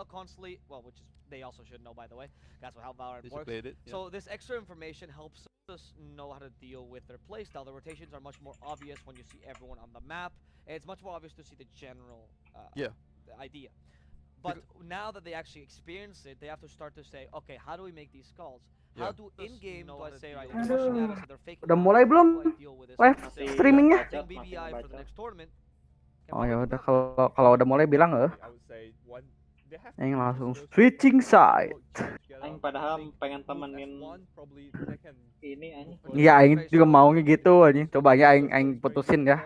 constantly, well, which is they also should know, by the way. That's how Valorant They should works. play it. Yeah. So this extra information helps us know how to deal with their playstyle. The rotations are much more obvious when you see everyone on the map. It's much more obvious to see the general Yeah. idea. But now that they actually experience it, they have to start to say, okay, how do we make these calls? How Yeah. do in game do I say, right, they're rushing at Aduh, us, so they're faking udah bombs. mulai How belum do I deal with this? live Masih streamingnya? ngebacot, Using masih BBI for the ngebacot. next tournament. Oh ya udah, kalau kalau udah mulai bilang I would say one. They have to yang use langsung those switching side. together. Aing padahal I think pengen move temenin F1 probably they can ini aing. move Iya, further. aing juga maunya gitu anjing. Coba aja aing putusin ya.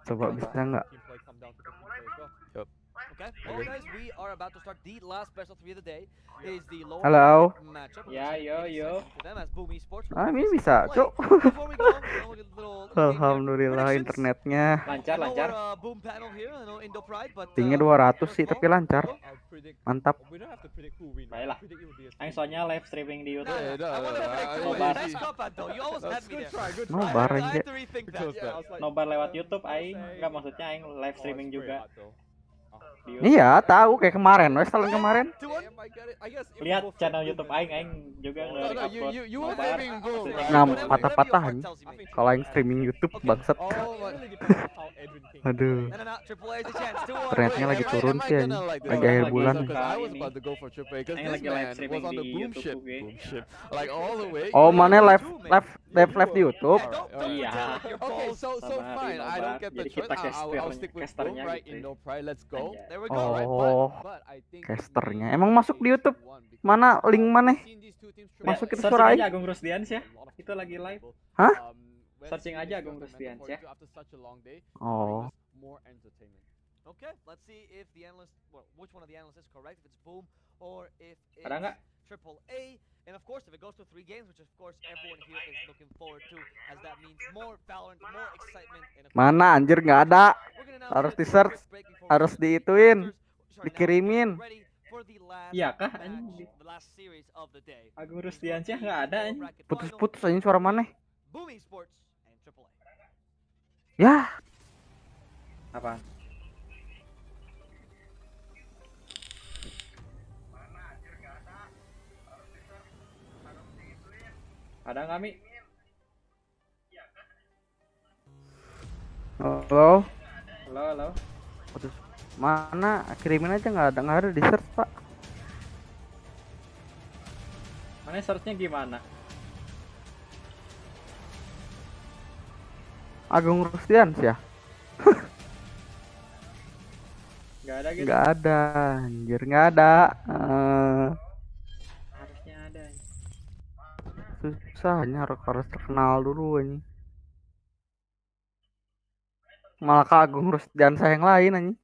Coba Well, bisa nggak? team play come down to the team play as well. Yep. Okay, well guys, we are about to start the last best of 3 of the day. Is the lower Halo. bracket matchup. Ya, yo. To them as Boom Esports. Ah, ini bisa, Cok. Before we go, little game here. Alhamdulillah Predictions? internetnya. Lancar, I know lancar. we're Boom panel here, I know Indo Pride, but Pingnya 200 sih, first tapi call, lancar. Indo? I'll predict. Mantap. We don't have to predict who win. Baiklah. Predict it will be a Aing team. soalnya live streaming di YouTube. Yeah, I want to predict who Nobar. wins. Nice cop out though. You almost had That's me good there. try. Good try. Nobar I aja. had to rethink that. Close that. I was like, Nobar lewat YouTube I'll aing. say- Enggak, maksudnya aing live Oh, streaming it's very juga hard, though. di YouTube. Iya, tahu kayak kemarin, wes tahun kemarin. Damn, I get it. I guess if we Lihat go for channel Boom YouTube and aing Boom, juga No, nge no, you were Nobar. saving goal, right? Ngam Whatever- patah-patah whatever your anjing. heart tells you, mate. Kalau aing streaming YouTube bangsat. Oh, it really depends on how Edwin thinks. Aduh. No, Triple A is a chance. 2-1. Internetnya lagi turun sih anjing. Lagi akhir bulan. Because I was about to go for triple A because Aing this lagi live man was streaming on the di boom YouTube ship, gue. boom ship, like all the way. Oh, mana live di YouTube? Don't Iya. pretend like you're Okay, balls. so Sama fine. I don't Nobar. get the Jadi choice. kita I'll stick with boom, casternya right? gitu. In no pride, let's go. Anjay. There we go. Alright, Oh, but I think casternya. Emang masuk di YouTube? Mana link mana? Masukin Searching suara aja aing. Agung Rusdians ya. Itu lagi live. Hah? Searching aja Agung Rusdians ya. Oh. More entertainment. Okay, let's see if the analyst, well, which one of the analysts is correct, if it's Boom or if it's Ada nggak? Triple A. And of course, if it goes to 3 games, which of course everyone here is looking forward to, as that means more Valorant, more excitement. And of Mana anjir nggak ada. we're gonna now Harus take a di-search, quick break before we harus get to the diituin, rosters. Sorry, now dikirimin. get ready for the last Iya kah, match, anjing? the last series of the day. Agung Rusdians ya nggak ada anjing. Putus-putus anjing suara mana? Boom Esports and Triple A. Ya, Apa? Ada nggak Mi? halo. Halo, halo. Putus. Mana? Kirimin aja nggak ada di search Pak. Mana searchnya gimana? Agung Rusdians ya? Nggak ada gitu. Nggak ada, anjir nggak ada. Harusnya ada. Susahnya harus terkenal dulu anjing. Malah ke Agung Rusdians yang lain anjing.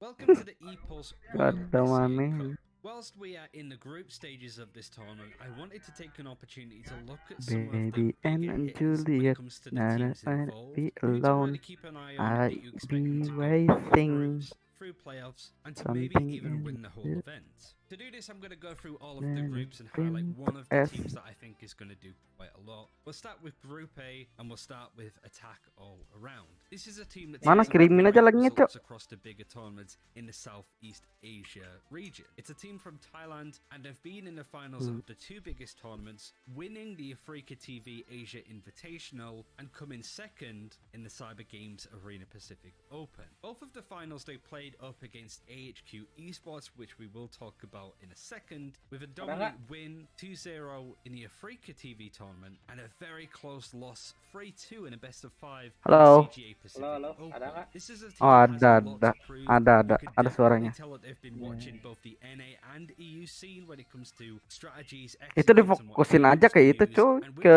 Welcome to the ePulse Gak World ada SEA mana. Cup. Whilst we are in the group stages of this tournament, I wanted to take an opportunity to look at some of Baby the and bigger hitters when Juliet, it comes to the nah, teams nah, involved. be We need to alone. really keep an eye on I'd that you expect them be to go waiting. through groups, through playoffs, and to maybe Something even in win the whole it. event. To do this, I'm going to go through all of the Then groups and highlight think one of the F. teams that I think is going to do quite a lot. We'll start with Group A, and we'll start with Attack All Around. This is a team that Mana takes kirimin great aja linknya, Cok. results across the bigger tournaments in the Southeast Asia region. It's a team from Thailand and have been in the finals of the 2 biggest tournaments, winning the Africa TV Asia Invitational and coming second in the Cyber Games Arena Pacific Open. Both of the finals they played up against AHQ Esports, which we will talk about in a second, with a dominant win 2-0 in the Africa TV tournament and a very close loss 3-2 in a best of 5 Halo. CGA Pacific Halo, Open. ada nggak? This is a team Oh, that has a lot ada, to prove. ada You could suaranya. definitely tell that they've been watching both the NA and EU scene when it comes to strategies. Itu difokusin aja ke itu, cuy, ke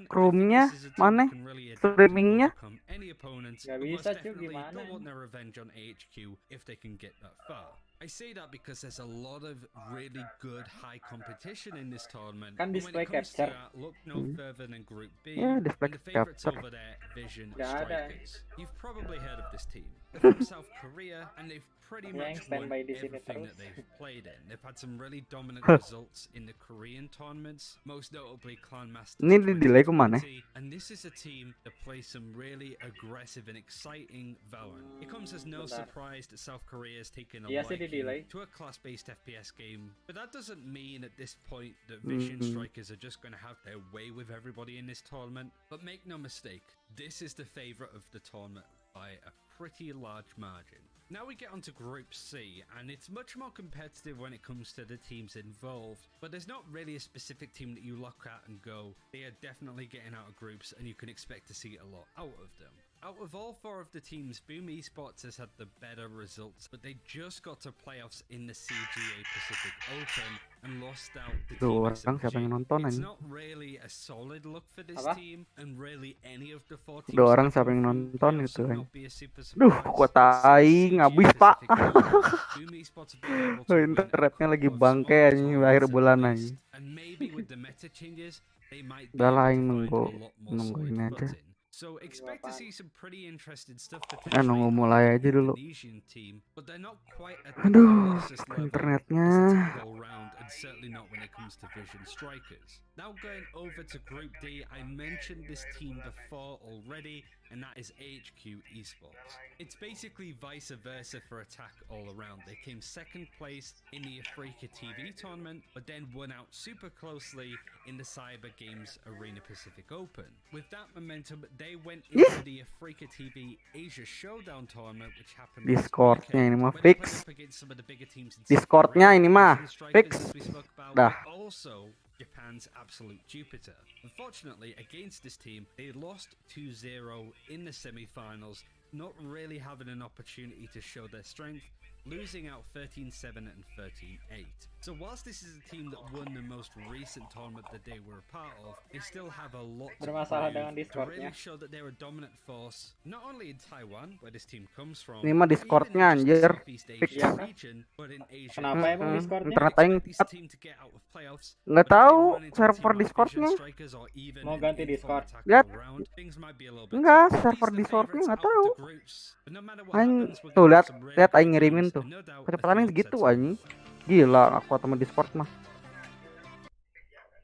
roomnya mana, streamingnya. Nggak bisa cuy, gimana? Don't want their revenge on AHQ if they can get that far. I say that because there's a lot of really good high competition in this tournament. Kan But when display it comes capture. to that, look no further than Group B. Yeah, display and the favorites capture. over there, Vision Nggak ada. Strikers. You've probably heard of this team. They're from South Korea, and they've pretty Yang much won standby di sini everything that terus. they've played in. They've had some really dominant results in the Korean tournaments, most notably Clan Masters Ini di delay kemana? 2020, and this is a team that plays some really aggressive and exciting Valorant. It comes as no Bentar. surprise that South Korea has taken a Iya sih, di delay. liking to a class-based FPS game, but that doesn't mean at this point that Vision Strikers are just going to have their way with everybody in this tournament. But make no mistake, this is the favorite of the tournament by a pretty large margin. Now we get onto Group C, and it's much more competitive when it comes to the teams involved, but there's not really a specific team that you look at and go, they are definitely getting out of groups, and you can expect to see a lot out of them. Out of all four of the teams, Boom Esports has had the better results, but they just got to playoffs in the CGA Pacific Open and lost out to Team Orang siapa yang SMG. nonton It's anjing? not really a solid look for this Apa? team, and really any of the four teams Dua orang that siapa go yang through nonton playoffs gitu would kan? not be a super Duh, surprise. kuat Since aing CGA habis pak. Pacific Open, Boom Esports have been able to win a Internetnya lagi couple of bangke smaller anjing tournaments akhir at bulan least, anjing. and maybe with the meta changes, they might be Udah lah able aing to find nunggu a lot more nunggu solid ini aja. footing. So expect to see some pretty interesting stuff Nunggu potentially mulai out of aja the dulu. Indonesian team, but they're not quite at the Aduh, closest level internetnya. as the tech all round, and certainly not when it comes to Vision Strikers. Now going over to Group D, I mentioned this team before already, and that is AHQ Esports. It's basically vice versa for Attack all around. They came second place in the Africa TV tournament, but then won out super closely in the Cyber Games Arena Pacific Open. With that momentum, they went into the Africa TV Asia Showdown tournament, which happened this Discordnya ini weekend, mah where they played fix. up against some of the bigger teams in South Discordnya Korea, ini mah Vision Strikers, fix. as we spoke about, Dah. but also Japan's absolute Jupiter. Unfortunately, against this team, they lost 2-0 in the semi-finals, not really having an opportunity to show their strength, losing out 13-7 and 13-8. So whilst this is a team that won the most recent tournament that they were a part of, they still have a lot to Bermasalah prove dengan to Discordnya. really show that they're a dominant force, not only in Taiwan, where this team comes from, Ini mah or even in Discordnya just the anjir. Southeast Fix. Asia Iya kan? region, but in Asia. Kenapa emang Discordnya? Internet Expect aing this cepat. team to get out of playoffs, Nggak but if they tahu run into a team server like Vision Discordnya. Strikers or even Mau an ganti informed Discord. Attack Lihat. all round, things might be a little bit Enggak, tough. server These are the Discordnya favorites nggak out of tahu. the groups, but no matter what Aing happens, we're tuh gonna lihat have some really lihat good aing ngirimin games, tuh. and no doubt a Kecepatannya few segitu upsets as anjing. well. Gila, aku temen Discord mah.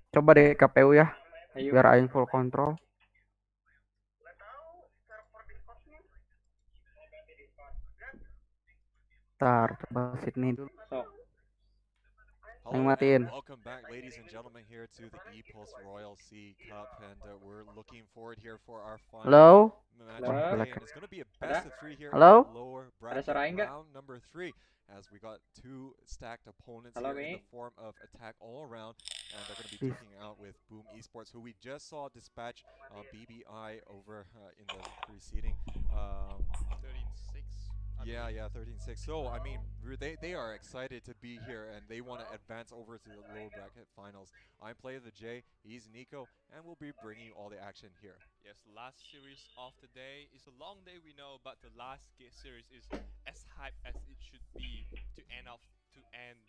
Coba deh KPU ya, Ayo. biar aing full control. Ntar, coba Sydney dulu. Sok. Aing Hello matiin. and welcome back, ladies and gentlemen, here to the E-Pulse Royal Sea Cup, and we're looking forward here for our final Halo? match Halo? of the day, and it's going to be a best of three here Halo? in the lower Ada bracket, suara aing nggak? round number 3, as we got two stacked opponents Halo, here in Mi? the form of Attack All Around, and they're going to be Please. taking out with Boom Esports, who we just saw dispatch BBI over in the preceding 13-6. yeah, 13-6. So, I mean, they are excited to be here, and they want to advance over to the lower bracket finals. I'm Player the J, he's Nico, and we'll be bringing you all the action here. Yes, the last series of the day is a long day, we know, but the last series is as hype as it should be to end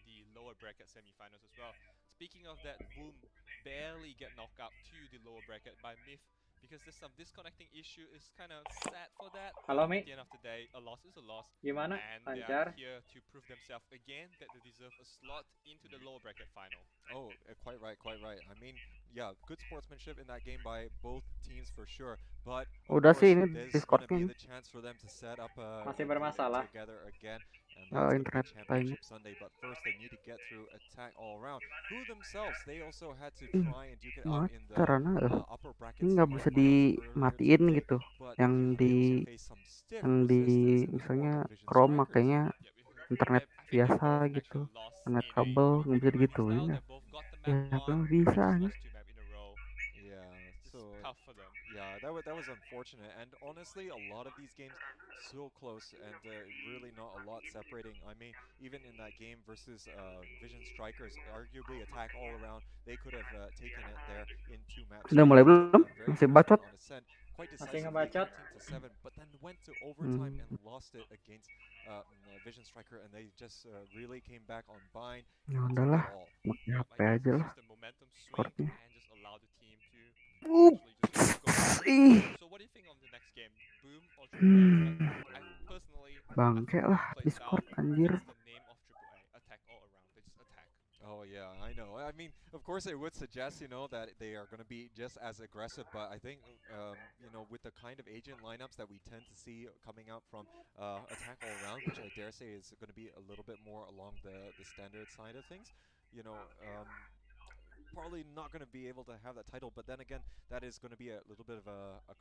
the lower bracket semifinals as well. Speaking of that, Boom barely get knocked out to the lower bracket by Myth because there's some disconnecting issue. It's kind of sad for that. Halo, At Mi? the end of the day, a loss is a loss. Gimana? And they Lancar? are here to prove themselves again that they deserve a slot into the lower bracket final. Oh, quite right, quite right. I mean, yeah, good sportsmanship in that game by both teams for sure. But of Udah course, sih, ini there's going to Discordnya be nih. the chance for them to set up Masih a bermasalah. together again. And Oh, that's going to be internet Championship Sunday. But first, they need to get through Attack All Around, who themselves, they also had to try and duke it out in the Karena upper brackets. ini nggak bisa dimatiin gitu. But Yang di they also face some stiff yang di resistance in the form misalnya of Vision Chrome Strikers. makanya Yeah, we- internet I think biasa they both gitu. actually lost Internet in a kabel nggak bisa group digituin style. ya. They both got the Ya, map apa won, bisa just nih. lost 2 map in a row. Yeah, It's so tough for them. yeah, that was unfortunate, and honestly, a lot of these games so close, and really not a lot separating. I mean, even in that game versus Vision Strikers, arguably Attack All Around, they could have taken it there in 2 maps. Sudah mulai They took belum? them very Masih first bacot? on ascent, quite Masih decisively, ngebacot? 18-7, but then went to overtime Hmm. and lost it against Vision Striker, and they just really came back on bind. Ya and took udahlah, it all. pakai I HP guess aja it's lah. just the momentum swing Discordnya. and just allow the team to Ups, actually just go. ih. So what do you think of the next game? Boom or Hmm. Japan? I personally Bangke lah Discord anjir. That's the name of AAA. Attack all around. They just attack. Oh yeah, I know. I mean, of course, it would suggest that they are going to be just as aggressive, but I think with the kind of agent lineups that we tend to see coming out from attack all around, which I dare say is going to be a little bit more along the standard side of things, probably not going to be able to have that title. But then again, that is going to be a little bit of a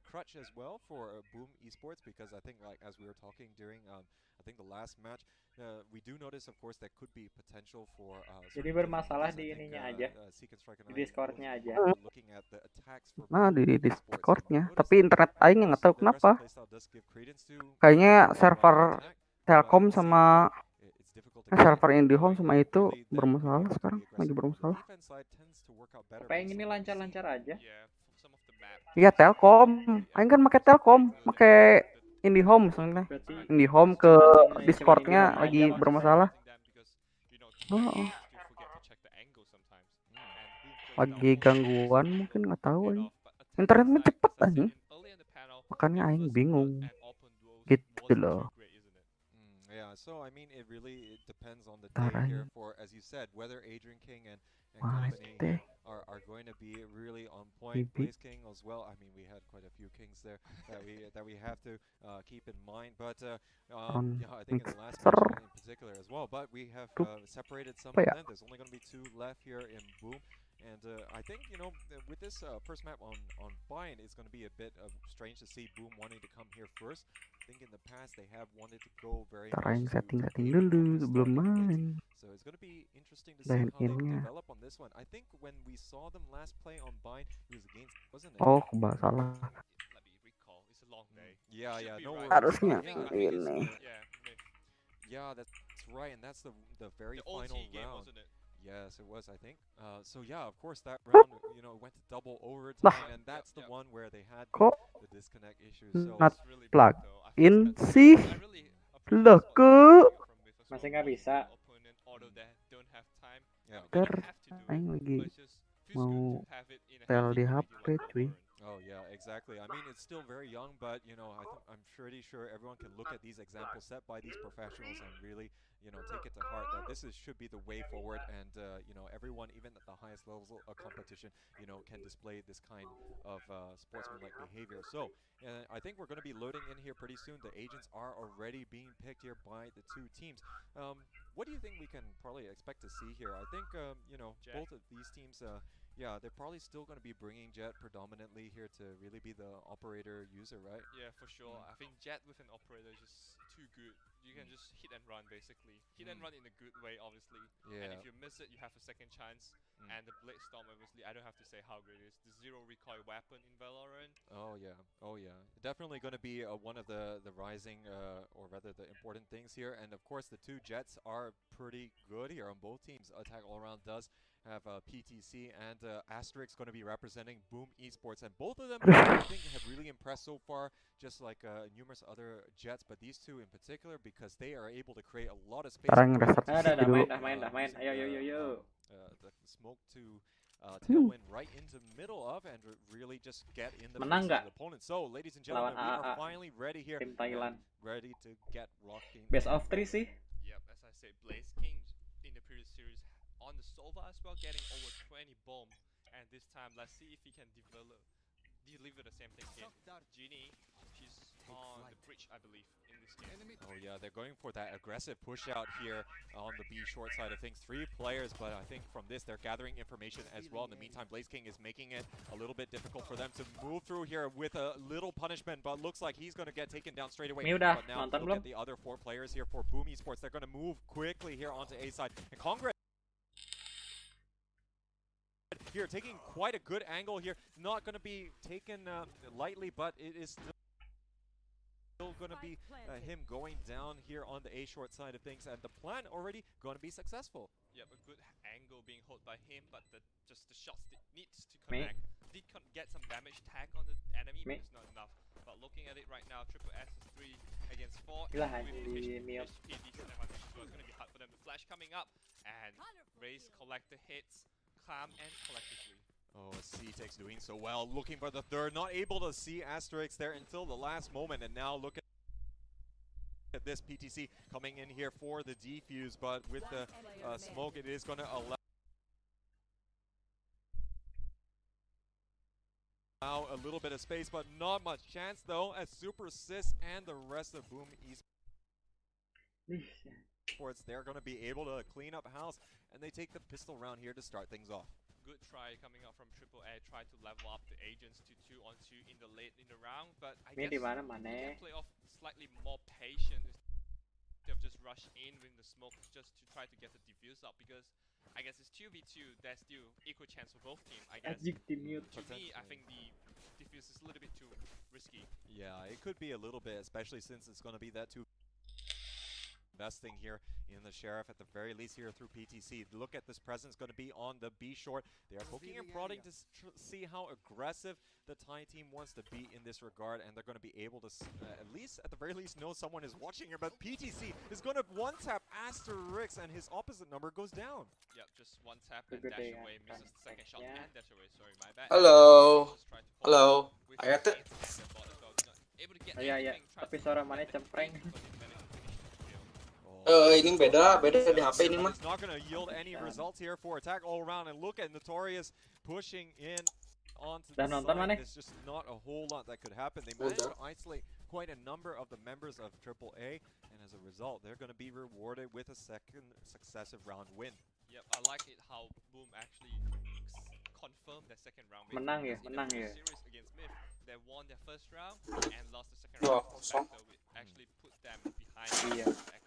crutch as well for Boom Esports, because I think, like as we were talking during I think the last match, we do notice, of course, there could be potential for Jadi bermasalah di ininya aja, Seek and Strike and di Discordnya aja. looking at the attacks for Nah, Boom di Esports. Discordnya. Notice Tapi that internet aing nggak tahu the aggressive kenapa. playstyle does give credence to Kayaknya server attack, Telkom but at the same sama time, it's difficult to get server it IndiHome going, sama and itu really then bermasalah being able to sekarang. be Lagi aggressive. The bermasalah. defense side tends to work out better Pengen based ini on what we see. lancar-lancar aja. Yeah, for some of the map. Iya Telkom. Aing kan pakai Telkom, pakai IndiHome soalnya. Berarti IndiHome ke cuman Discordnya IndiHome lagi aja maksudnya. bermasalah. Oh, lagi gangguan mungkin nggak tahu aing. Internetnya cepet anjing. Makanya aing bingung. Gitu loh. Yeah, so I mean, it really depends on the day Tarang. here for, as you said, whether Adrian King and Wah, company teh. are going to be really on point. Bibi. Blaze King as well. I mean, we had quite a few kings there that we have to keep in mind. But yeah, I think in the last match in particular as well. But we have separated some of them. There's only going to be 2 left here in Boom. And I think, with this first map on Bind, it's going to be a bit strange to see Boom wanting to come here first. I think in the past they have wanted to go very Aing much setting-setting to dulu the sebelum start of things. main. So it's going to be interesting to see Line how they in-nya. develop on this one. I think when we saw them last play on Bind, it was against, wasn't it? Oh, salah. Let me recall. It's a long day. Yeah, Should yeah, be no right. worries. Harusnya Yeah, ini. yeah, that's right, and that's the very The OT final game, round. wasn't it? Yes, it was, I think. So yeah, of course that round, went to double overtime, and that's the one where they had Kok the disconnect issue. So not It's really plug bad, though. I in feel sih? I really Loh, appreciate ke? what from Myth as Masih well. nggak bisa. Opponent, although they don't have time. yeah. They Ter, don't have to do aing it, lagi but it just feels mau good to have it in a tel healthy di community HP, like cuy. Valorant. Oh yeah, exactly. I mean, it's still very young, but I'm pretty sure everyone can look at these examples set by these professionals and really, take it to heart that this should be the way forward, and everyone, even at the highest levels of competition, can display this kind of sportsmanlike behavior. So I think we're going to be loading in here pretty soon. The agents are already being picked here by the 2 teams. What do you think we can probably expect to see here? I think both of these teams. Yeah, they're probably still going to be bringing Jet predominantly here to really be the operator user, right? Yeah, for sure. I think Jet with an operator is just too good. You can just hit and run, basically. Hit and run in a good way, obviously. Yeah. And if you miss it, you have a second chance. And the Blade Storm, obviously, I don't have to say how great it is. The zero recoil weapon in Valorant. Oh yeah, oh yeah. Definitely going to be one of the rising, or rather the important things here. And of course, the 2 Jets are pretty good here on both teams. Attack All Around does have PTC and Asterix going to be representing Boom Esports, and both of them I think have really impressed so far, just like numerous other Jets, but these 2 in particular, because they are able to create a lot of space. Sekarang reset dulu. Dah main. Ayo. The smoke to tailwind right into the middle of, and really just get in the Menang face of nggak? the opponent. So, ladies and gentlemen, we Lawan are AAA. finally ready here, Tim Thailand. ready to get rocking. Best of 3 sih. Yep, as I said, Blaze King in the previous series on the Sova as well, getting over 20 bomb. And this time, let's see if he can deliver the same thing again. Genie, she's on the bridge, I believe, in this game. Oh yeah, they're going for that aggressive push out here on the B short side of things. 3 players, but I think from this they're gathering information as well. In the meantime, Blaze King is making it a little bit difficult for them to move through here with a little punishment, but looks like he's going to get taken down straight away. Ini udah But now nonton look belum? at the other 4 players here for Boom Esports. They're going to move quickly here onto A side. And Congress here taking quite a good angle here. Not going to be taken lightly, but it is still going to be him going down here on the A short side of things, and the plan already going to be successful. Yep, a good angle being held by him, but just the shots needs to Me. connect. Did get some damage tag on the enemy, Me. but it's not enough. But looking at it right now, Triple S is 3 against 4. Gila, and with anjing, Miop. HP decent advantage as well. It's going to be hard for them. The flash coming up, and Raze collect the hits, calm and collectively. Oh, C-Tex doing so well, looking for the third, not able to see Asterix there until the last moment, and now look at at this PTC coming in here for the defuse, but with the smoke, it is going to allow a little bit of space, but not much chance though, as Super Sis and the rest of Boom Esports, they're going to be able to clean up house, and they take the pistol round here to start things off. Good try coming out from AAA, try to level up the agents to 2-on-2 in the late in the round, but I guess Ini di mana you mana? can play off slightly more patient instead of just rush in with the smoke just to try to get the defuse up, because I guess it's 2v2, there's still equal chance for both teams. I guess Ajik di mute. to me, I think the defuse is a little bit too risky. Yeah, it could be a little bit, especially since it's going to be that two investing here in the Sheriff at the very least here through PTC. Look at this presence going to be on the B short. They are poking and prodding to see how aggressive the Thai team wants to be in this regard, and they're going to be able to at least, at the very least, know someone is watching here. But PTC is going to one-tap Asterix, and his opposite number goes down. Yep, just one tap and Good dash day, away, misses the second shot yeah. and dash away. Sorry, my bad. Halo. Just try to follow Halo. with Ayat the tuh. hands and the bot as well. Not able to get Oh iya iya, anything, tries tapi to suara get mana the cempreng. but didn't manage to finish the kill. Ini beda di HP ini mah. It's not going to yield any results here for attack all around, and look at Notorious pushing in onto the Dah nonton side. mana? There's just not a whole lot that could happen. They managed Udah. to isolate quite a number of the members of AAA, and as a result, they're going to be rewarded with a second successive round win. Yep, I like it how Boom actually confirmed their second round win. Menang ya, Because in menang the ya. previous series against Myth, they won their first round and lost the second Wah, round for kosong. Spectre, which actually put them behind Iya. the economy.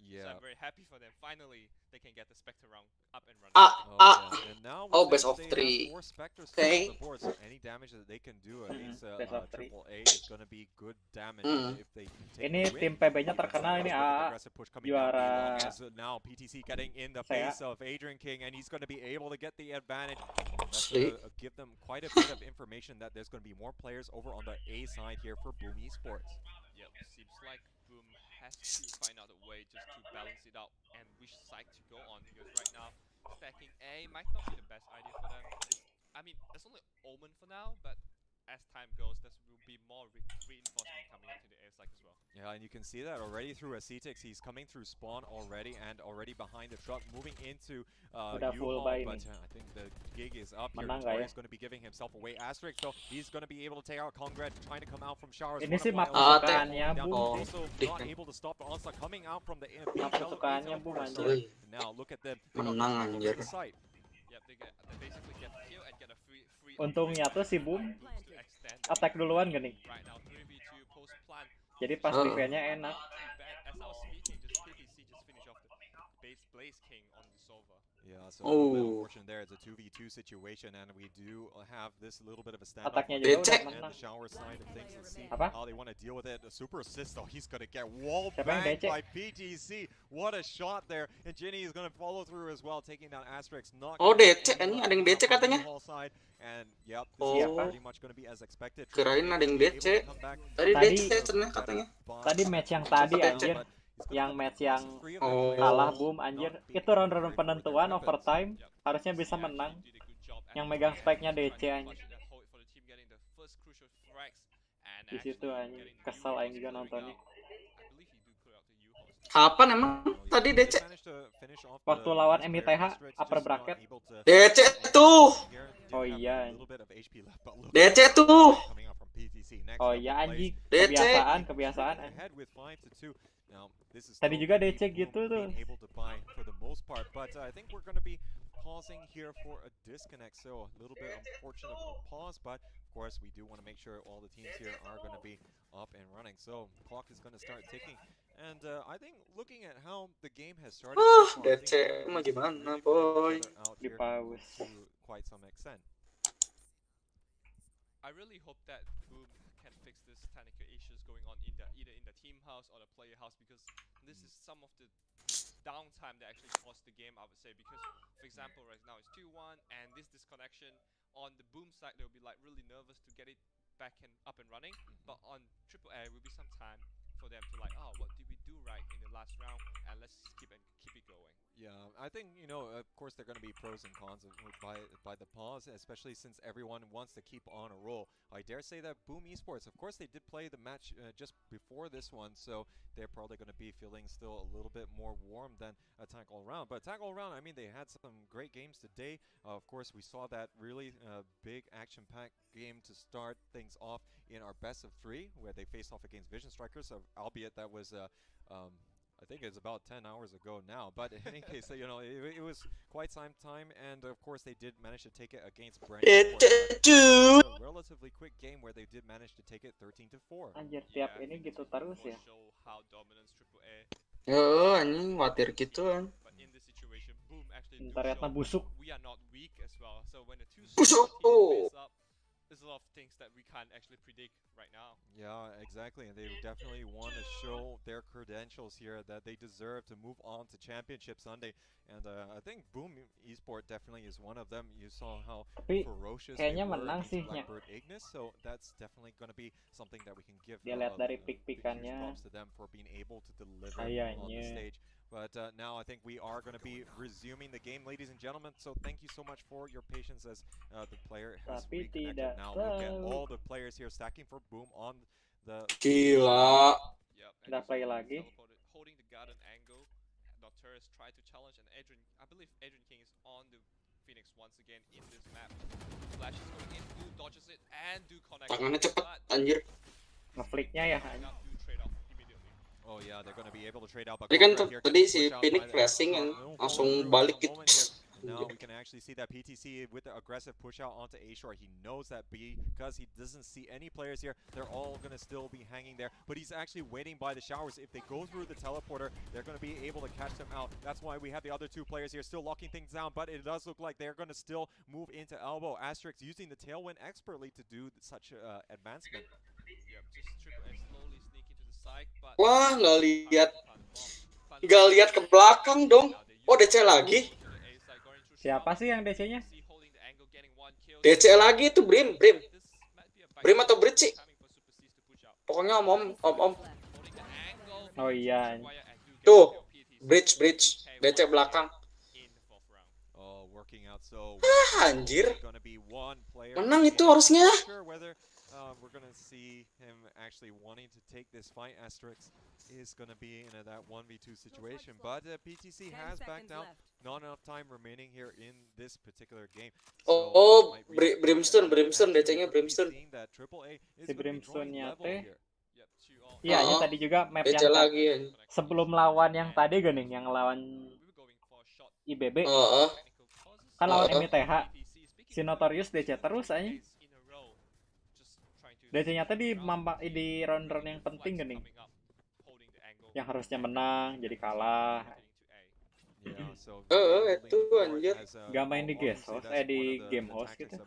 So Yeah. I'm very happy for them. Finally, they can get the Spectre round up and running. Yeah. And now Oh, with best this, of they three. have 4 Spectres Okay. on the board, so any damage that they can do against best of three. AAA is going to be good damage if they can take Ini the win. tim PB-nya Even terkenal so, ini look at the AA aggressive push coming down juara B long as now PTC getting in the saya. face of Adrian King, and he's going to be able to get the advantage. That's Asli. going to give them quite a bit of information that there's going to be more players over on the A side here for Boom Esports. Yep, seems like Boom has to find out a way just to balance it out and which side to go on, because right now stacking A might not be the best idea for them. I mean, there's only Omen for now, but as time goes, there will be more reinforcement coming into the A side as well. Yeah, and you can see that already through Acetix. He's coming through spawn already, and already behind the truck, moving into Udah full U-Haul, buy but nih. I think the gig is up here. Menang nggak ya? Notorious going to be giving himself away. Asterix, though, he's going to be able to take out Congrad, trying to come out from showers. Ini sih map Ah, kesukaannya down, Boom sih. also Dik. not able to stop the onslaught coming out from the Map kesukaannya Boom anjir. Wih, Now look at them. They got menang control anjir. of the site. Yep, they basically get the kill and get a free Untungnya tuh si Boom boost to extend the attack duluan gini. right now 3v2 post plan. Jadi pas Oh. defense-nya enak. As I was speaking, just PTC just finished off the base Blaze King on the Sova. Yeah, so a little bit Oh. unfortunate there. It's a 2v2 situation, and we do have this little bit of a standoff Attacknya on juga the udah and menang. the shower side of things. Let's see Apa? how they want to deal with it. A super assist, though. He's going to get wall Siapa yang banged DC? by PTC. What a shot there. And Ginny is going to follow through as well, taking down Asterix. Not Oh, gonna get DC, any ini luck ada yang from DC the katanya. U-Haul side. And yep, this is Oh. pretty much going to be as expected. Kirain ada yang Able to DC. come back. Tadi Tadi- DC cenah katanya. Tadi match yang tadi Tapi anjir, But he's gonna yang come match back. yang Three of them Oh. players kalah not Boom anjir. being Itu round-round very good with their penentuan weapons. overtime. Yep. Harusnya bisa He menang. actually did a good job Yang at megang the spike-nya end, DC trying to anjir. clutch that hold for the team getting the first crucial frags and Di situ actually anjir. getting Kesel U-Haul aing juga clearing nontonnya. out. I believe he do clear out the U-Hauls. Kapan emang tadi They DC? managed to finish off Waktu the lawan last MITH player. Asterix upper just not bracket. able to DC tuh. here. Oh Did have iya. a little bit of HP left, but look DC at the tuh. coming out from PTC. Next Oh up, iya the anjing. Blaze. DC. Kebiasaan. Ahead with 5-2. Now, this is Tadi still juga gonna DC be Boom gitu tuh. being able to buy for the most part, but I think we're going to be pausing here for a disconnect. So a little bit unfortunate of a pause, but of course we do want to make sure all the teams here are going to be up and running. So the clock is going to start ticking, and I think looking at how the game has started, Ah, so far, I think DC both mah teams gimana, really put boy? each other out Di here pause. to quite some extent. I really hope that Boom can fix this technical issues going on in the either in the team house or the player house, because this is some of the downtime that actually cost the game, I would say. Because for example, right now it's 2-1 and this disconnection on the Boom side, they'll be like really nervous to get it back and up and running, but on AAA will be some time for them to like, oh, what did we do right in the last round, and let's keep it going. Yeah, I think, of course, there are going to be pros and cons by the pause, especially since everyone wants to keep on a roll. I dare say that Boom Esports, of course, they did play the match just before this one, so they're probably going to be feeling still a little bit more warm than Attack All Round. But Attack All Round, I mean, they had some great games today. Of course, we saw that really big action-packed game to start things off in our best of 3, where they faced off against Vision Strikers, albeit that was I think it's about 10 hours ago now, but in any case, it was quite some time, and of course they did manage to take it against Brand Esports, but it was a relatively quick game where they did manage to take it 13-4. Anjir, tiap ini gitu terus ya. Yo, anjing khawatir gituan. Ternyata busuk. Busuk. There's a lot of things that we can't actually predict right now. Yeah, exactly, and they definitely want to show their credentials here that they deserve to move on to Championship Sunday, and I think Boom Esport definitely is one of them. You saw how ferocious they kayaknya were menang against sih, Blackbird Ignis, so that's definitely going to be something that we can give Dia lihat dari huge pik-pikannya. props to them for being able to deliver on the stage. But now I think we are going to be resuming the game, ladies and gentlemen. So thank you so much for your patience as the player has reconnected. Now look at all the players here stacking for Boom on the... Gila. Udah play lagi. Holding the garden angle. Doctor has tried to challenge, and I believe Adrian King is on the Phoenix once again in this map. Flash is going in, Do dodges it, and Do connects. Tangannya cepet, anjir. Ngeflicknya ya. Oh yeah, they're going to be able to trade out. Tadi kan tadi si Phoenix flashing kan langsung balik gitu. Now we can actually see that PTC with the aggressive push out onto A-Shore. He knows that because he doesn't see any players here, they're all going to still be hanging there. But he's actually waiting by the showers. If they go through the teleporter, they're going to be able to catch them out. That's why we have the other 2 players here still locking things down. But it does look like they're going to still move into elbow. Asterix using the tailwind expertly to do such advancement. Wah, nggak lihat ke belakang dong. Oh, DC lagi. Siapa sih yang DC-nya? DC lagi itu Brim atau Bridge sih. Pokoknya om. Oh iya. Tuh, Bridge DC belakang. Anjir. Menang itu harusnya. We're going to see him actually wanting to take this fight. Asterix is going to be in that 1v2 situation, but PTC has backed out. Not enough time remaining here in this particular game. Oh, Brimstone DC-nya Brimstone. Si Brimstone-nya teh. Iya, ini tadi juga map DC yang lagi ya. sebelum lawan yang tadi gening, yang lawan IBB. Kan lawan MITH. Si Notorious DC terus aja. DC-nya tadi di round-round yang penting gening. Yang harusnya menang jadi kalah. Itu anjir. Gak main di guest host, di game host gitu.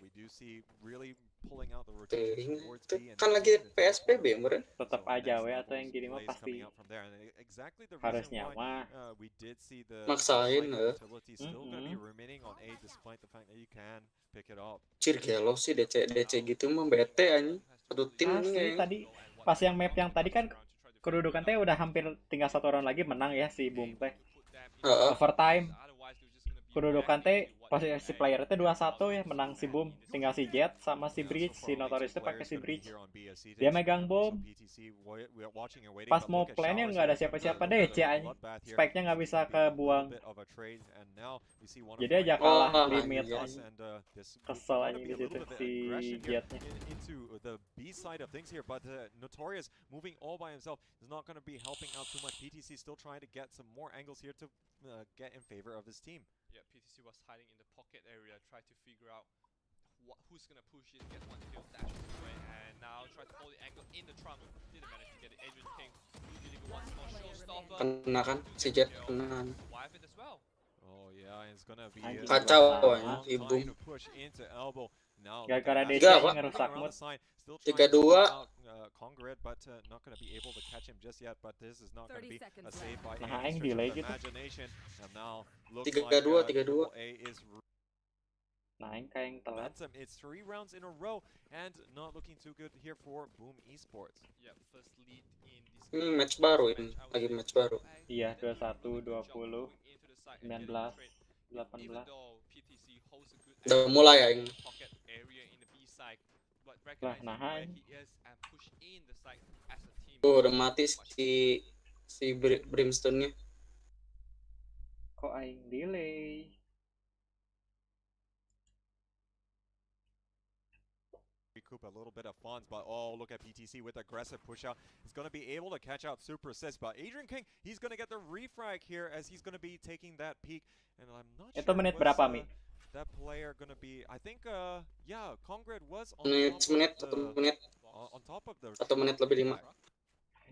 Kan lagi PSBB meren. Tetap aja atau yang gini mah pasti harusnya mah maksain. Cir gelo sih DC gitu mah bete anjing. Satu tim ini tadi pas yang map yang tadi kan kedudukan teh udah hampir tinggal 1 round lagi menang ya si Boom teh. Overtime. Kedudukan teh posisi player teh 2-1 ya, menang si Boom. Tinggal si Jet sama si Bridge, si Notorious teh pakai si Bridge. Dia megang bom. Pas mau plan-nya nggak ada siapa-siapa DC aja. Spike-nya nggak bisa kebuang. Jadi aja kalah limit aja. Kesel aja di situ si Jetnya. Side of things here, but Notorious moving all by himself is not going to be helping out too much. PTC still trying to get some more angles here to get in favor of his team. Yeah, PTC was hiding in the pocket area, try to figure out who's going to push in, get one kill, dash away, and now try to hold the angle in the trunk. Didn't manage to get it. Adrian King really one small showstopper. Kena kan si Jet kena. Wife it as well. Oh yeah, it's going to be kacau Ibu. Gara-gara DC ngerusak mood. 3-2. Nah, aing delay gitu. 3-2. Nah, aing kayak telat. It's 3 rounds in a row and not looking too good here for Boom Esports. Yeah, first lead in this Match baru ini, lagi match baru. Iya, 21-20. side and getting 19, the trade. Even 18. though PTC holds a good Udah angle mulai in aing. the pocket area in the B side, but Lah, recognizing nah where aing. he is and push in the side as a team. Udah mati Much si Brimstone-nya. Kok aing delay? Recoup a little bit of funds, but oh, look at PTC with aggressive push out. He's going to be able to catch out Super Assist, but Adrian King, he's going to get the refrag here as he's going to be taking that peak. And I'm not Itu sure menit what's, berapa, Mi? that player going to be. I think, yeah, Congrad was on Menit, top semenit, of 1 the, menit, on top of the 1 menit lebih 5.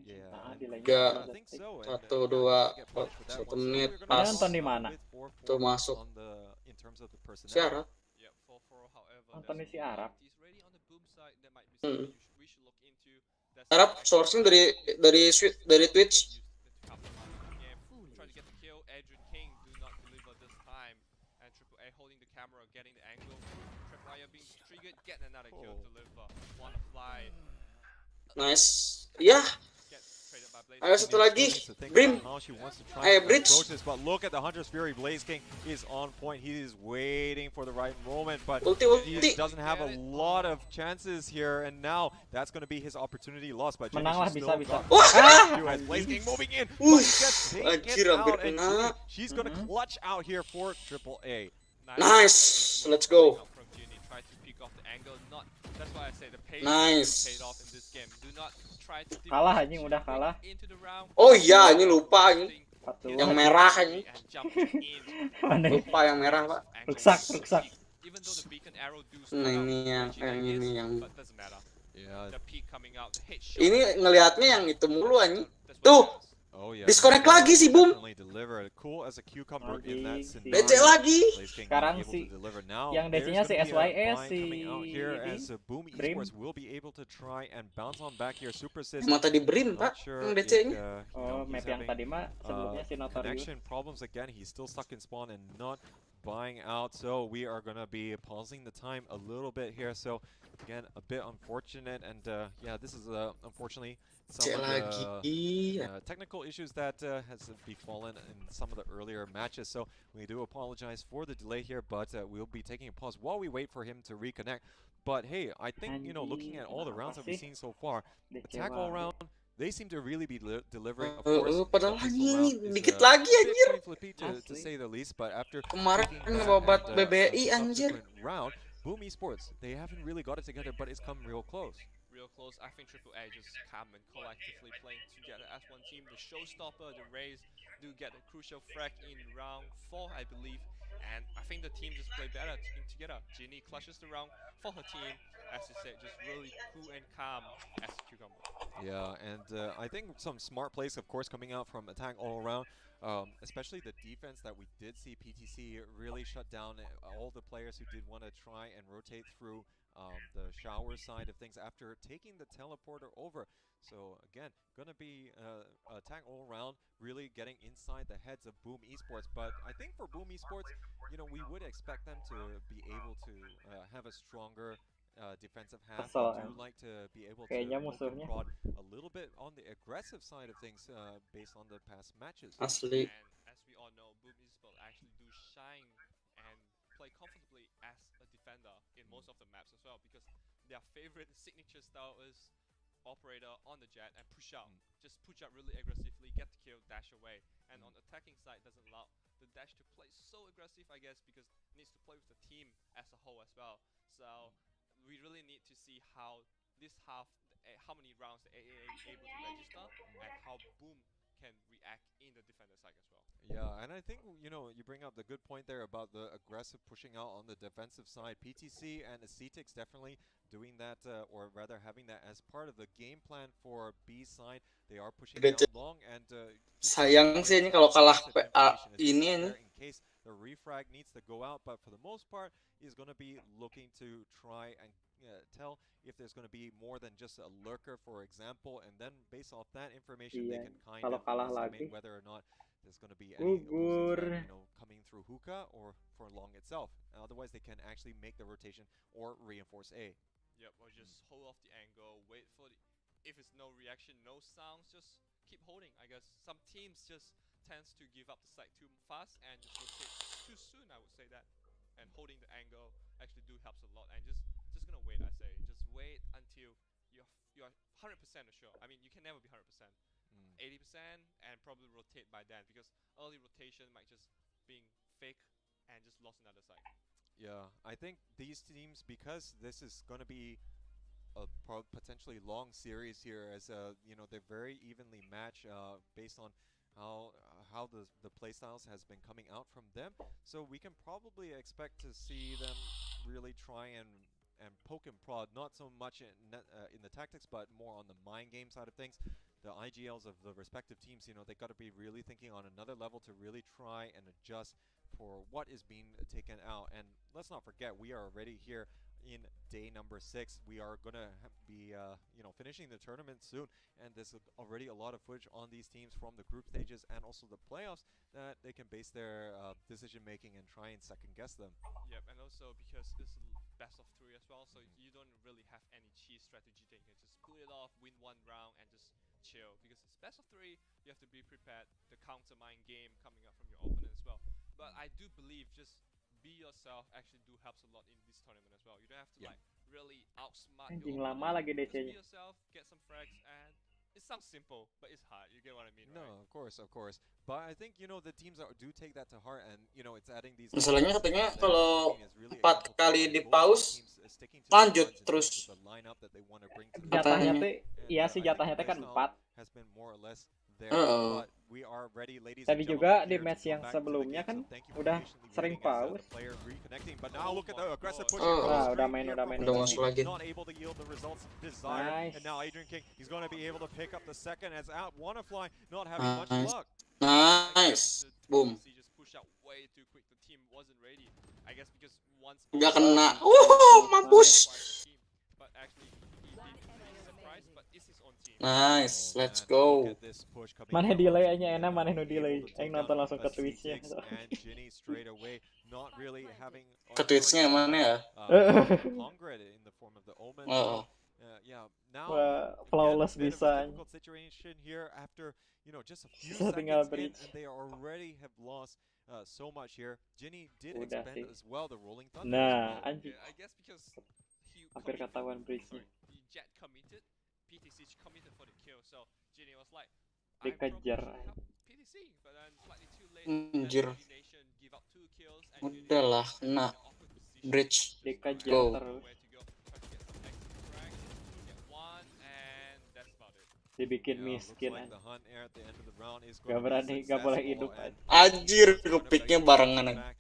Yeah, Nah, and delaynya Tiga, 15 I think detik. so. And 1, yeah, he's 2, gonna get punished with that 1 one. So menit we're gonna pas Ini nonton di go mana? with 4-4 itu masuk. on the in terms of the personnel. Syarat. Yeah, 4-4. However, Nonton there's si more Arab. activities ready on the boom side. That might be something we should look into. There's Arab some sourcing extra dari Twitch. used to help them out in the game. Try to get the kill. Adrian King do not deliver this time. And Triple A holding the camera, getting the angle. Triple A being triggered, get another kill. Deliver. Wanna fly. Nice. Ya, Gets traded by Blaze. ayo satu lagi. Brim. Ayo Bridge. But look at the Hunter's Fury. Blaze King is on point. He is waiting for the right moment, but Ulti. he doesn't have a lot of chances here. And now that's going to be his opportunity lost. But Menang lah, bisa. as Blaze King moving in, but he gets Anjir, taken hampir out, and kena. she's going to clutch out here for Triple A. Nice. Let's go. From Genie. Try to pick off the angle. That's why I say the patience Nice. paid off in this game. Do not try to Kalah anjing, udah kalah. into the round. Oh iya, ini lupa ini. 41. Yang merah ini. And jumping in. Mana? Lupa yang merah, Pak. Ruksak. Even though the beacon arrow do Nah, spot ini out yang where ini Genie yang is, but doesn't matter. Yeah. The peak coming out, the headshot. ini ngelihatnya yang itu mulu anjing. That's what Tuh, matters. Oh yeah. disconnect lagi si Boom. Definitely deliver. Cool as a cucumber in that Lagi si- scenario. DC lagi. Blaze King Sekarang able si- to deliver. Now, yang there's DC-nya si gonna be a SYS, bind si coming out here ini, as Boom Brim. Esports will be able to try and bounce on back here. Super Assist. Emang tadi Brim, Not Pak, sure yang if, DC-nya. Oh, he's map yang having, tadi mah sebelumnya si Notorious. connection problems again. He's still stuck in spawn and not buying out. So we are gonna be pausing the time a little bit here. So again, a bit unfortunate, and yeah, this is unfortunately some Cek of lagi. the technical issues that has befallen in some of the earlier matches. So we do apologize for the delay here, but we'll be taking a pause while we wait for him to reconnect. But hey, I think, you know, looking at all the rounds that we've seen so far, attack all round, they seem to really be delivering. Of course, Padahal the pistol ini round is dikit a lagi, bit anjir. coin flippy to say the least, but after Kemarin taking that ngebabat and, BBI, a anjir. subsequent round, Boom Esports, they haven't really got it together, but it's come real close. Real close. I think Triple A just come and collectively playing together as one team. The showstopper, the Rays, do get a crucial frag in round 4, I believe. And I think the team just play better together. Ginny clutches the round for her team. As you said, just really cool and calm as a cucumber. Yeah, and I think some smart plays, of course, coming out from attack all around. Especially the defense that we did see PTC really shut down all the players who did want to try and rotate through the shower side of things after taking the teleporter over. So again, gonna be attack all around, really getting inside the heads of Boom Esports. But I think for Boom Esports, you know, we would expect them to be able to have a stronger defensive half. Kesel, They do em. like to be able to Kayaknya poke and musuhnya. prod a little bit on the aggressive side of things based on the past matches. Asli. And as we all know, Boom Esports actually do shine and play comfortably as a defender in most of the maps as well, because their favorite signature style is operator on the jet and push out. Just push out really aggressively, get the kill, dash away. And on the attacking side, doesn't allow the dash to play so aggressive, I guess, because it needs to play with the team as a whole as well. So we really need to see how this half, how many rounds the AA is able to register, and how Boom can react in the defender side as well. Yeah, and I think, you know, you bring up the good point there about the aggressive pushing out on the defensive side. PTC and Acetix definitely doing that, or rather having that as part of the game plan for B side. They are pushing Gede. down long, and Sayang sih ini kalau kalah PA ini in case the refrag needs to go out, but for the most part, is going to be looking to try and tell if there's going to be more than just a lurker, for example, and then based off that information, they Iya, can kind kalau of kalah estimate lagi. whether or not there's going to be any opposing Gugur. threat, you know, coming through hookah or for long itself. Otherwise, they can actually make the rotation or reinforce A. Yep, or just hold off the angle, wait for the. If it's no reaction, no sounds, just keep holding. I guess some teams just tends to give up the site too fast and just rotate too soon, I would say that. And holding the angle actually do helps a lot. And just gonna wait, I say. Just wait until you're 100% sure. I mean, you can never be 100%. 80% and probably rotate by then, because early rotation might just being fake and just lost another side. Yeah, I think these teams, because this is going to be a potentially long series here, as they're very evenly matched based on how the playstyles has been coming out from them. So we can probably expect to see them really try and poke and prod, not so much in the tactics, but more on the mind game side of things. The IGLs of the respective teams, they got to be really thinking on another level to really try and adjust for what is being taken out. And let's not forget, we are already here in day number 6. We are gonna be finishing the tournament soon, and there's already a lot of footage on these teams from the group stages and also the playoffs that they can base their decision making and try and second guess them. Yep, and also because it's best of 3 as well, so you don't really have any cheese strategy that you can just split it off, win one round, and just chill. Because it's best of 3, you have to be prepared. The counter mind game coming up from your opponent as well. But I do believe just be yourself actually do helps a lot in this tournament as well. You don't have to like really outsmart Anjing your lama lagi opponent. Just be DC-nya. yourself, get some frags, and it sounds simple, but it's hard. You get what I mean, No, right? of course. But I think the teams do take that to heart, and it's adding these. Masalahnya katanya kalau 4 kali di pause lanjut terus Jatahnya katanya. teh, iya sih jatahnya teh kan 4. Has been more or less there, Heeh. but we are ready, ladies Tadi and juga gentlemen, di here to match come yang back to the sebelumnya game. kan So thank you for udah patiently sering waiting as pause. the player reconnecting. But now look at the aggressive push. Oh. Nah, udah main. Udah masuk lagi. Not able to yield the results desired. Nice. And now Adrian King, he's going to be able to pick up the second as out Wannafly not having much Nice. luck. Nice. Boom. He just pushed out way too quick. The team wasn't ready. I guess because once Nggak kena. Mampus. Mampus. But actually he did surprise, but it's his own team. Nice. Let's And go. look at this push coming Mana out. delay aja enak, mana nu Able delay. to take Aing nonton out langsung ke Twitch-nya. C6 and Ginny straight away, not really having Ke Twitch-nya yang mana ya? Hongred in the form of the Omen. Oh. Yeah, now Wah, again, flawless a bit of a bisa. difficult situation here after just a few Sisa tinggal seconds in, bridge. and they already have lost so much here. Ginny did Udah expand sih. as well the Rolling Thunder. Nah, as well. anjing. Yeah, I guess because he Hampir committed- ketahuan bridge-nya. sorry, the Jet committed, PTC committed for the kill, so Ginny was like, Dikejar. I probably should help PTC, but then slightly too late. Anjir. Then coordination, give up 2 kills, and Ginny Udahlah, was kena. in an awkward position. Bridge. Dikejar Go. terus. Where to go, try to get some exit frag, get one, and that's about it. Dibikin Yeah, looks miskin like aja. the hunt air at the end of the round is Gak going to be berani, gak boleh successful, hidup and aja. Anjir, kepiknya barengan aja. back,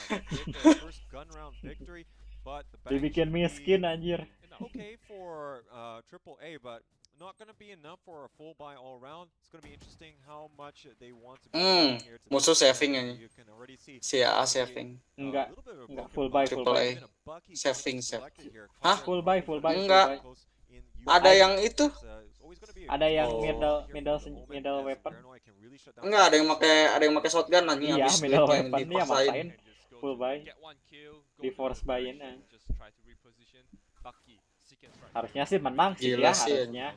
with their first gun round victory, but the bank Dibikin should be miskin anjir. okay for triple A, but not going to be enough for a full buy all round. It's going to be interesting how much they want to be doing here to musuh defend, saving and aja. you can already see Si A a saving. Enggak, little bit of a enggak, broken full buy, ball. full buy. Even a Bucky Saving, selected here. Hah? Full buy, full buy, full Enggak. buy. In Ada US, yang itu? it's always gonna be a Ada yang close middle- call here middle for the Omen, middle as weapon. Paranoid can really shut down Enggak, ada yang the pakai shotgun anjing Iya, habis middle duit yang weapon dia dipaksain. maksain. And just go Full to buy. get one kill, go Di to force the buy-in direction, aja. just try to reposition Bucky, seek and strike. Harusnya sih menang sih Gila ya sih, harusnya.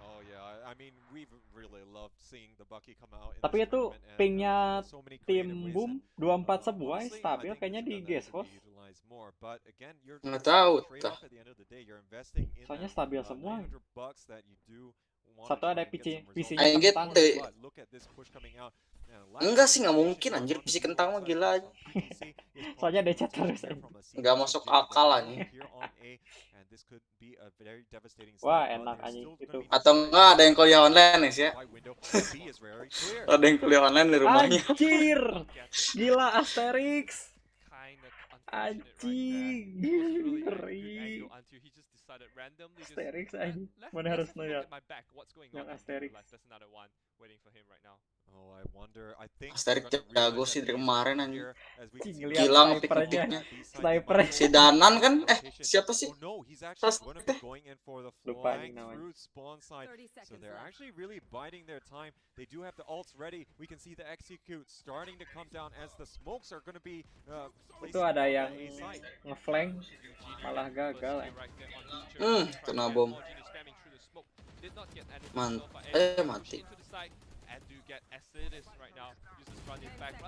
Oh yeah, I mean we've really loved seeing the Bucky come out in Tapi this itu tournament, and, pingnya so many tim creative ways, Boom and, 24 sebuah honestly, I stabil think kayaknya this di is guest gonna host. be utilized more, but again, you're Nggak it's a tahu, trade-off tah. at the end of the day. You're investing in Soalnya that, stabil semua. $900 that you do want Satu to ada try and get PC some results. PC-nya Aing kentang. gitu. But look at this push coming out. Now, Enggak sih, nggak last mungkin position anjir, on PC the kentang mah side gila aja. PTC is Soalnya probably DC terus positioned aja. from a C Nggak to masuk G with akal the anjing. here on A, and this could be a very devastating Wah, start, but enak there's anjing still itu. gonna be Atau enggak ada yang kuliah online ya, ya. wide window. The B is very clear. Ada yang kuliah online di rumahnya. Anjir, gila Asterix. Kinda unfortunate right Anjing, there. It was really a good ngeri. angle until he just decided randomly just Asterix let- anjing. let- Mana let's harus have a look ngeliat at my back. What's going yang on? And he Asterix. realized there's another one waiting for him right now. Oh, I wonder. I think Asterix we're gonna jago realize sih that dari he is kemarin over anjing. here, as we can Cing, see ngeliat the Gila snipernya. ngepick-ngepicknya. Sniper. Si Danan kan? Siapa sih? Oh no, he's Pas- actually going to be going in for the Lupa flying anjing namanya. through spawn side. 30 So seconds they're left. actually really biding their time. They do have the ults ready. We can see the execute starting to come down as the smokes are going to be placed Itu ada on the yang A side. ngeflank malah gagal. Kena bom. Mati.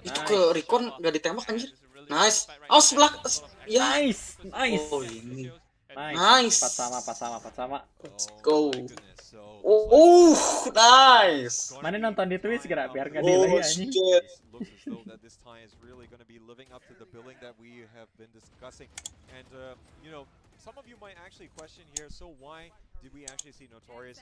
Itu ke recon gak ditembak anjir. Nice. Oh sebelah. Ya. Nice. Oh ini. Nice. Nice. Pas sama. Let's go. Nice. Mana nonton di Twitch gerak biar nggak delay anjing. Shit. Looks as though that this tie is really going to be living up to the billing that we have been discussing. And, you know, some of you might actually question here, so why did we actually see Notorious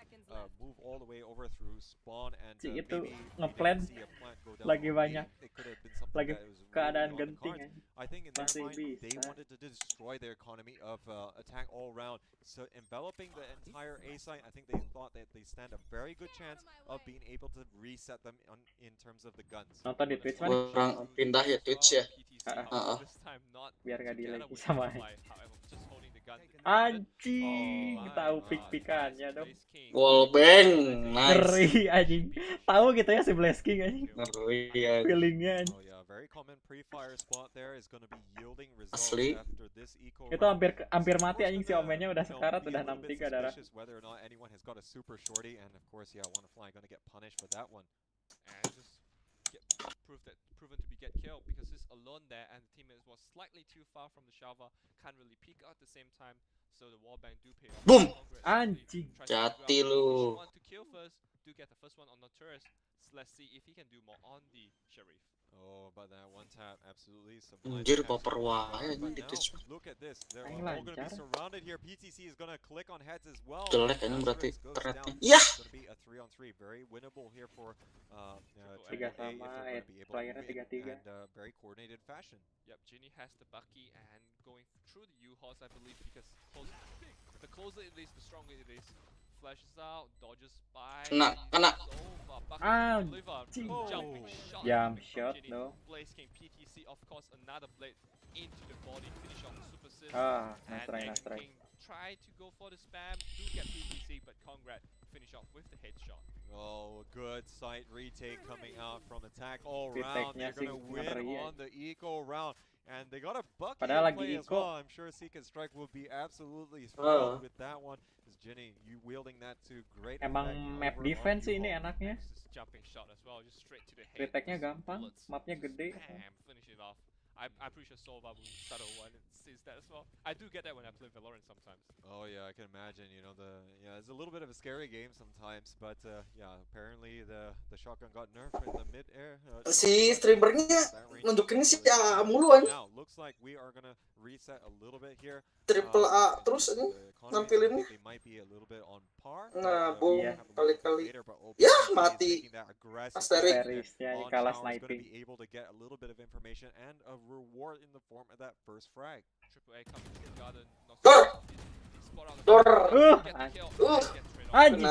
move all the way over through spawn and Si itu maybe ngeplan see a plant go down lagi on banyak. A? It could have been something Lagi that was keadaan really on the genting cards. anjing. I think in their Masih mind, they bisa. wanted to destroy their economy of attack all around. So enveloping the entire A site, I think they thought that they stand a very good chance of being able to reset them in terms of the guns. Nonton di Twitch mana? Orang pindah ya Twitch ya. Biar nggak delay sama. Anjing, tahu pik-pikannya dong. Wallbang. Nice. Ngeri anjing. Tahu gitu ya si Blasking anjing. Ngeri ya. Feelingnya anjing. Oh yeah, very common pre-fire spot there is going to be yielding results Asli. after this eco. Itu hampir mati anjing si Omennya udah sekarat udah 63 darah. Whether or not anyone has got a super shorty, and of course, yeah, Wannafly going to get punished for that one. And just proven to be get killed because he's alone there and the teammates was slightly too far from the shower, can't really peek out at the same time, so the wallbang do pay off. Boom! Anjing. Jati lu. Want to kill first, do get the first one on the turret. Let's see if he can do more on the Sheriff. Oh, but that one tap absolutely sublime. Anjir baper wae But di now, Twitch. look at this. They're Aing all going to be lancar. surrounded here. PTC is going to click on heads as well. Jelek ini berarti Asterisk goes threadnya. down. Yah! It's going to be a 3-on-3, very winnable here for Tiga Triple A if sama, they're going to be able to playernya win 3-3. and very coordinated fashion. Yep, Ginny has the Bucky and going through the U-Horse, I believe, because the closer it is, the stronger it is. Flashes out, dodges by. Kena. Ah, Jumping shot. Jump from shot, Ginny. no. Blaze King PTC, of course, another blade into the body, finish off the super sis. Ah, And nice try. Adrian King try to go for the spam, do get PTC, but Congrad finish off with the headshot. Oh, good sight retake coming out from attack all Retake-nya round. They're going to sih win ngeri ya. on the eco round. And they got a bucket Padahal in lagi play as eco. well. I'm sure Seek and Strike will be absolutely thrilled with that one. As Ginny, you wielding that to great Emang effect map over defense on sih ini U-Haul. enaknya. This jumping shot as well, just straight to the head. Retake-nya Just gampang, bullets. mapnya gede. Bam, finish it off. I'm pretty sure Solva will start a one and sees that as well. I do get that when I play Valorant sometimes. Oh yeah, I can imagine. You know, it's a little bit of a scary game sometimes, but yeah, apparently the shotgun got nerfed in the mid-air. Si streamernya nunjukinnya sih ya mulu anjing. Now looks like we are gonna reset a little bit here. Triple A terus anjing nampilinnya. They might be a little bit on par. Nah, but, boom, we'll have a look kali-kali. later, but Ya, OPC is mati. taking that aggressive Asterik. position Asterisnya on kalah tower, is gonna sniping. be able to get a little bit of information and a reward in the form of that first frag. Triple A coming to the garden. Dor! Spot out the Dor! get the kill. Uh, Get straight off. anjing.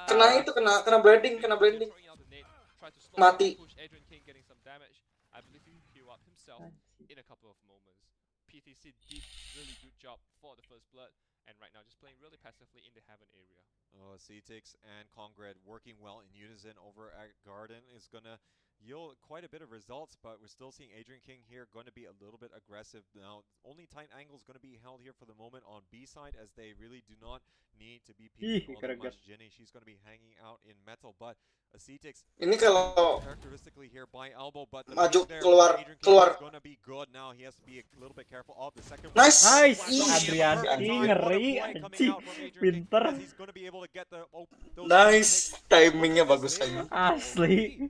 Kena itu kena blending, kena blending. Throwing out the nade, try to slow Mati. down the push. Adrian King getting some damage. I believe he heal up himself in a couple of moments. PTC did really good job for the first blood, and right now just playing really passively in the heaven area. Oh, Ctix and Congrad working well in unison over at Garden is gonna yield quite a bit of results, but we're still seeing Adrian King here going to be a little bit aggressive. Now, only tight angle is going to be held here for the moment on B side, as they really do not need to be peeking all that much. Jenny, she's going to be hanging out in metal, but Ctix Ini kalau characteristically here by elbow, but the maju pick there keluar from Adrian King keluar. is going to be good. Now he has to be a little bit careful of the second Nice. Nice. one. Adrian Perfect King time. What a ngeri play coming anjing. out from Adrian King, Pinter. as he's going to be able to get the those Nice. picks. Timingnya bagus aja. Asli.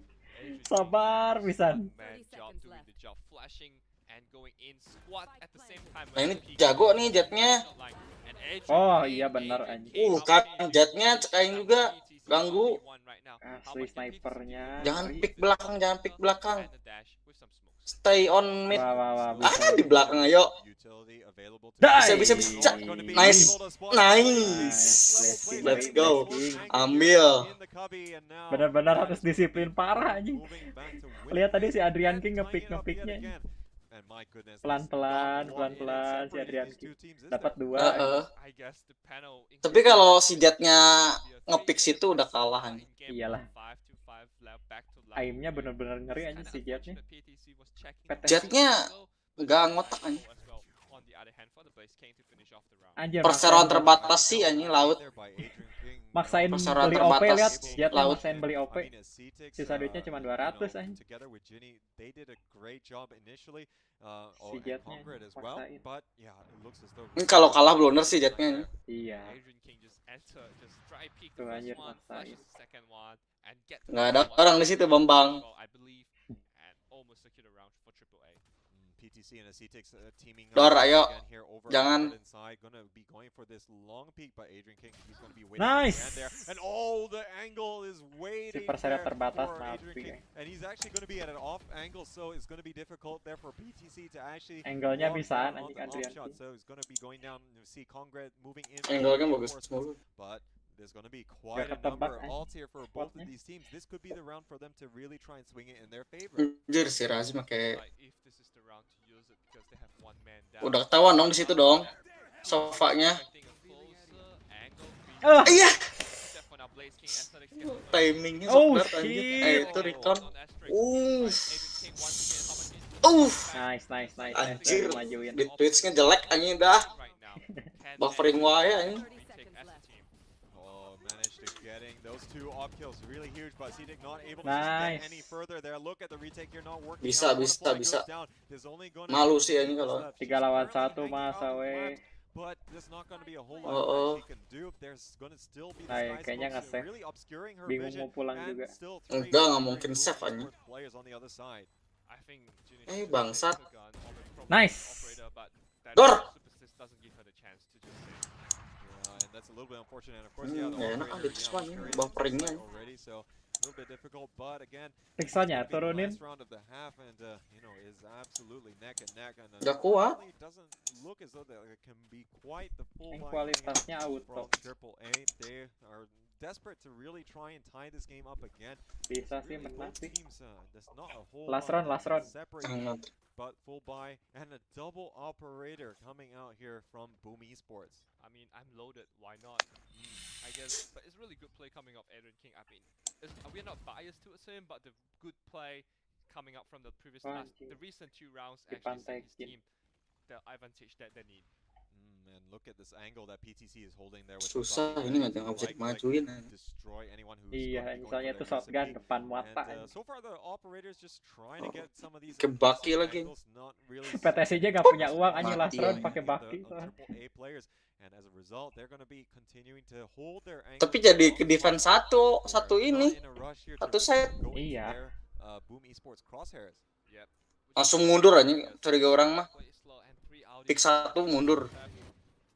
Sabar pisan. Man job doing the job, flashing and going in squat at the same time. Nah ini jago nih jetnya. Oh iya bener anjing. Kan jetnya cekain juga. Ganggu. Asli snipernya. Jangan pick belakang, jangan pick belakang. Stay on mid. Wah, Ah, di belakang ayo. Bisa. Nice. Let's go. Ambil. Benar-benar harus disiplin parah anjing. Lihat tadi si Adrian King ngepick-ngepicknya. Pelan-pelan si Adrian King. Dapat 2. Tapi kalau si jetnya ngepick situ udah kalah nih. Iyalah. Aimnya bener-bener ngeri aja si jetnya. Jetnya nggak ngotak aja. on the other hand for the Blaze King to finish off the round. Anjir, Perseroan maksain, terbatas sih anjing laut. maksain Perseroan beli OP, terbatas lihat Jet yang laut. maksain beli OP. Sisa duitnya cuma 200 anjing. Together with Ginny, they did a great job initially. Si And Jetnya Congrad as well, maksain. but yeah, it looks as though Ini kalau kalah blunder sih Jetnya. Iya. Adrian King just enter, just try peek Tuh, the anjir, first one, maksain. flashes the second one, and get Nggak ada orang di situ, Bambang. I believe, and almost secure the round for AAA. PTC and Acetix teaming Dor, up ayo. again here over Jangan. inside. Gonna be going for this long peek by Adrian King. He's gonna be waiting Nice. there. And oh, the angle is waiting Perseroan there terbatas for mati. Adrian King. And he's actually gonna be at an off angle, so it's gonna be difficult there for PTC to actually Angle-nya lock bisaan down on anjing the off Adrian shot. King. So it's gonna be going down. You see Congrad moving in. Angle-nya bagus mulu. But there's going to be quite a ketebak, number of anjing. ults here for both of Spotnya. these teams. This could be the round for them to really try and swing it in their favor. Anjir si Razi pakai Like if this is the round to use it because they have one man down. udah ketahuan dong di situ dong. Sofanya. Expecting a closer angle Ah. Iya, except for now Blaze King Aesthetics get the first timingnya Oh, sok banget anjir. shit. Itu recon. on Asterix. Uff. Adrian King once again how much is Nice, nice, nice. Anjir. Majuin. Di Twitch-nya jelek anjing dah. right now. Can Buffering wae anjing. retake as a team. Oh, managed to getting those two op kills really huge, but Cedic not able to Nice. get any further there. Look at the retake here not working. Bisa, out. One bisa, flag bisa. goes down. There's only gonna Malu be sih anjing kalau 3 lawan She's currently 1 hanging masa out on the we. map, but there's not going to be a whole lot Oh, that she can do. There's going to still be Ay, the kayaknya smoke nge-save. really obscuring her Bingung vision mau pulang and juga. still Enggak, three nggak mungkin very save, good anjing. players on the other side. I think Junior Eh, should bangsat. take the gun on the proper Nice. operator, but that Dor. super assist doesn't give her the chance to just say. Yeah, and that's a little bit unfortunate. And of course, Hmm, the nggak enak operator, di Twitch mah, carrying bufferingnya. the site already, so a little bit difficult. But again, Pixelnya it's gonna be the turunin. last round of the half, and is absolutely neck and neck. And Udah kuat. unfortunately, it doesn't look as though that it can be quite the full Yang line kualitasnya from auto. AAA. They are desperate to really try and tie this game up again. Bisa sih Really, menang both sih. teams, there's not a whole Last lot round, last round. separate Hangat. but full buy and a double operator coming out here from Boom Esports. I mean, I'm loaded. Why not? I guess, but it's really good play coming up Adrian King. I mean, we're not biased towards him, but the good play coming up from the previous the recent 2 rounds actually set his team the advantage that they need. And look at this angle that PTC is holding there with Susah the ini Bucky. nggak bisa Like dimajuin. destroy anyone who's Iya, going to be misalnya going tuh for their shotgun SMP. depan mata. And so far the operators just trying to get some of these Ke Bucky aggressive lagi. angles, not really PTSD gak punya uang anjing last Mati round anjing. pakai Bucky soalnya. AAA players, and as a result they're going to be continuing to hold their angles. Tapi jadi ke defense satu ini. Satu set. Iya. Boom Esports crosshairs. Yep. Langsung mundur anjing. Curiga orang mah. Play slow and 3 out. Pick 1 mundur.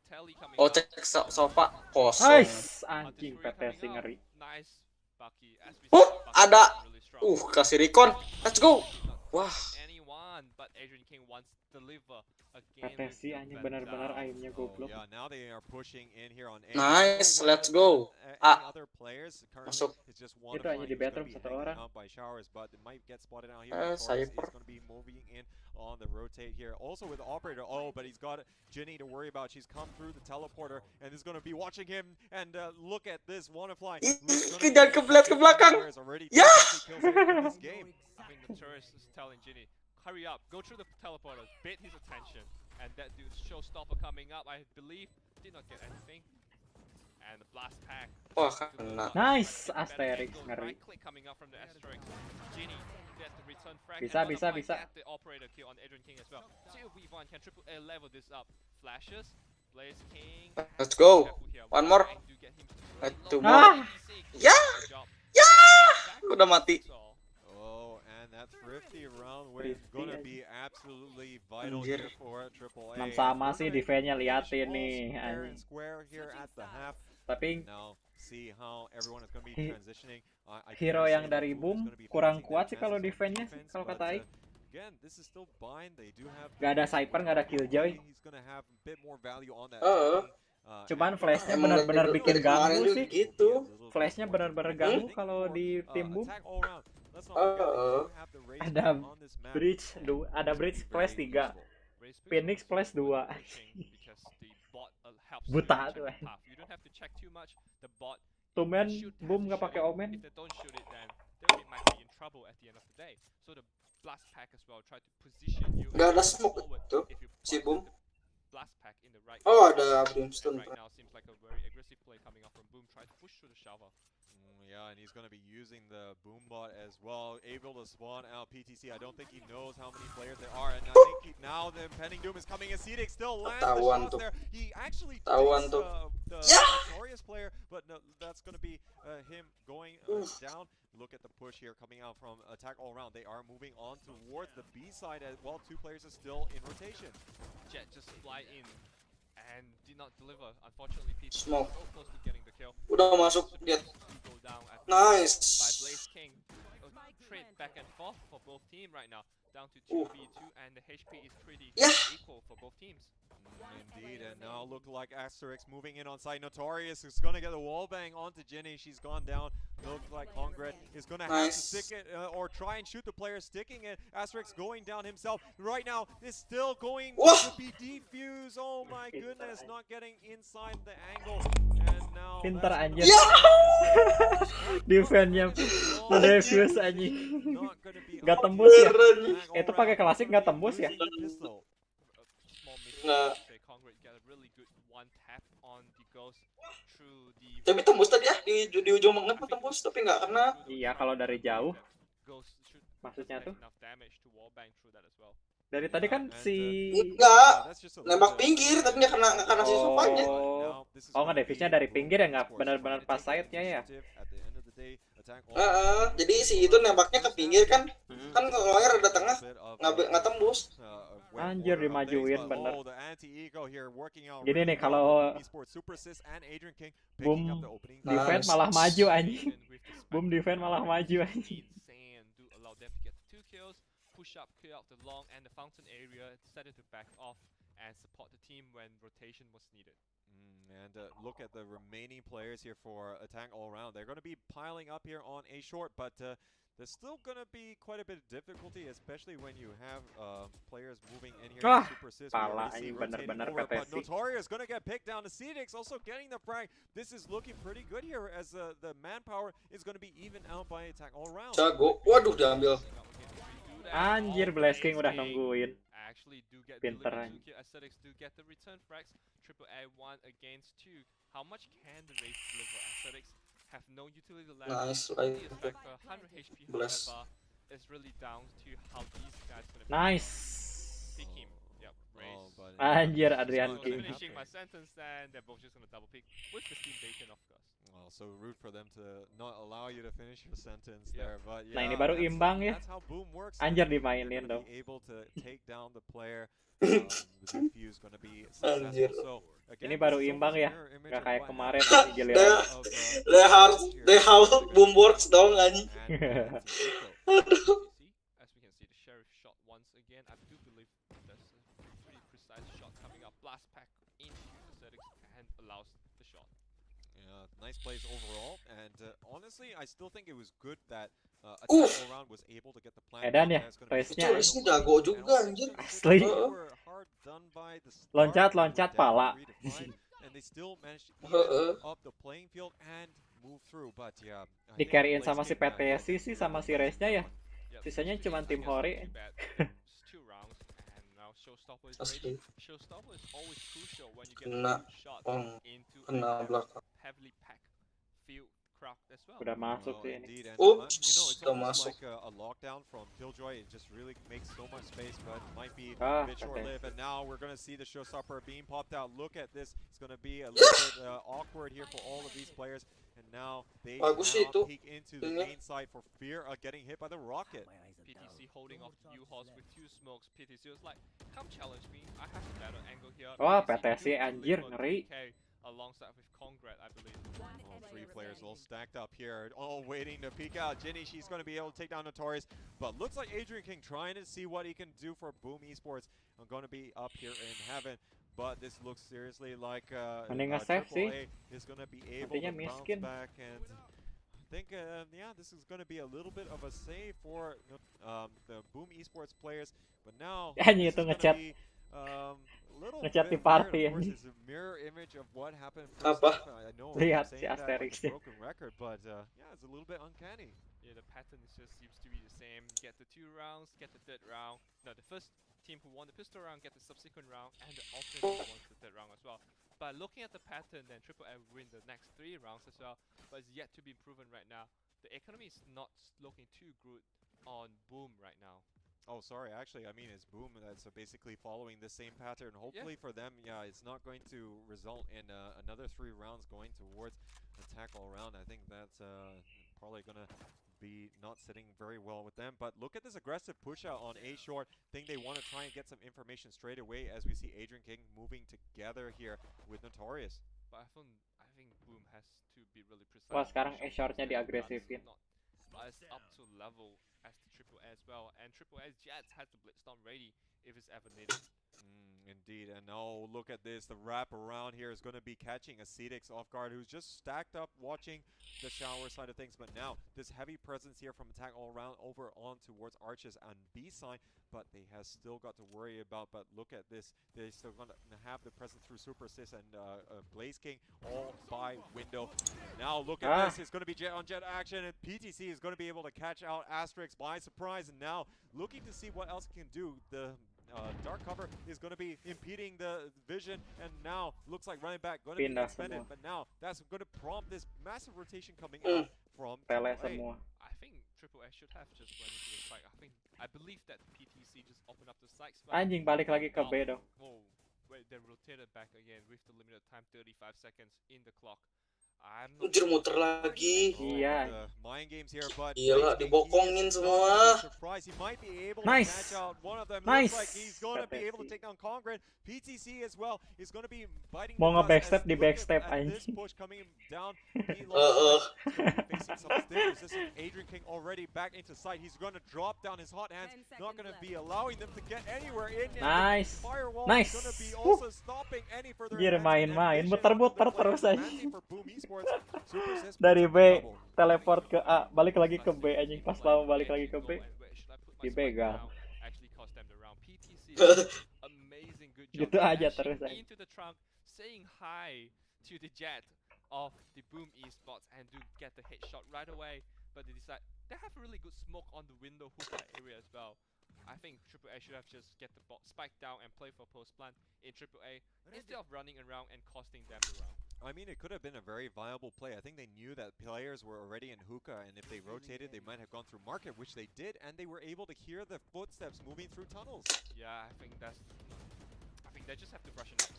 Telly coming Oh, up. cek sofa kosong. Nice, anjing PTSD ngeri. Nice, Bucky. As we Oh, said, Bucky ada. is really strong. Kasih recon. Let's go. Wah. Anyone, but Adrian King wants to deliver again. PTSD anjing benar-benar aimnya goblok. Yeah, now they are pushing in here on A. Nice, No let's weapons, go. any Ah. other players currently, Masuk. it's just one Itu of hanya mine di who's gonna bedroom be satu hanging orang. out by showers, but it might get spotted out here. Taurus Cypher. is going to be moving in on the rotate here. Also with the operator. Oh, but he's got Ginny to worry about. She's come through the teleporter and is going to be watching him. And look at this Wannafly. Jangan kebelat ke belakang. Ya! This game. I mean, the tourist is telling Ginny, hurry up, go through the teleporter, bait his attention. And that dude's showstopper coming up, I believe, did not get anything. And the blast pack. Wah, kena. Nice, Asterix ngeri. Right click coming up from the Asterix. Ginny gets the return frag. Bisa, and bisa, Wannafly bisa. get the operator kill on Adrian King as well. See if Weavon can triple A level this up. Flashes, Blaze King. Let's go. Careful here. One more. Trying to get him to Satu low. more. Ah. Ya! Good job. Ya! Back Udah mati. so, Oh, and that thrifty round wave is going to be absolutely vital Anjir. here for AAA. 6 sama sih defense-nya liatin nih. Fair anjing. and square here at the half. Tapi Now see how everyone is going to be Hi- transitioning. I hero can't yang say dari who's Boom gonna be kurang facing kuat that sih kalau massive defense-nya defense, kalau but, kata Aing. again, this is still bind. They do have Gak ada Cypher, gak ada Killjoy. He's going to have a bit more value on that. Cuman flash-nya Emang benar-benar dari- bikin dari kemarin ganggu juga sih. gitu. Flashnya benar-benar ganggu kalau di tim Boom. Ada Bridge, ada Bridge flash 3. Phoenix flash 2. Buta tuh, You don't have to check too much. The bot Tumen should have Boom to gak shoot pakai it. Omen. If they don't shoot it, then they might be in trouble at the end of the day. So the blast pack as well try to position you. Gak ada as smoke forward tuh, if you si plant Boom. the right Oh, side. ada And Brimstone. right now seems like a very aggressive play coming up from Boom, trying to push through the shower. Yeah, and he's going to be using the boom bot as well, able to spawn out PTC. I don't think he knows how many players there are, and I think now the impending doom is coming. Acidic still lands the Ketahuan shots tuh. there. He actually Ketahuan takes tuh. the Ya! Notorious player, but no, that's going to be him going down. Look at the push here coming out from Attack All Around. They are moving on towards the B side as well. 2 players are still in rotation. Jet just fly in and did not deliver. Unfortunately, PTC Smoke. so close to getting the kill. Udah masuk dia. Go down at Nice. by Blaze King. Trade back and forth for both teams right now. Down to 2v2, and the HP is pretty equal for both teams. Indeed, and now look like Asterix moving in on site. Notorious is going to get a wall bang onto Ginny. She's gone down. Looks like Hongred is going to have to stick it or try and shoot the player sticking it. Asterix going down himself. Right now is still going to be defused. Oh my goodness, not getting inside the angle. And now Pintar anjir. Defense-nya defuse anjing. Gak tembus ya? Itu pakai klasik gak tembus ya? Nah. One tap on the ghost through the Tapi tembus tadi ya di ujung banget mah tembus tapi nggak kena. Iya kalau dari jauh. Maksudnya tuh. Dari tadi kan si enggak nembak pinggir tapi nggak kena si Sopanya. Oh nggak defuse-nya dari pinggir ya, nggak benar-benar pas side-nya ya. Jadi si itu nembaknya ke pinggir kan kalau air ada tengah nggak tembus. Anjir dimajuin bener. Gini nih kalau Boom defense malah maju anjing. Boom defense malah maju anjing. Push up, clear out the long and the fountain area, decided to back off and support the team when rotation was needed. And look at the remaining players here for Attack All Around. They're going to be piling up here on A short, but there's still going to be quite a bit of difficulty, especially when you have players moving in here. Super assist. Bener-bener But Notorious going to get picked down. Acidic also getting the frag. This is looking pretty good here as the manpower is going to be even out by Attack All Around. Jago. Waduh diambil. Anjir Blaze King udah nungguin. Pinter aja. Aesthetics do get the return frags. Triple A 1 against 2. How much can the race deliver? Aesthetics have no utility left. Nice. 100 HP however is really down to how these guys gonna Nice. pick him. Yep, race. Anjir Adrian King. Finishing my sentence, and they're both just gonna double pick with the Steam Bacon, of course. Well, so rude for them to not allow you to finish your sentence there, but yeah. Nah ini baru imbang ya. That's how Boom works. Anjir dimainin dong. Able to take down the player. The defuse gonna be successful. So ini baru imbang ya. Gak kayak kemarin giliran. They have Boom works dong anjing. Aduh. As we can see, the sheriff shot once again. I do believe that's a pretty precise shot coming up. Blast pack into Aesthetics and allows the shot. Nice plays overall, and honestly, I still think it was good that Attack All Around was able to get the plan. Edan ya, race-nya jago juga anjir. Asli. Loncat pala. And they still managed to up the playing field and move through, but yeah. Di-carryin sama si PTSC sih sama si race-nya ya. Sisanya cuma tim Hori. Asli. Showstopper is always crucial when you get Kena shot into kena belakang. heavily packed field crowd as well. Udah masuk sih ini. Oops, it's udah almost masuk. like a lockdown from Killjoy. It just really makes so much space, but it might be Ah, a bit okay. short-lived. And now we're gonna see the showstopper being popped out. Look at this. It's gonna be a little bit awkward here for all of these players. And now they Bagus sih itu. peek into the main side for fear of getting hit by the rocket. PTC holding off the U-Horse with 2 smokes. PTC was like, come challenge me. I have a better angle here. Wah, PTC PTC anjir ngeri. Alongside with Congrat, I believe. All 3 players all stacked up here, all waiting to peek out. Ginny, she's going to be able to take down Notorious, but looks like Adrian King trying to see what he can do for Boom Esports. I'm going to be up here in heaven, but this looks seriously like Mending nge-save sih. AAA is going to be able Nantinya to bounce miskin. back, and I think, yeah, this is going to be a little bit of a save for the Boom Esports players, but now Anjing this itu is gonna ngechat. be, little Ngechat di bit party, weird. Of course, anjing. it's a mirror image of what happened Apa? I know Lihat I'm si saying that like Asterix-nya. a broken record, but yeah, it's a little bit uncanny. Yeah, the pattern just seems to be the same. Get the 2 rounds, get the 3rd round. No, the first team who won the pistol round get the subsequent round, and the alternate who wants the 3rd round as well. But looking at the pattern, then Triple A win the next 3 rounds as well, but it's yet to be proven right now. The economy is not looking too good on Boom right now. Oh, sorry. Actually, I mean, it's Boom that's basically following the same pattern. Hopefully for them, yeah, it's not going to result in another 3 rounds going towards attack all around. I think that's probably going to be not sitting very well with them. But look at this aggressive push out on A short. Think they want to try and get some information straight away as we see Adrian King moving together here with Notorious. But I think Boom has to be really precise. Wah, sekarang A short-nya diagresifin. Not as up to level as the Triple A as well, and Triple A's Jets has the Blitzstorm ready if it's ever needed. Indeed, and now look at this. The wrap around here is going to be catching a Cedix off guard who's just stacked up watching the shower side of things. But now this heavy presence here from attack all around over on towards Arches on B side, but they have still got to worry about. But look at this. They're still going to have the presence through Super Assist and Blaze King all by window. Now look at this. It's going to be jet on jet action, and PTC is going to be able to catch out Asterix by surprise. And now looking to see what else it can do. The dark cover is going to be impeding the vision, and now looks like running back going to be expended. But now that's going to prompt this massive rotation coming out from Triple A. I think Triple A should have just run into the site. I believe that PTC just opened up the sights. Anjing, balik lagi ke B dong. Oh, wait, they rotated back again with the limited time 35 seconds in the clock. Anjir, muter lagi. Iya. Gila, dibokongin semua. Nice. Mau nge-backstep di backstep anjing. Adrian King already back into sight. He's going to drop down his hot hands. Not going to be allowing them to get anywhere in. Nice. Firewall Nice. is going to be also stopping any further. Gila, main-main, muter-muter terus aja. Dari B teleport ke A, balik lagi ke B anjing. Pas lama balik lagi ke B, dipegang. Gitu aja terus aja. Into the trunk, saying hi to the jet of the Boom Esports and do get the headshot right away. But they decide they have a really good smoke on the window hookah area as well. I think Triple A should have just get the bot spike down and play for post plant in Triple A instead of running around and costing them the round. I mean, it could have been a very viable play. I think they knew that players were already in hookah, and if they rotated, they might have gone through market, which they did, and they were able to hear the footsteps moving through tunnels. Yeah, I think they just have to brush it up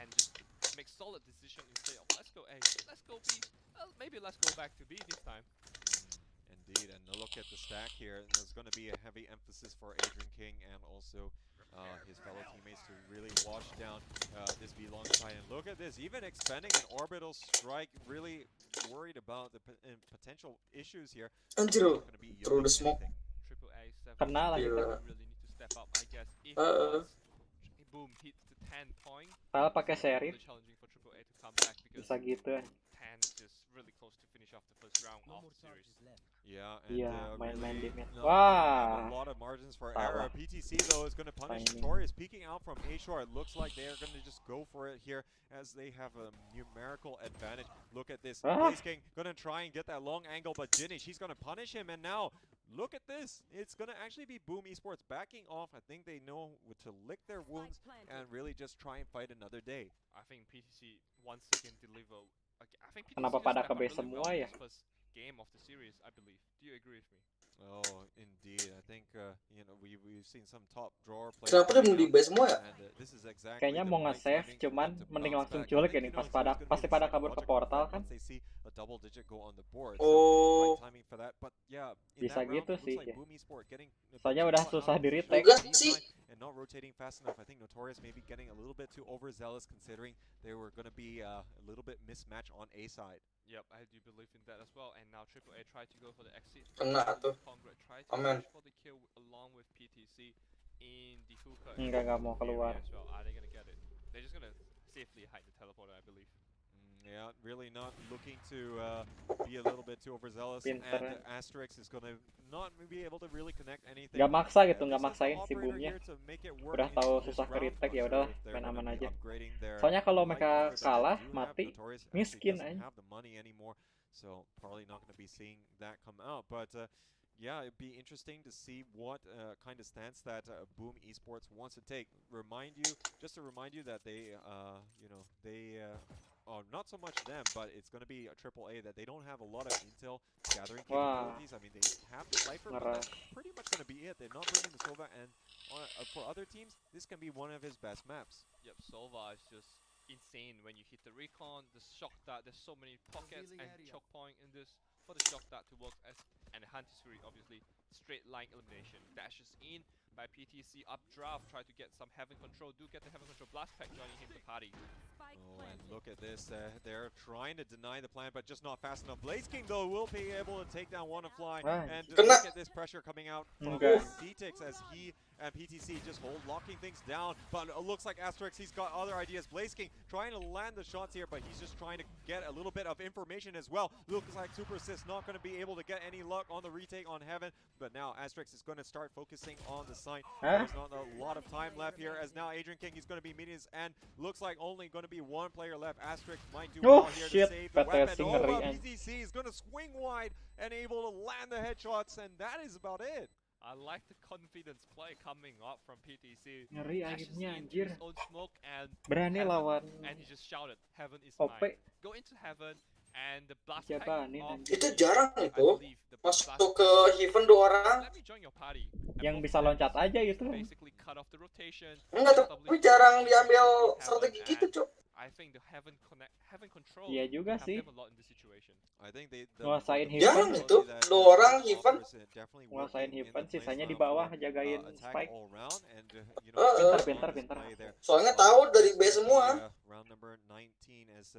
and just make solid decision instead of let's go A, let's go B, maybe let's go back to B this time. Indeed, and look at the stack here. There's going to be a heavy emphasis for Adrian King and also his fellow teammates to really wash down this B long side. And look at this, even expending an orbital strike, really worried about the potential issues here. Anjir, through the smoke. Triple A 7 Kena lagi. really need to step up, I guess. If Boom hits the 10 point, Padahal pakai seri really challenging for Triple A to come back because bisa gitu. 10 is just really close to finish off the first round of the series. Yeah, and Iya, main-main di mid. a Wah. lot of margins for Salah. error. PTC though is going to punish Timing. Notorious, peeking out from A shore. It looks like they are going to just go for it here as they have a numerical advantage. Look at this. Blaze King going to try and get that long angle, but Ginny, she's going to punish him, and now look at this. It's going to actually be Boom Esports backing off. I think they know to lick their wounds and really just try and fight another day. I think PTC once again deliver. I think PTC Kenapa just pada step ke up B really semua well in ya? this first game of the series, I believe. Do you agree with me? Oh, indeed. I think we've seen some top drawer players. Kenapa dia mau di B semua ya? This is exactly Kayaknya mau nge-save, cuman mending langsung culik ini pasti pada kabur ke portal kan? Oh, bisa gitu sih ya. Soalnya udah susah di retake. enggak sih. And not rotating fast enough. I think Notorious maybe getting a little bit too overzealous considering they were going to be a little bit mismatched on A side. Yep, I do believe in that as well. And now Triple A tried to go for the exit. Kena tuh. Congrats tried to Amen. push for the kill along with PTC in the hookah. Enggak mau keluar. As well. Are they gonna get it? They're just gonna safely hide the teleporter, I believe. Yeah, really not looking to be a little bit too overzealous. Pinter. And Asterix is going to not be able to really connect anything. Gak maksa gitu, gak maksain si Boomnya. Udah tahu susah ke retake, ya udahlah, main aman aja. Soalnya kalau mereka kalah, mati, miskin aja. So probably not going to be seeing that come out. But yeah, it'd be interesting to see what kind of stance that Boom Esports wants to take. Just to remind you that they, not so much them, but it's going to be a AAA that they don't have a lot of intel gathering Wah, capabilities. I mean, they have the Cypher, but ngeras. that's pretty much going to be it. They're not bringing the Sova, and for other teams, this can be one of his best maps. Yep, Sova is just insane when you hit the recon, the shock dart. There's so many pockets and choke point in this for the shock dart to work as, and the Hunter's Fury obviously straight line elimination. Dashes in by PTC, updraft, try to get some Heaven Control. Do get the Heaven Control blast pack joining him the party. Oh, and look at this. They're trying to deny the plan, but just not fast enough. Blaze King, though, will be able to take down Wannafly. And look at this pressure coming out from Ctix as he and PTC just locking things down. But it looks like Asterix, he's got other ideas. Blaze King trying to land the shots here, but he's just trying to get a little bit of information as well. Looks like Super Assist not going to be able to get any luck on the retake on Heaven. But now Asterix is going to start focusing on the site. There's not a lot of time left here, as now Adrian King is going to be meeting his end. Looks like only going to be one player left. Asterix might do well here to save the weapon. PTC is going to swing wide and able to land the headshots, and that is about it. I like the confidence play coming up from PTC. Ngeri akhirnya anjir. Own smoke and Berani Heaven, lawan and he just shouted, "Heaven is OP. mine." Go into Heaven and the blast pack Jabanin off. anjir. Itu jarang I itu. believe the Masuk blast ke Heaven 2 orang. Let me join your party. Yang bisa loncat aja itu. Basically cut off the rotation. Enggak, tapi jarang diambil strategi gitu, Cok. I think the Heaven Control Iya juga help sih. them a lot in this situation. I think the Nguasain Jarang Heaven. itu, 2 orang Heaven. Nguasain Heaven, sisanya di bawah jagain Spike. Pintar. Soalnya tahu dari B semua. Round number 19 as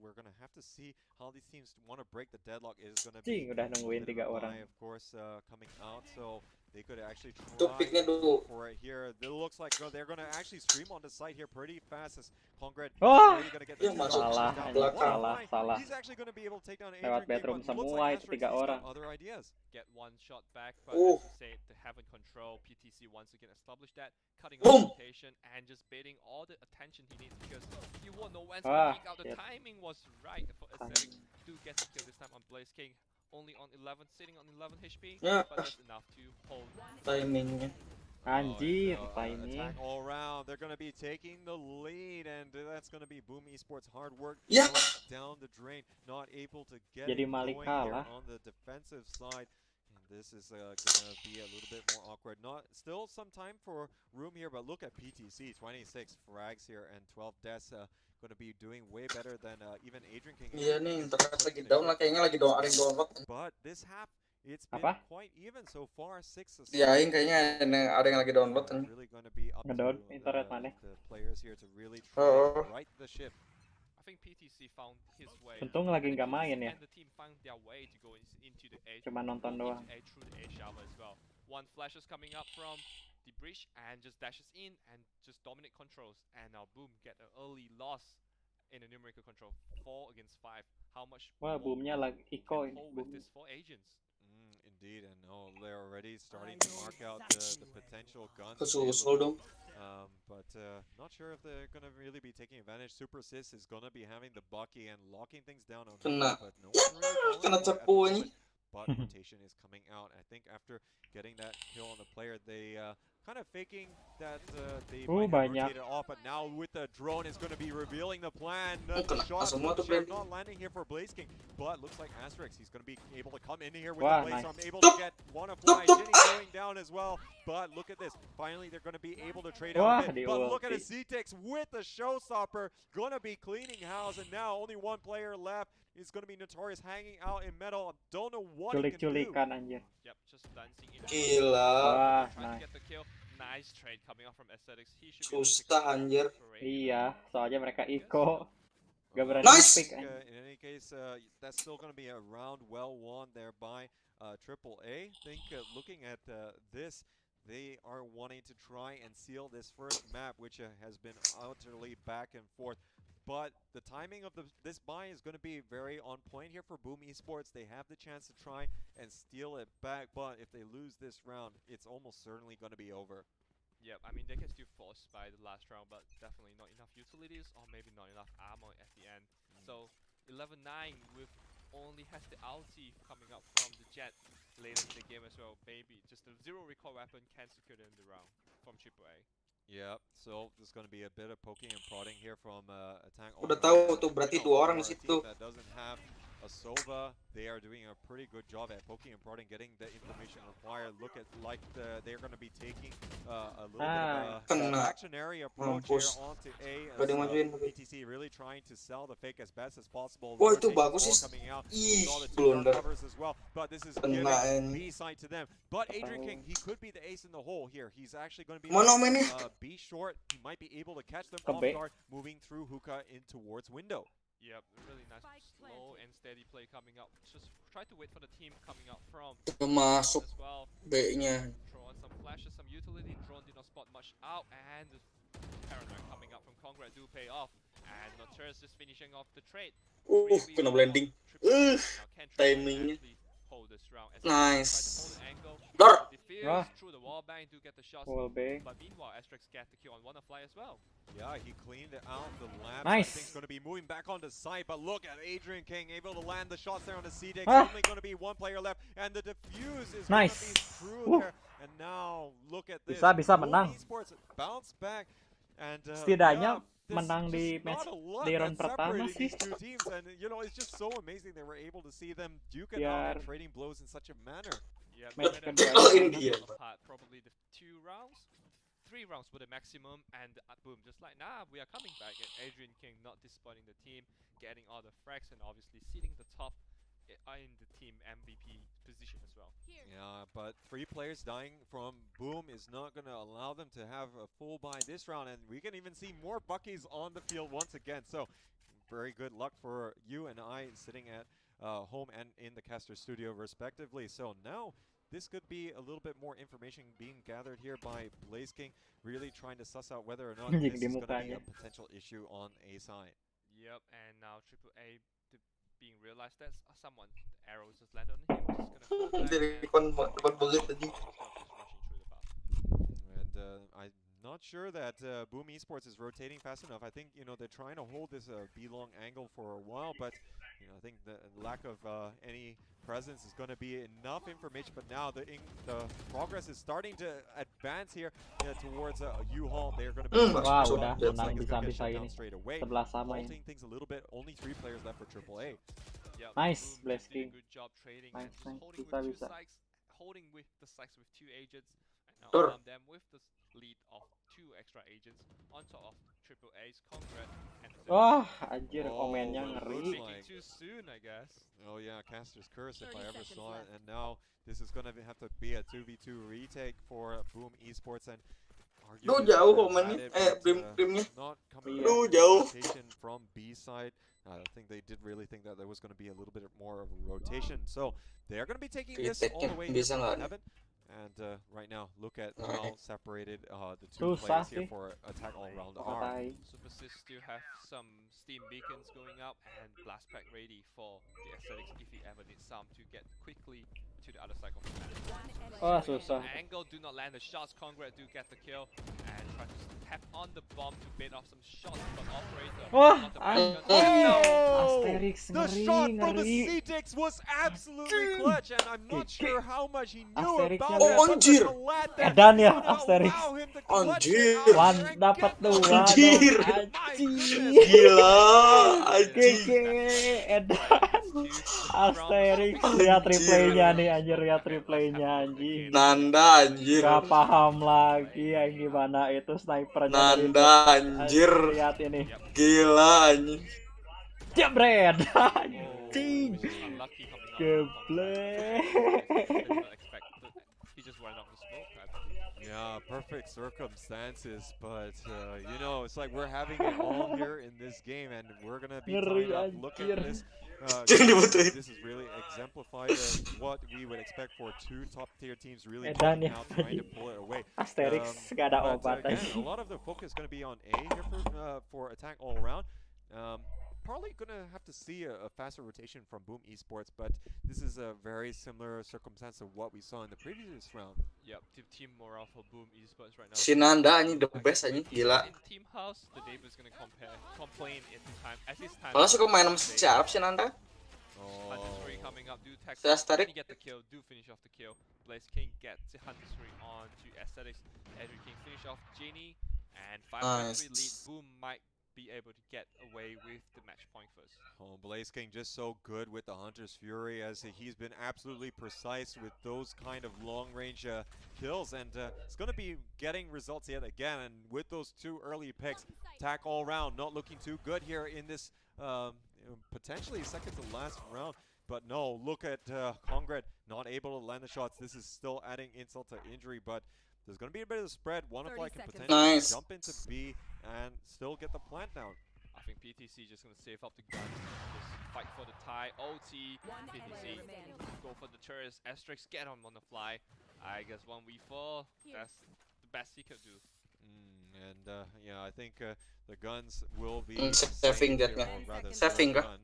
we're gonna have to see how these teams want to break the deadlock. Is gonna be Cing, udah nungguin 3 orang. of course coming out, so they could actually Tuh try picknya dulu. for it here. It looks like they're gonna actually stream on the site here pretty fast as Congred Wah! really gonna get the Masuk Salah, down. belakang. salah. He's actually gonna be able to take down Lewat Adrian King, bedroom but looks semua like itu Asterix, 3 he's got orang. other ideas. Get one shot back, but Uh. as you say, the Heaven Control, PTC once again established that, cutting Boom! off rotation and just baiting all the attention he needs because you won't know when's Ah, gonna peek out. The shit. timing was right for Aesthetic to get the kill this time on Blaze King. Only on 11, sitting on 11 HP, Yeah. but that's enough to hold. Timingnya. Anjir, Attack timing. all around. They're going to be taking the lead, and that's going to be Boom Esports' hard work Yeah. going down the drain. Not able to get Jadi it Malik going here kalah. on the defensive side. And this is going to be a little bit more awkward. Still some time for room here, but look at PTC. 26 frags here and 12 deaths. Going to be doing way better than even Adrian King. Iya nih, internet lagi down lah, kayaknya lagi ada yang download. But this half, it's been Apa? quite even so far. 6 Di Aing kayaknya ada yang lagi download kan. really going to be up to Ngedown internet mana? the players here to really try Oh. to right the ship. I think PTC found his way. Untung lagi nggak main ya. And the team found their way to go into the A. Cuma nonton doang. Into A through the A shower as well. One flash is coming up from the breach and just dashes in and just dominate controls. And now Boom get an early loss in the numerical control. 4 against 5. How much Wah, more boomnya lagi Iko can ini. hold with Boom. these 4 agents? Indeed, and they're already starting to mark out the potential guns. Kesusul dong. But not sure if they're going to really be taking advantage. Super Assist is going to be having the Bucky and locking things down on Kena. but no one really Kena falling for it at the cepu ini. moment. But rotation is coming out. I think after getting that kill on the player, they kind of faking that they might have banyak. rotated off, but now with the drone is going to be revealing the plan. Oh, The kena shot semua tuh, share Blaze. not landing here for Blaze King, but looks like Asterix, he's going to be able to come in here with Wah, the Blaze nice. Arm, able Tup, to get Wannafly, tup. Jenny going down as well. But look at this, finally they're going to be able to trade Wah, out a bit. di But look at a ulti. Ctix with the showstopper, going to be cleaning house, and now only one player left. He's going to be Notorious hanging out in metal. Don't know what he can do. Culik-culikan anjir. Yep, just dancing in. Gila. Wah, Trying to nice. get the kill. Nice trade coming up from Aesthetics. He should be able to pick Susah up anjir. for Ray. Iya, soalnya mereka Iko. Gak berani Nice. pick. In any case, that's still going to be a round well won there by AAA. I think looking at this, they are wanting to try and seal this first map, which has been utterly back and forth. But the timing of this buy is going to be very on point here for Boom Esports. They have the chance to try and steal it back, but if they lose this round, it's almost certainly going to be over. Yep, I mean they can still force by the last round, but definitely not enough utilities or maybe not enough armor at the end. So 11-9 with only has the ulti coming up from the Jet later in the game as well. Maybe just the zero recoil weapon can secure them the round from AAA. Yeah, so there's going to be a bit of poking and prodding here from Attack. Udah tahu tuh berarti dua orang di For a situ. team that doesn't have a Sova, they are doing a pretty good job at poking and prodding, getting the information required. Look at they're going to be taking a little bit of a reactionary approach here onto A. As, PTC really trying to sell the fake as best as possible. Wah, itu bagus sih. Coming out. Ih, Saw the two blunder. covers as well, but this is giving B side to them. But Adrian King, he could be the ace in the hole here. He's actually going to be B short. He might be able to catch them off guard, moving through hookah in towards window. Yep, really nice slow and steady play coming up. Just try to wait for the team coming up from masuk as well. B-nya. Throw on some flashes, some utility. Drone did not spot much out, and the paranoid coming up from Congrats do pay off. And Noturus just finishing off the trade. Kena blending. Timingnya. Hold this round. Nice. Dor. Through the wall bang to get the shots. But meanwhile, Asterix get the kill on Wannafly as well. Yeah, he cleaned out the lab. Nice. I think it's going to be moving back on the side, but look at Adrian King able to land the shots there on the C-Deck. Only going to be one player left, and the defuse is going to be through there. And now look at this. Bisa menang. Esports bounce back, and setidaknya menang di match di round pertama sih. Teams, and you know, it's just so amazing that we're able to see them duke it out and trading blows in such a manner. Yeah, probably the 3 rounds were the maximum, and boom, just like we are coming back. And Adrian King not disappointing the team, getting all the frags, and obviously seating the top in the team MVP position as well. Yeah, but 3 players dying from Boom is not going to allow them to have a full buy this round, and we can even see more Buckies on the field once again. So very good luck for you and I sitting at home and in the caster studio respectively. So now this could be a little bit more information being gathered here by Blaze King, really trying to suss out whether or not this is going to be a potential issue on A side. Yep, and now AAA being realized that someone, the arrows just landed on him, just gonna and I'm not sure that Boom Esports is rotating fast enough. I think, you know, they're trying to hold this B-long angle for a while, but you know, I think the lack of any presence is going to be enough information. But now the progress is starting to advance here towards U-Haul. They're going to be udah menang bisa ini straight away. Sebelah sama Halting things a little bit. Only 3 players left for AAA. Yep, nice, Blaze King. Good job trading. Nice, Holding holding with the sykes with 2 agents, and now arm them with the lead of 2 extra agents on top of AAA's Congrats. Anjir, komennya ngeri. Too soon, I guess. Oh yeah, Caster's Curse if I ever saw it. And now this is gonna have to be a 2v2 retake for Boom Esports, and jauh komennya. Primnya. Not coming jauh. From B side. I think they did really think that there was going to be a little bit more of a rotation. So they're going to be taking this all the way here from heaven. And right now, look at how separated the 2 players here for attack all around are. Supersys still have some steam beacons going up and blast pack ready for the aesthetics if he ever needs some to get quickly to the other side of the map. Susah. Angle do not land the shots. Congrats do get the kill and try to tap on the bomb to bait off some shots from operator. Asterix The shot from the C-Dix was absolutely clutch, and I'm not sure how much he knew about it. Anjir. Edan ya Asterix. Anjir. Dapat 2. Anjir. Gila. Anjir. Edan. Asterix lihat replaynya nih anjir, lihat replaynya anjing. Nanda anjir. Gak paham lagi yang gimana itu snipernya. Nanda anjir. Lihat ini. Gila anjing. Jebret anjing. Geblek. Yeah, perfect circumstances, but you know, it's like we're having it all here in this game, and we're gonna be trying to look at this. This is really exemplified of what we would expect for 2 top-tier teams really coming out trying to pull it away. Asterix gak ada obat. Again, a lot of the focus is going to be on A here for attack all around. Probably going to have to see a faster rotation from Boom Esports, but this is a very similar circumstance of what we saw in the previous round. Yep, team morale for Boom Esports right now. Si Nanda anjing the best anjing, gila. In team house, the neighbor's gonna complain in time as his time. Malah suka main sama si Arab si Nanda. Hunter 3 coming up. Do tag Saya tarik. get the kill. Do finish off the kill. Blaze King gets the Hunter 3 on to Aesthetics. Edric King finish off Genie. And 5-3 lead. Boom might be able to get away with the match point first. Oh, Blaze King just so good with the Hunter's Fury, as he's been absolutely precise with those kind of long-range kills, and it's going to be getting results yet again. And with those 2 early picks, attack all round, not looking too good here in this potentially second to last round. But no, look at Congred not able to land the shots. This is still adding insult to injury, but there's going to be a bit of a spread. Wannafly can potentially jump into B and still get the plant down. I think PTC just going to save up the guns, just fight for the tie. OT, PTC go for the turrets. Asterix get on the fly. I guess 1v4, that's the best he could do. Yeah, I think the guns will be saving that, saving gun.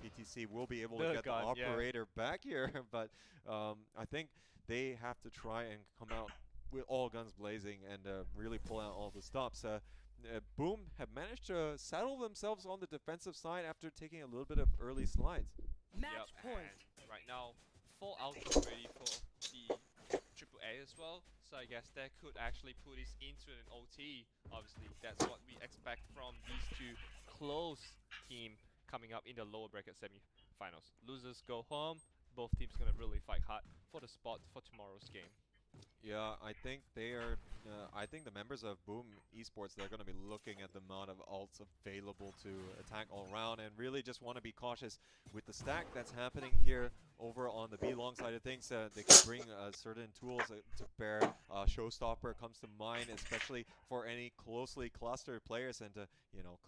PTC will be able to get the operator back here, but I think they have to try and come out with all guns blazing and really pull out all the stops. Boom have managed to settle themselves on the defensive side after taking a little bit of early slides. Yep, and right now, full output ready for the AAA as well. So I guess that could actually put this into an OT. Obviously, that's what we expect from these 2 close team coming up in the lower bracket semi-finals. Losers go home. Both teams gonna really fight hard for the spot for tomorrow's game. Yeah, I think they are. I think the members of Boom Esports, they're going to be looking at the amount of ults available to attack all around, and really just want to be cautious with the stack that's happening here over on the B long side of things. They can bring certain tools to bear. Showstopper comes to mind, especially for any closely clustered players, and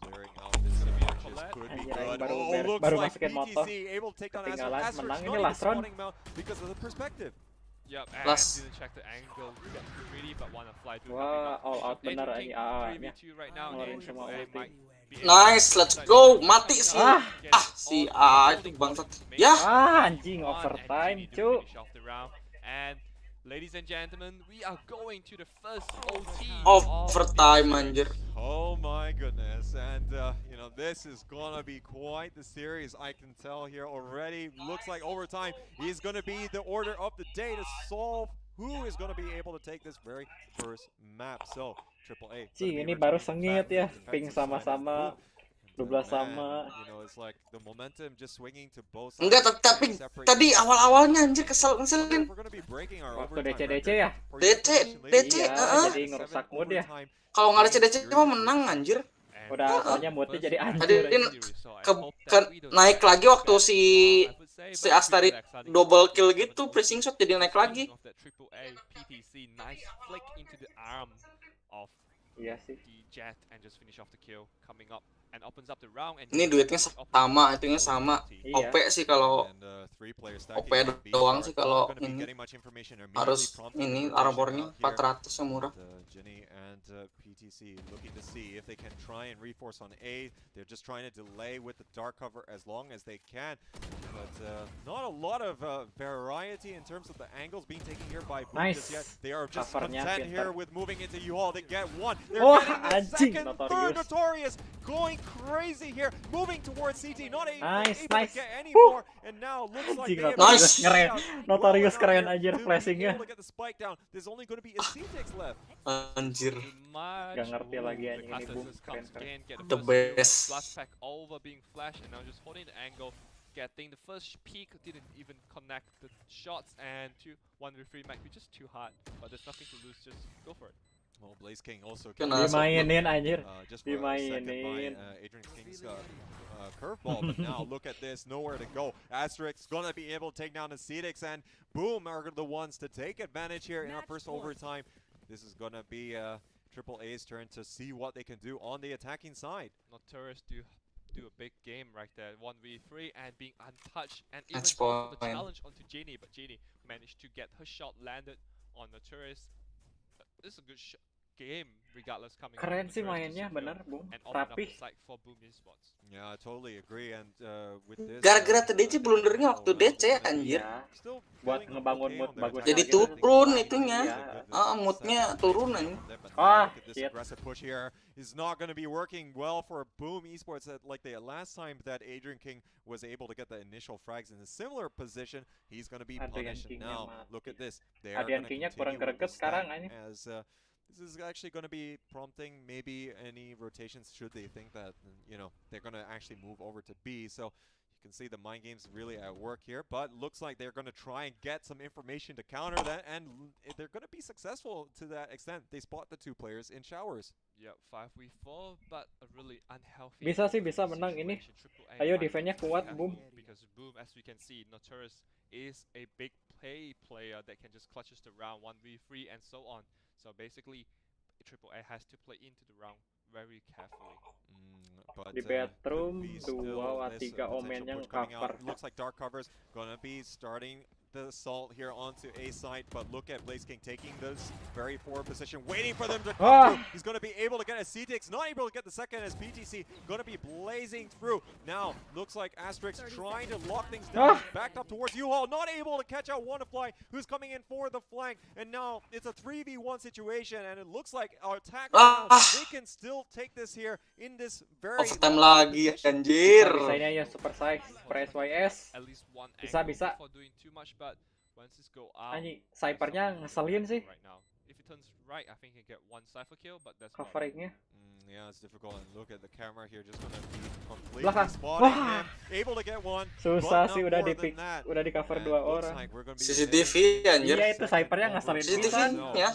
clearing out this just could be good. Oh, looks like PTC able to take down Asterix. Not even spawning him out because of the perspective. Yep, and didn't check the angle, get greedy, but Wannafly do Wah, all out benar ini AA-nya. right now, Ngeluarin semua ulti. Nice, let's go. Mati sih. Si A itu bangsat. Ya. Anjing overtime, cu. And ladies and gentlemen, we are going to the first OT. Overtime, anjir. Oh my goodness, and this is gonna be quite the series. I can tell here already. Looks like overtime is gonna be the order of the day to solve who is gonna be able to take this very first map. So AAA. Cing, ini baru sengit ya, ping sama-sama. 12 sama. It's like the momentum just swinging to both sides. Enggak, tapi tadi awal-awalnya anjir ngeselin. Waktu DC ya? DC. Iya, jadi ngerusak mood ya. Kalau nggak ada CDC mah menang anjir. Udah soalnya moodnya jadi Tadi anjir. naik lagi waktu si Astari double kill gitu, pressing shot jadi naik lagi. Iya sih. Ini duitnya sama, itunya sama. OP sih kalau OP doang sih kalau ini harus ini armornya 400 yang murah. PTC looking to see if they can try and reinforce on A. They're just trying to delay with the dark cover as long as they can, but not a lot of variety in terms of the angles being taken here by Boom just yet. They are just content here with moving into U-Haul. They get one. They're getting the second, third Notorious going crazy here, moving towards CT, not able to get any more, and now looks like they nice. Keren. Notorious keren anjir flashingnya. There's only going to be a CTX left. Anjir. Gak ngerti lagi anjing ini Boom. Keren. The best. Blast pack over being flashed and now just holding the angle, getting the first peak, didn't even connect the shots, and 1v3 might be just too hard, but there's nothing to lose, just go for it. Well, Blaze King also dimainin anjir. Dimainin. Adrian King's curveball, but now look at this, nowhere to go. Asterix gonna be able to take down the Cedix, and Boom are the ones to take advantage here in our first overtime. This is gonna be AAA's turn to see what they can do on the attacking side. Notorious do a big game right there, 1v3 and being untouched, and even the challenge onto Genie, but Genie managed to get her shot landed on Notorious. This is a good shot. game regardless coming Keren from sih the first to mainnya, secure bener, Bung. and open up Rapih. the site for Boom Esports. Yeah, I totally agree. And with this, Gara-gara TDC I think blundernya overall, waktu DC they're gonna anjir. Iya. still Buat feeling ngebangun okay mood on their bagusnya Jadi attacking gitu. end. turun They itunya. need a good Moodnya set turun play aja. from them, but Ah, now look at this shit. aggressive push here is not going to be working well for Boom Esports. Like the last time that Adrian King was able to get the initial frags in a similar position, he's going to be Adrian punished. Kingnya Now mati. look at this. They are Adrian going to Kingnya kurang continue with greget this sekarang stand ini. as this is actually going to be prompting maybe any rotations should they think that, you know, they're going to actually move over to B. So you can see the mind games really at work here, but looks like they're going to try and get some information to counter that, and they're going to be successful to that extent. They spot the two players in showers. Yep, 5v4, but a really unhealthy. Bisa sih, bisa menang ini. Ayo, defense-nya kuat, Boom. Because Boom, as we can see, Notorious is a big player that can just clutches the round 1v3 and so on. So basically, AAA has to play into the round very carefully. But, Di bedroom, could be still 2 this, 3 omen potential yang push coming out. cover. Looks like Dark Cover's gonna be starting the assault here onto A side, but look at Blaze King taking this very forward position, waiting for them to come through. He's gonna be able to get a CTX, not able to get the second as PTC gonna be blazing through. Now looks like Asterix trying to lock things down, backed up towards U-Haul, not able to catch out Wannafly, who's coming in for the flank, and now it's a 3v1 situation, and it looks like our attack they can still take this here in this very Overtime lagi anjir. Bisa-bisanya ya super size, super SYS. At least one Bisa. for doing too much, but once this go out, Anjing, Cypher-nya ngeselin sih. right now. If it turns right, I think he can get one cypher kill, but that's about it. Coveringnya. Yeah, it's difficult. And look at the camera here, just gonna be completely Belakang. spotting Wah. him, able to get one. Susah but sih, not udah more di pick, than that. udah di cover And 2 looks orang. like we're gonna be CCTV heading anjir. Iya, itu Cypher-nya ngeselin CCTV pisan. nya.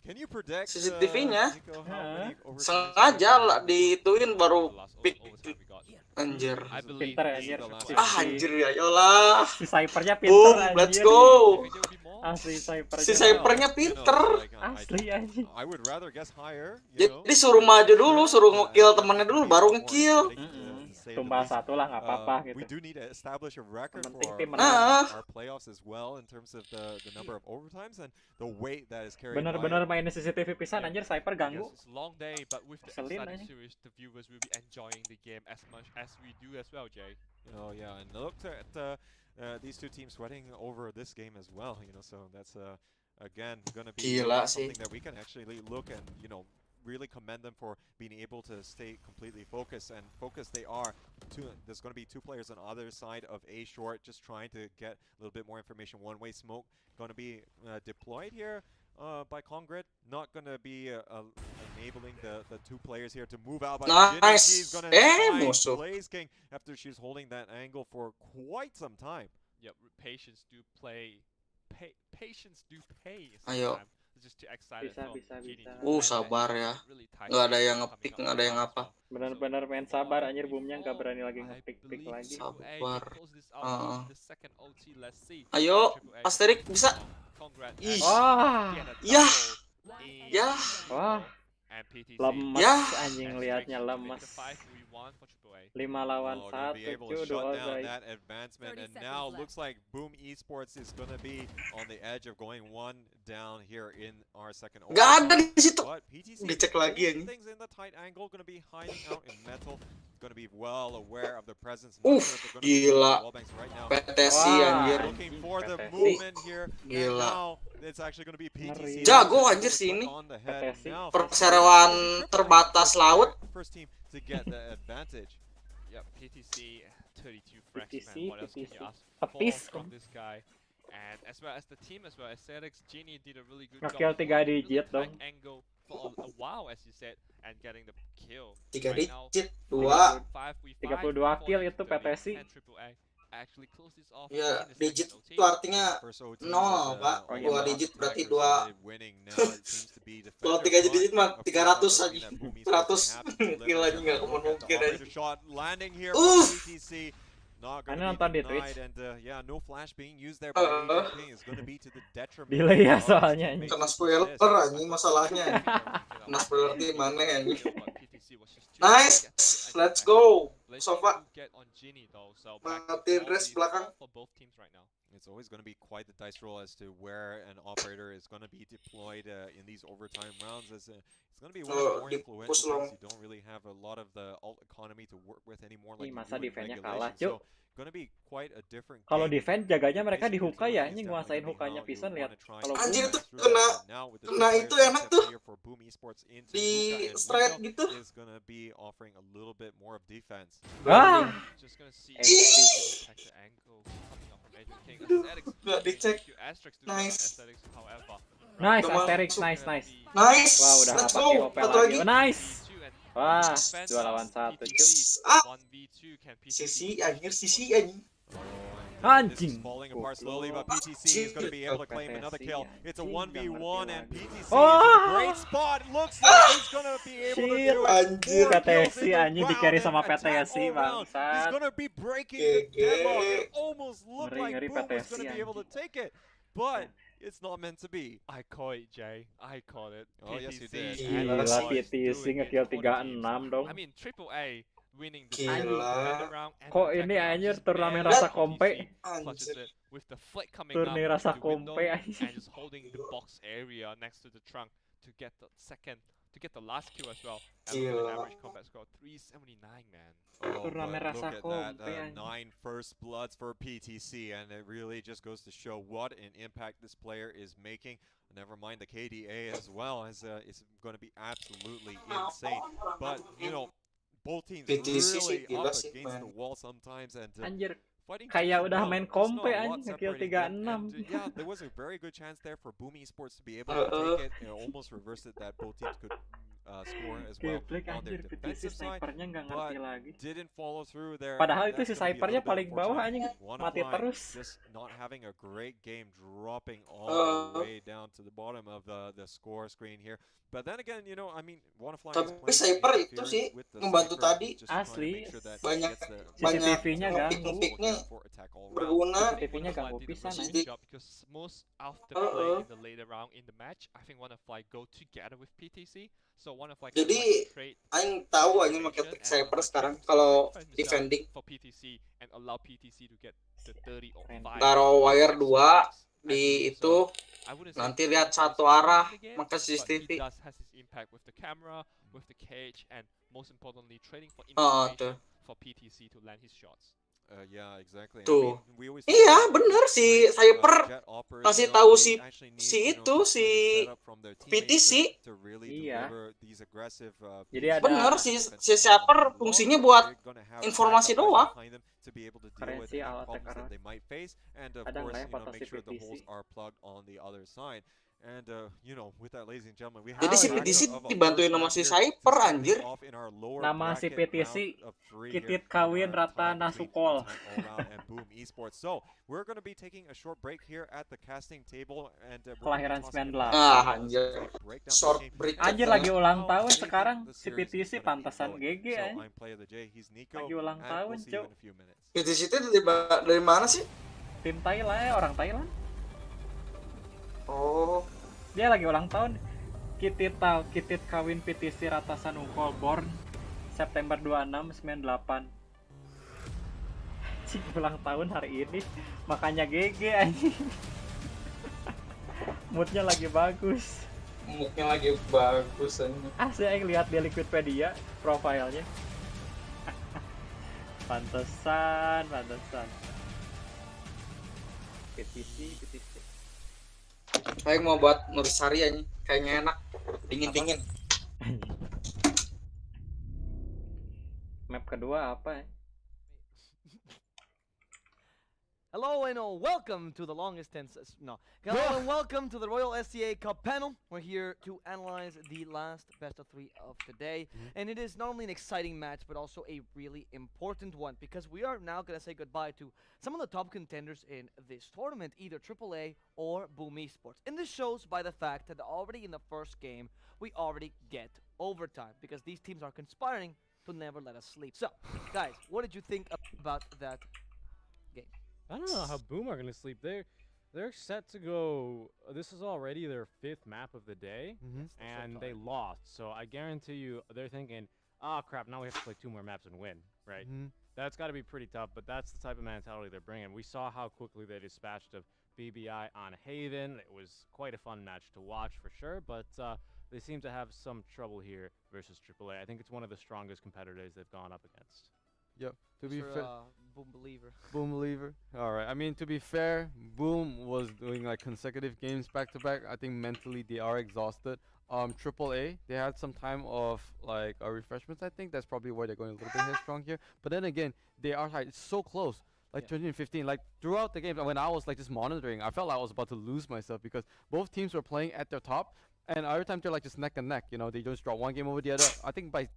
Can you predict CCTV-nya Nico, how many overtimes sengaja lah diituin baru pick. Anjir. I believe Pinter ya, this is anjir. the last Ah, one. Anjir ya yolah. Si Cypher-nya pinter Boom, anjir. let's go. I think there will be more. Asli Cypher-nya. Si Cypher-nya pinter. Asli anjing. I would rather guess higher, you know. Jadi suruh maju dulu, suruh nge-kill temannya dulu baru nge-kill. Tumbal satu lah nggak apa-apa We gitu. do need to establish a record Penting for tim menang. our playoffs as well in terms of the number of overtimes and the weight that is carried Bener-bener by it. mainin CCTV pisan anjir, Cypher ganggu. Yes, it's a long day, but with the Keselin exciting aja. series, the viewers will be enjoying the game as much as we do as well, Jay. Oh yeah, and look at these two teams sweating over this game as well, you know, so that's again going to be Gila sih. something that we can actually look and, you know, really commend them for being able to stay completely focused, and focused they are. There's going to be 2 players on either side of A short, just trying to get a little bit more information. One-way smoke going to be deployed here by Congrid, not going to be enabling the 2 players here to move out. But Nice. she's going to Musuh. Blaze King after she's holding that angle for quite some time. Yep, patience do play. Patience do pay. Ayo. sometimes. Just too excited Bisa, from bisa, Genie bisa. to Sabar land. ya. Really tight Nggak ada game yang coming nge-pick, up nggak ada yang right apa. now. Bener-bener main sabar anjir, Boomnya nggak berani lagi I nge-pick-pick believe lagi. AAA Sabar. can close this out Heeh. with the second OT. Let's see. Ayo, AAA Asterik bisa. Congrats. Ih. Wah, Get a Yah. double in Yah. wah, and PTC. lemes Yah. anjing Asterix liatnya to make lemes. the 5-3-1 for AAA. 5 lawan Oh, gonna 1 be able cuy, to udah shut all down guys. that advancement, 30 and seconds now left. looks like Boom Esports is gonna be on the edge of going 1 down here in our second Nggak ada overtime. di situ. But PTC Dicek lagi holding anjing. things in the tight angle, gonna be hiding out in metal, gonna be well aware of the presence. Gila. PTC Wah. anjir. Looking for the PTC. movement here, and Gila. now it's actually gonna be PTC. Ngeri. Jago anjir sini. On the head. PTC. Now, Perseroan terbatas laut. first team to get the advantage. Yep, PTC 32 frags, PTC, man. What else can PTC. you ask Tepis, for from this guy? And as well as the team as well, Asterix, Genie did a really good Nge-kill job. 3 really digit tight dong. angle for a while, as you said, and getting the kill. 3 Right now, digit, 2. 5v5, 32 kill itu 40, PTC. and AAA actually close this off Ya, in the digit second OT. itu artinya First OT 0, was, Pak. Oh, iya, 2 Pak. digit berarti Attackers 2. started winning. Now it seems to be Kalau defender, 3 digit but mah of course 300 also aja. mean that Boom Esports 100 have to deliver kill aja here. nggak Look at the mungkin aja. operator shot landing here Uff. for PTC. Not Anda gonna nonton be di denied, Twitch? and yeah, no flash being used there by Adrian King is gonna be to the detriment. Delay ya of his soalnya, teammates. Kena spoiler anjing masalahnya. Kena spoiler di mana anjing. Nice. Let's go. Sofa. Matiin res belakang. It's always going to be quite the dice roll as to where an operator is going to be deployed in these overtime rounds. It's going to be one of the more influential things. You don't really have a lot of the alt economy to work with anymore like masa you do in defense-nya kalah, regulation. Cuk. So going to be quite a different Kalau game. defense jaganya mereka di hookah ya, anjing nguasain hookahnya pisan lihat. Kalau Anjir boom, itu kena itu enak tuh. Di straight gitu. Is going to be offering a little bit more of defense. Ah! Just gonna see Ih. attack the angle coming up from Adrian King. Aesthetics Nggak dicek. Asterix to Nice. Aesthetics, however. Nice, Udah Asterix, masuk. nice. Nice. Wah, udah Let's nggak pakai go. OP Satu lagi. lagi. Oh, nice. Wah, Defense 2 lawan 1, PTC, Cuk. Ah. 1v2 can PTC Sisi anjing. This is falling apart slowly, but PTC is going to be able to claim another kill. It's a 1v1, and PTC is in a great spot. Looks like he's going to be able to do it. Anjir, 4 kills PTC in the anjing di carry round sama and attack PTC, all round. He's bangsat. going to be breaking the deadlock. It Gege. almost looked like Ngeri-ngeri Boom was PTC, going to be able to take it, but it's not meant to be. I call it, Jay. I call it. Oh, yes, you PTC did. and Gila, the boys PTC doing it ngekill for the 36 teams. dong. I mean, Triple A winning the Gila. defender round and Kok the ini attacker round. anjir Just turnamen barely rasa PTC kompe. clutches Anjir. it with the flick coming up Turnamen to rasa the window kompe anjir. and just holding the box area next to the trunk to get the last kill as well. And with an Gila. average combat score 379, man. Oh, Turnamen but rasa look at that, kompe, anjing. 9 first bloods for PTC, and it really just goes to show what an impact this player is making. Never mind the KDA as well, as it's going to be absolutely insane. But, you know, both teams PTC really sih gila up sih, against the man. wall sometimes, and Anjir, fighting kayak tooth and udah nail, main just kompe not a lot anjing ngekill separating them. 36. And, yeah, there was a very good chance there for Boom Esports to be able to take it. It almost reversed it that both teams could score as well Geblek on their anjir, PTC defensive side, snipernya nggak but ngerti lagi. didn't follow through there. Padahal and itu si that's gonna be a snipernya little bit paling bawah unfortunate. anjing, One mati of terus. just not having a great game, dropping all the way down to the bottom of the score screen here. But then again, you know, I mean, Wannafly is Tapi playing sniper itu interference sih with the ngebantu sniper, tadi. just trying to Asli, make sure that he banyak gets the CCTV-nya banyak ganggu. ngepiknya for attack all round. berguna. CCTV-nya ganggu Wannafly did a pisan really anjing. good job because most of the play in the later round in the match, I think Wannafly go together with PTC. So Wannafly can Jadi trade aing tahu aing pakai tech sniper sekarang kalau defending. for PTC and allow PTC to get the 30 or 5. Taruh wire 2 di itu, nanti lihat satu arah maka CCTV. But he does has his impact with the camera, with the cage, and most importantly trading for tuh. information for PTC to land his shots. Yeah, exactly. Tuh. I mean, we always Iya, bener si Cyper jet operators, kasih you know, tahu they si actually need, si you know, itu to si set up from their teammates PTC. to really Iya. deliver these aggressive, Jadi ada Bener si Cyper fungsinya buat informasi doang. to be able to deal Keren with sih any alat problems sekarang. that they might face, and of Ada course, nggak ya you know, foto make si sure the PTC? holes are plugged on the other side. And you know, with that, ladies and gentlemen, we have Jadi si the PTC of a dibantuin first sama round si here to Cyper start anjir. things off in our lower Nama si bracket PTC round of 3 Kitit here Kawin in our Rata time Nasukol. between all round and Boom Esports. So we're going to be taking a short break here at the casting table, and Kelahiran 98. Anjir. Short break. Anjir lagi ulang tahun sekarang si PTC pantasan GG So anjing. I'm Player of the J, he's Nico, Lagi ulang and tahun, we'll see you Cuk. in a few minutes. PTC itu dari mana sih? Tim Thailand, orang Thailand. Oh, Dia lagi ulang tahun. Kitit kawin PTC Ratasan Ungkol born September 26 98. Cik ulang tahun hari ini, makanya GG anjing. Moodnya lagi bagus. moodnya lagi bagus anjing. Asli aing lihat di Liquidpedia profilnya. Pantesan. PTC. Saya mau buat nursery anjing, kayaknya enak. Dingin. Map kedua apa ya? Hello and welcome to the longest Hello and welcome to the Royal SCA Cup panel. We're here to analyze the last best of 3 of today, and it is not only an exciting match but also a really important one because we are now gonna say goodbye to some of the top contenders in this tournament, either AAA or Boom Esports. And this shows by the fact that already in the first game we already get overtime because these teams are conspiring to never let us sleep. So, guys, what did you think about that game? I don't know how Boom are gonna sleep. They're set to go. This is already their 5th map of the day, and they lost. So I guarantee you, they're thinking, "Ah, crap! Now we have to play 2 more maps and win." Right? That's got to be pretty tough, but that's the type of mentality they're bringing. We saw how quickly they dispatched of BBI on Haven. It was quite a fun match to watch for sure, but they seem to have some trouble here versus AAA. I think it's one of the strongest competitors they've gone up against. Yep. To be fair, Boom believer. Boom believer. All right. I mean, to be fair, Boom was doing like consecutive games back to back. I think mentally they are exhausted. AAA, they had some time of like refreshments. I think that's probably why they're going a little bit headstrong here. But then again, they are like so close. Like 2015, like throughout the game, when I was like just monitoring, I felt like I was about to lose myself because both teams were playing at their top, and every time they're like just neck and neck. You know, they just draw one game over the other. I think by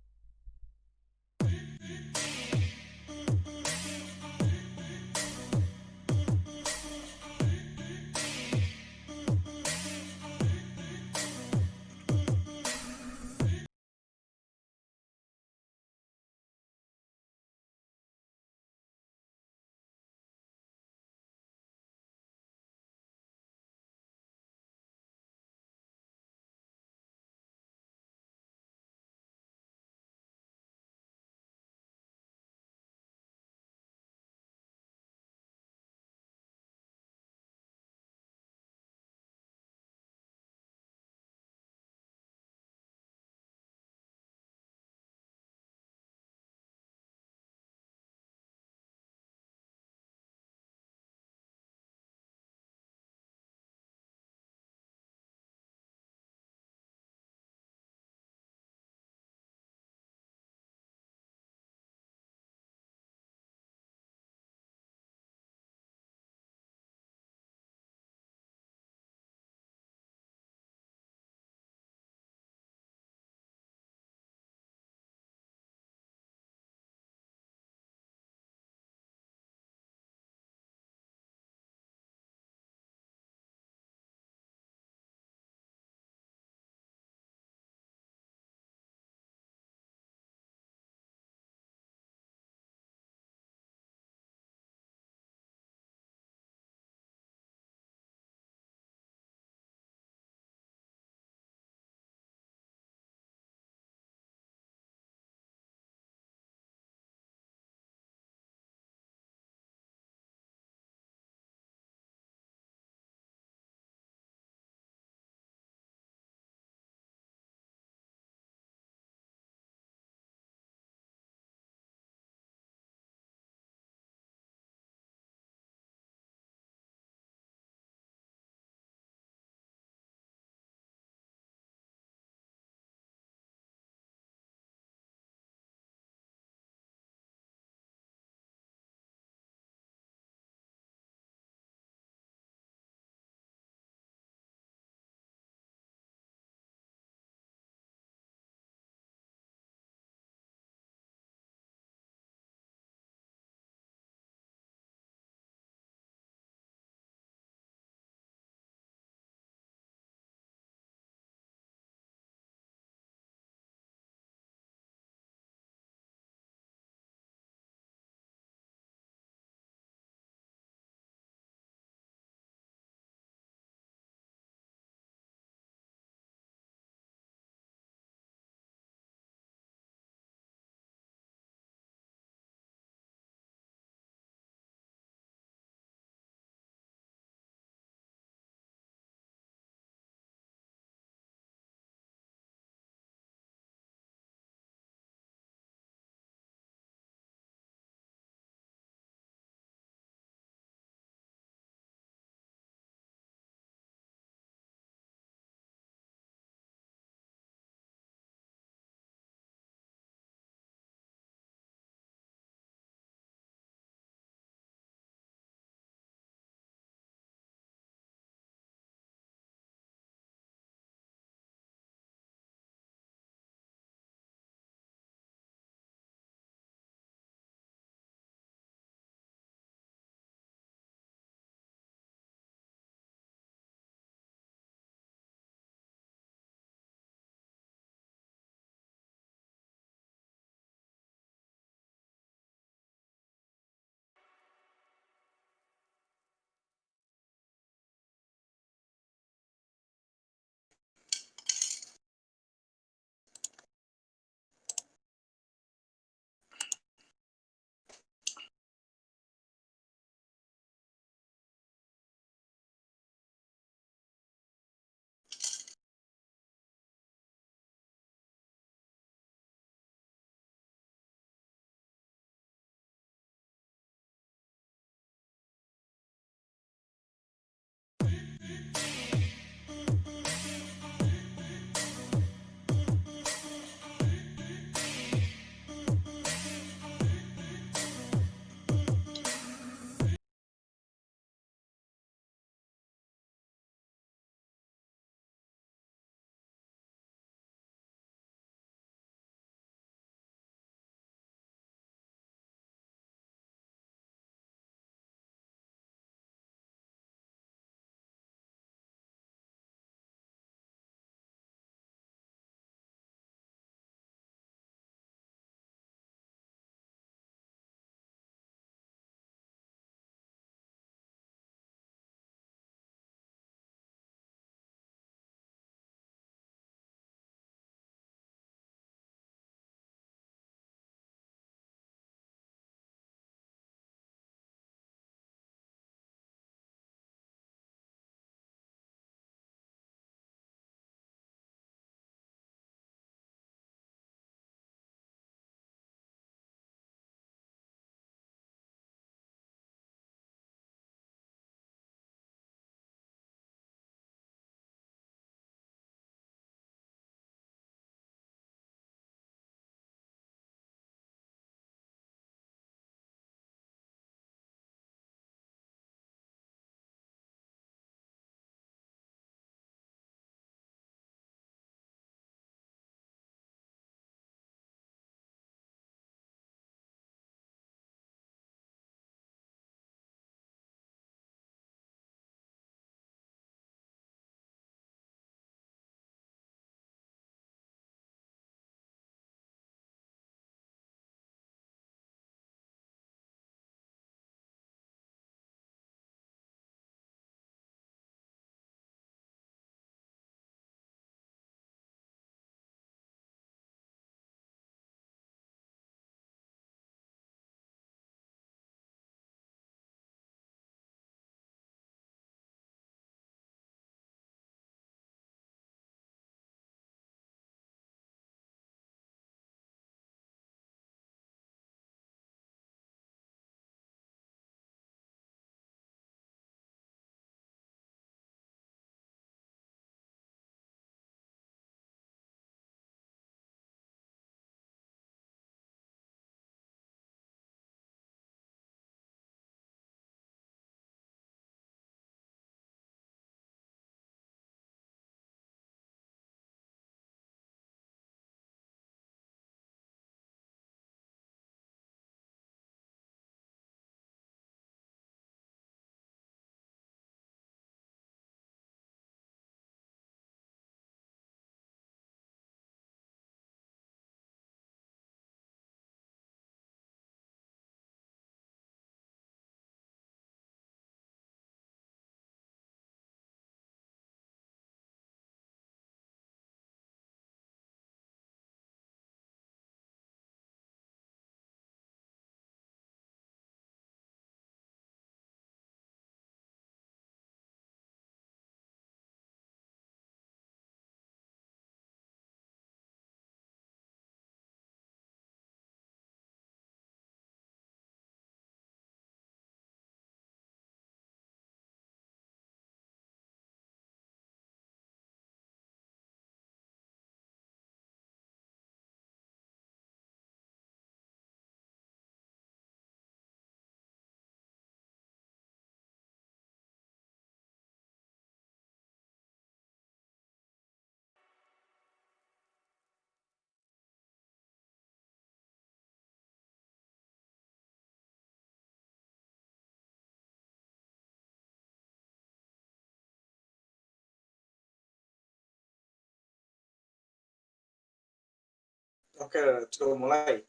Oke, sudah mulai.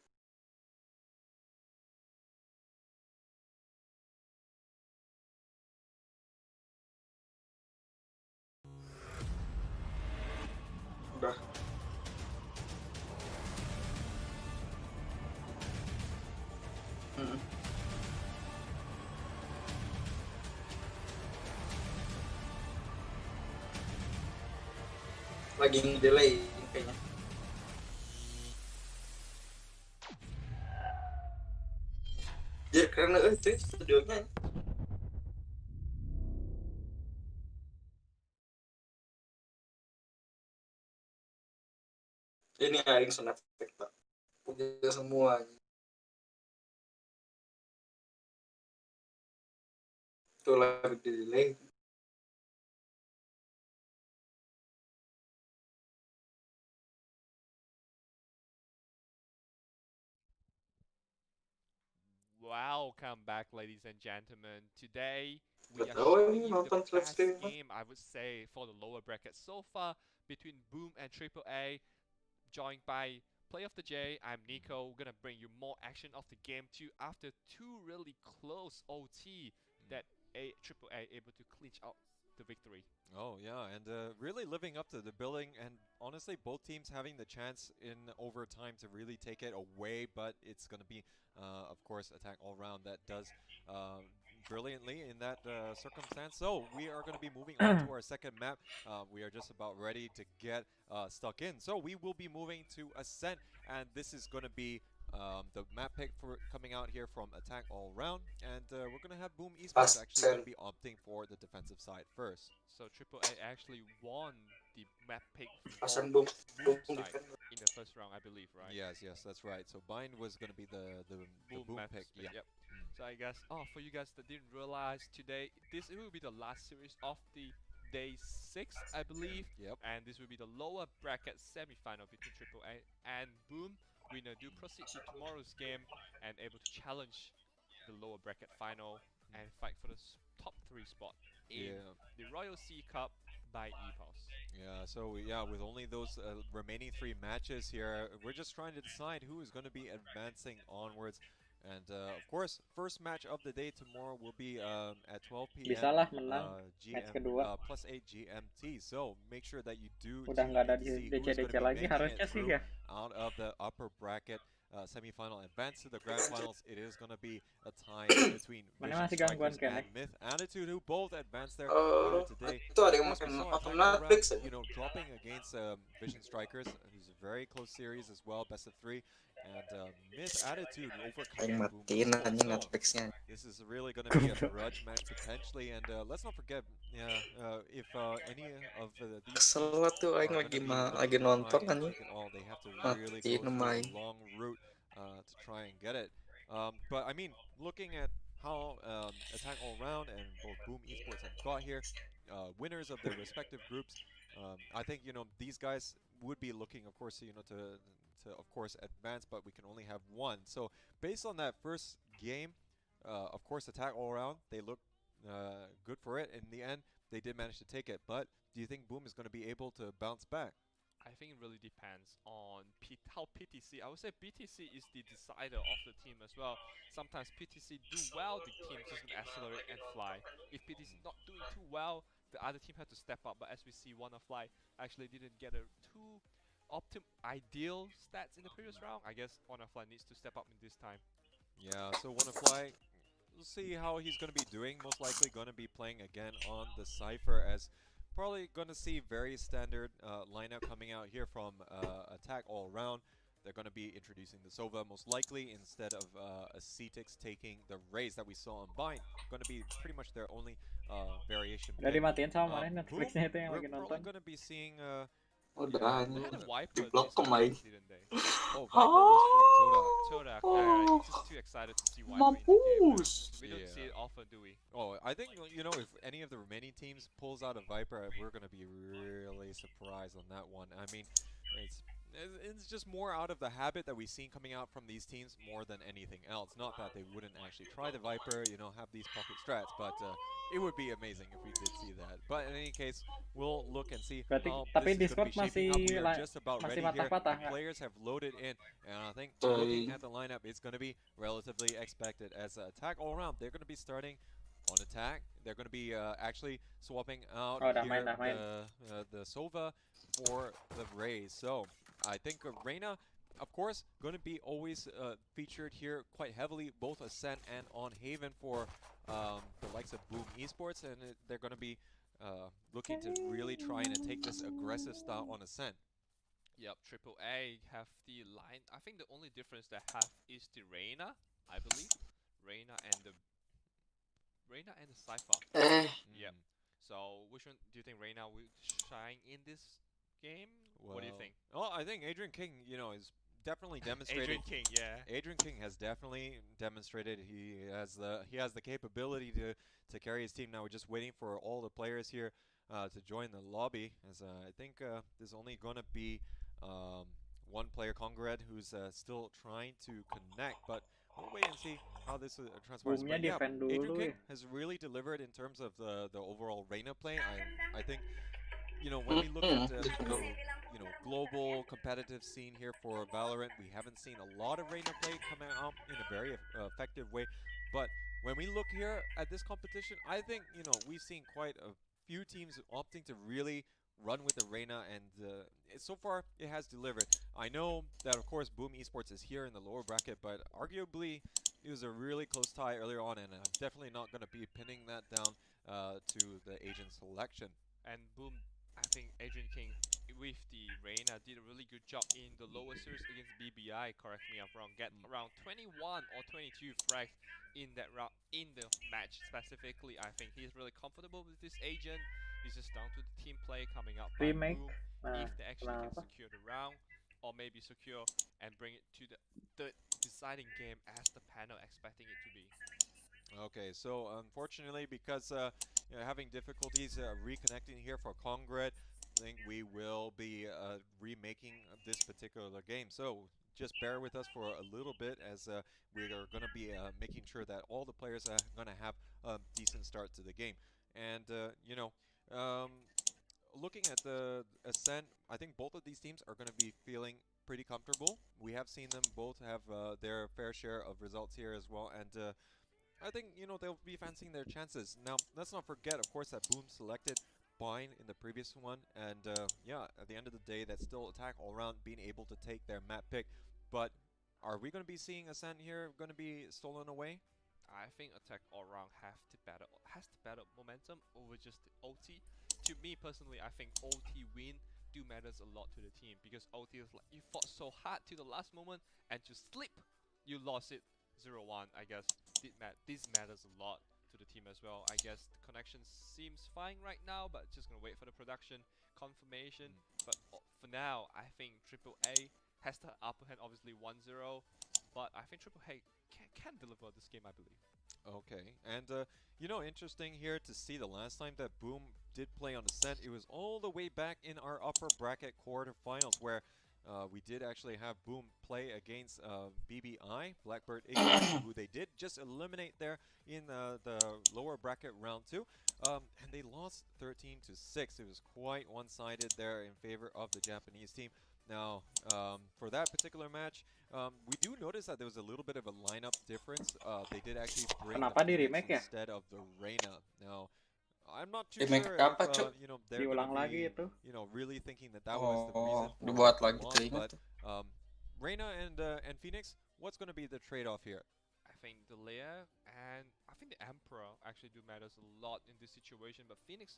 Udah. Lagi delay kayaknya. Ya karena itu studionya. Ini aing sound effect Pak. Punya semua. Itu lagi delay. Welcome back, ladies and gentlemen. Today we are Oh, showing ini you nonton the best livestream. game, I would say, for the lower bracket so far between Boom and Triple A. Joined by Play of the J, I'm Nico. We're gonna bring you more action of the game too after two really close OT that Triple A able to clinch out the victory. Oh yeah, and really living up to the billing, and honestly, both teams having the chance in overtime to really take it away. But it's gonna be, of course, attack all round that does brilliantly in that circumstance. So we are gonna be moving on to our second map. We are just about ready to get stuck in. So we will be moving to Ascent, and this is gonna be the map pick for coming out here from Attack All Round, and we're gonna have Boom Esports actually gonna be opting for the defensive side first. So Triple A actually won the map pick for Ascent Boom Boom side in the first round, I believe, right? Yes, that's right. So Bind was gonna be the Boom map pick. split, yep. So I guess, for you guys that didn't realize today, this will be the last series of the day 6, I believe. Yep. And this will be the lower bracket semi-final between Triple A and Boom. Winner do proceed to tomorrow's game and able to challenge the lower bracket final and fight for the top 3 spot in the Royal Sea Cup by EPOS. Yeah, so with only those remaining 3 matches here, we're just trying to decide who is going to be advancing onwards. And of course, first match of the day tomorrow will be at 12 p.m. Bisalah menang match kedua. +8 GMT. So make sure that you do Udah nggak ada see di who's going DCDC to be lagi making harusnya it sih through ya. out of the upper bracket semi-final advance to the grand finals. It is going to be a tie between Vision Strikers and Myth Attitude, who both advanced there today. Itu ada yang Of course, we makan saw nonton Attack All Netflix. Round, you know, dropping against Vision Strikers, who's a very close series as well, best of 3. And Myth Attitude overcoming Boom Esports. So this is really going to be a grudge match potentially. And let's not forget, if any of these Kesel tuh aing lagi nonton kan. they have to really go through a long route to try and get it. But I mean, looking at how Attack All Round and both Boom Esports have got here, winners of their respective groups, I think, you know, these guys would be looking, of course, you know, to of course advance, but we can only have one. So based on that first game, of course, Attack All Around, they look good for it. In the end, they did manage to take it. But do you think Boom is going to be able to bounce back? I think it really depends on how PTC, I would say PTC is the decider of the team as well. Sometimes PTC do well, the team just gonna accelerate and fly. If PTC not doing too well, the other team had to step up. But as we see, WannaFly actually didn't get a too ideal stats in the previous round. I guess WannaFly needs to step up in this time. Yeah, so WannaFly, we'll see how he's going to be doing. Most likely going to be playing again on the Cypher, as probably going to see very standard lineup coming out here from Attack All Round. They're going to be introducing the Sova most likely instead of a Cetix taking the Raze that we saw on Bind. Going to be pretty much their only variation. Udah dimatiin sama mana Netflixnya itu yang lagi we're nonton. probably going to be seeing Udah Viper blok kemarin. Oh, Viper was from Todak. I'm just too excited to see Viper in the game. We don't see it often, do we? Oh, I think, you know, if any of the remaining teams pulls out a Viper, we're going to be really surprised on that one. I mean, it's It's just more out of the habit that we've seen coming out from these teams more than anything else. Not that they wouldn't actually try the Viper, you know, have these pocket strats, but it would be amazing if we did see that. But in any case, we'll look and see Berarti how tapi this is going to Discord be shaping up. We are just about masih ready here. patah-patah The nggak? players have loaded in, and I think looking at the lineup, it's going to be relatively expected. As attack all around, they're going to be starting on attack. They're going to be actually swapping out Oh, dah here main. the Sova for the Rays. So I think Reyna, of course, going to be always featured here quite heavily, both Ascent and on Haven for the likes of Boom Esports, and they're going to be looking to really try and take this aggressive style on Ascent. Yep, Triple A have the line. I think the only difference they have is the Reyna, I believe. Reyna and the Cypher. Yep. So which one do you think Reyna will shine in this game? Well, what do you think? Oh, I think Adrian King, you know, is definitely demonstrated. Adrian King, yeah. Adrian King has definitely demonstrated he has the capability to carry his team. Now we're just waiting for all the players here to join the lobby. As I think there's only gonna be one player, Congrad, who's still trying to connect, but we'll wait and see how this transpires. But yeah, Adrian King has really delivered in terms of the overall Reyna play. I think, you know, when we look at the you know, global competitive scene here for Valorant, we haven't seen a lot of Reyna play come out in a very effective way. But when we look here at this competition, I think, you know, we've seen quite a few teams opting to really run with the Reyna, and so far it has delivered. I know that, of course, Boom Esports is here in the lower bracket, but arguably it was a really close tie earlier on, and I'm definitely not going to be pinning that down to the agent selection. And Boom, I think Adrian King with the Reyna did a really good job in the lower series against BBI, correct me if I'm wrong, get around 21 or 22 frags in that round, in the match specifically. I think he's really comfortable with this agent. It's just down to the team play coming up by Boom, if they actually can secure the round, or maybe secure and bring it to the deciding game as the panel expecting it to be. Okay, so unfortunately, because you know, having difficulties reconnecting here for Congrad, I think we will be remaking this particular game. So just bear with us for a little bit, as we are going to be making sure that all the players are going to have a decent start to the game. And, you know, looking at the Ascent, I think both of these teams are going to be feeling pretty comfortable. We have seen them both have their fair share of results here as well, and I think, you know, they'll be fancying their chances. Now, let's not forget, of course, that Boom selected Bind in the previous one, and yeah, at the end of the day, that's still attack all around, being able to take their map pick. But are we going to be seeing Ascent here going to be stolen away? I think attack all around has the better momentum over just the OT. To me personally, I think OT win do matters a lot to the team, because OT is like, you fought so hard to the last moment and to slip, you lost it 0-1. I guess this matters a lot to the team as well. I guess the connection seems fine right now, but just gonna wait for the production confirmation. But for now, I think Triple A has the upper hand, obviously 1-0, but I think Triple A can deliver this game, I believe. Okay, and you know, interesting here to see the last time that Boom did play on Ascent, it was all the way back in our upper bracket quarterfinals, where we did actually have Boom play against BBI, Blackbird Eagles, who they did just eliminate there in the lower bracket round 2. And they lost 13-6. It was quite one-sided there in favor of the Japanese team. Now, for that particular match, we do notice that there was a little bit of a lineup difference. They did actually bring the Phoenix instead of the Reyna. Now, I'm not too sure if, you know, they're going to be, you know, really thinking that was the reason for dibuat the lagi loss, but Reyna and Phoenix, what's going to be the trade-off here? I think the Leia and I think the Emperor actually do matters a lot in this situation, but Phoenix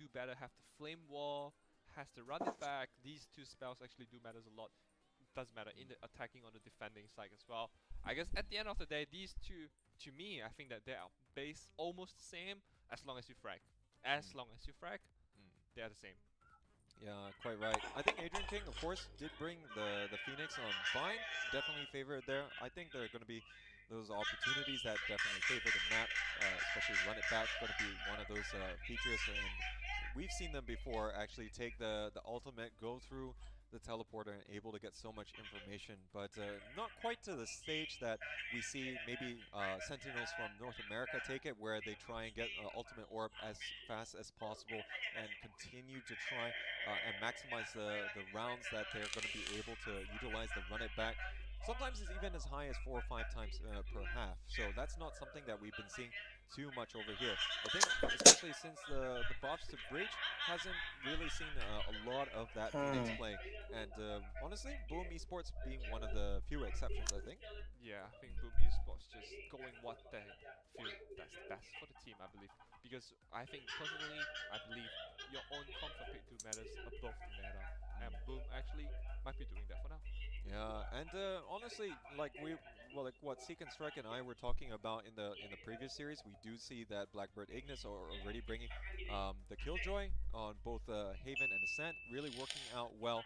do better have the Flame Wall, has to run it back. These two spells actually do matters a lot. It does matter in the attacking on the defending side as well. I guess at the end of the day, these two, to me, I think that they are base almost the same as long as you frag. As long as you frag, they are the same. Yeah, quite right. I think Adrian King, of course, did bring the Phoenix on Bind. Definitely favored there. I think there are going to be those opportunities that definitely favor the map, especially run it back. Going to be one of those features, and we've seen them before actually take the ultimate, go through the teleporter and able to get so much information, but not quite to the stage that we see maybe Sentinels from North America take it, where they try and get Ultimate Orb as fast as possible and continue to try and maximize the rounds that they're going to be able to utilize to run it back. Sometimes it's even as high as 4 or 5 times per half. So that's not something that we've been seeing too much over here. I think especially since the buffs to Breach hasn't really seen a lot of that Phoenix play. And honestly, Boom Esports being one of the few exceptions, I think. Yeah, I think Boom Esports just going what they feel that's the best for the team, I believe. Because I think personally, I believe your own comfort pick do matters above the meta. And Boom actually might be doing that for now. Yeah, and honestly, like like what Seek and Strike and I were talking about in the previous series, we do see that Blackbird Ignis are already bringing the Killjoy on both Haven and Ascent, really working out well.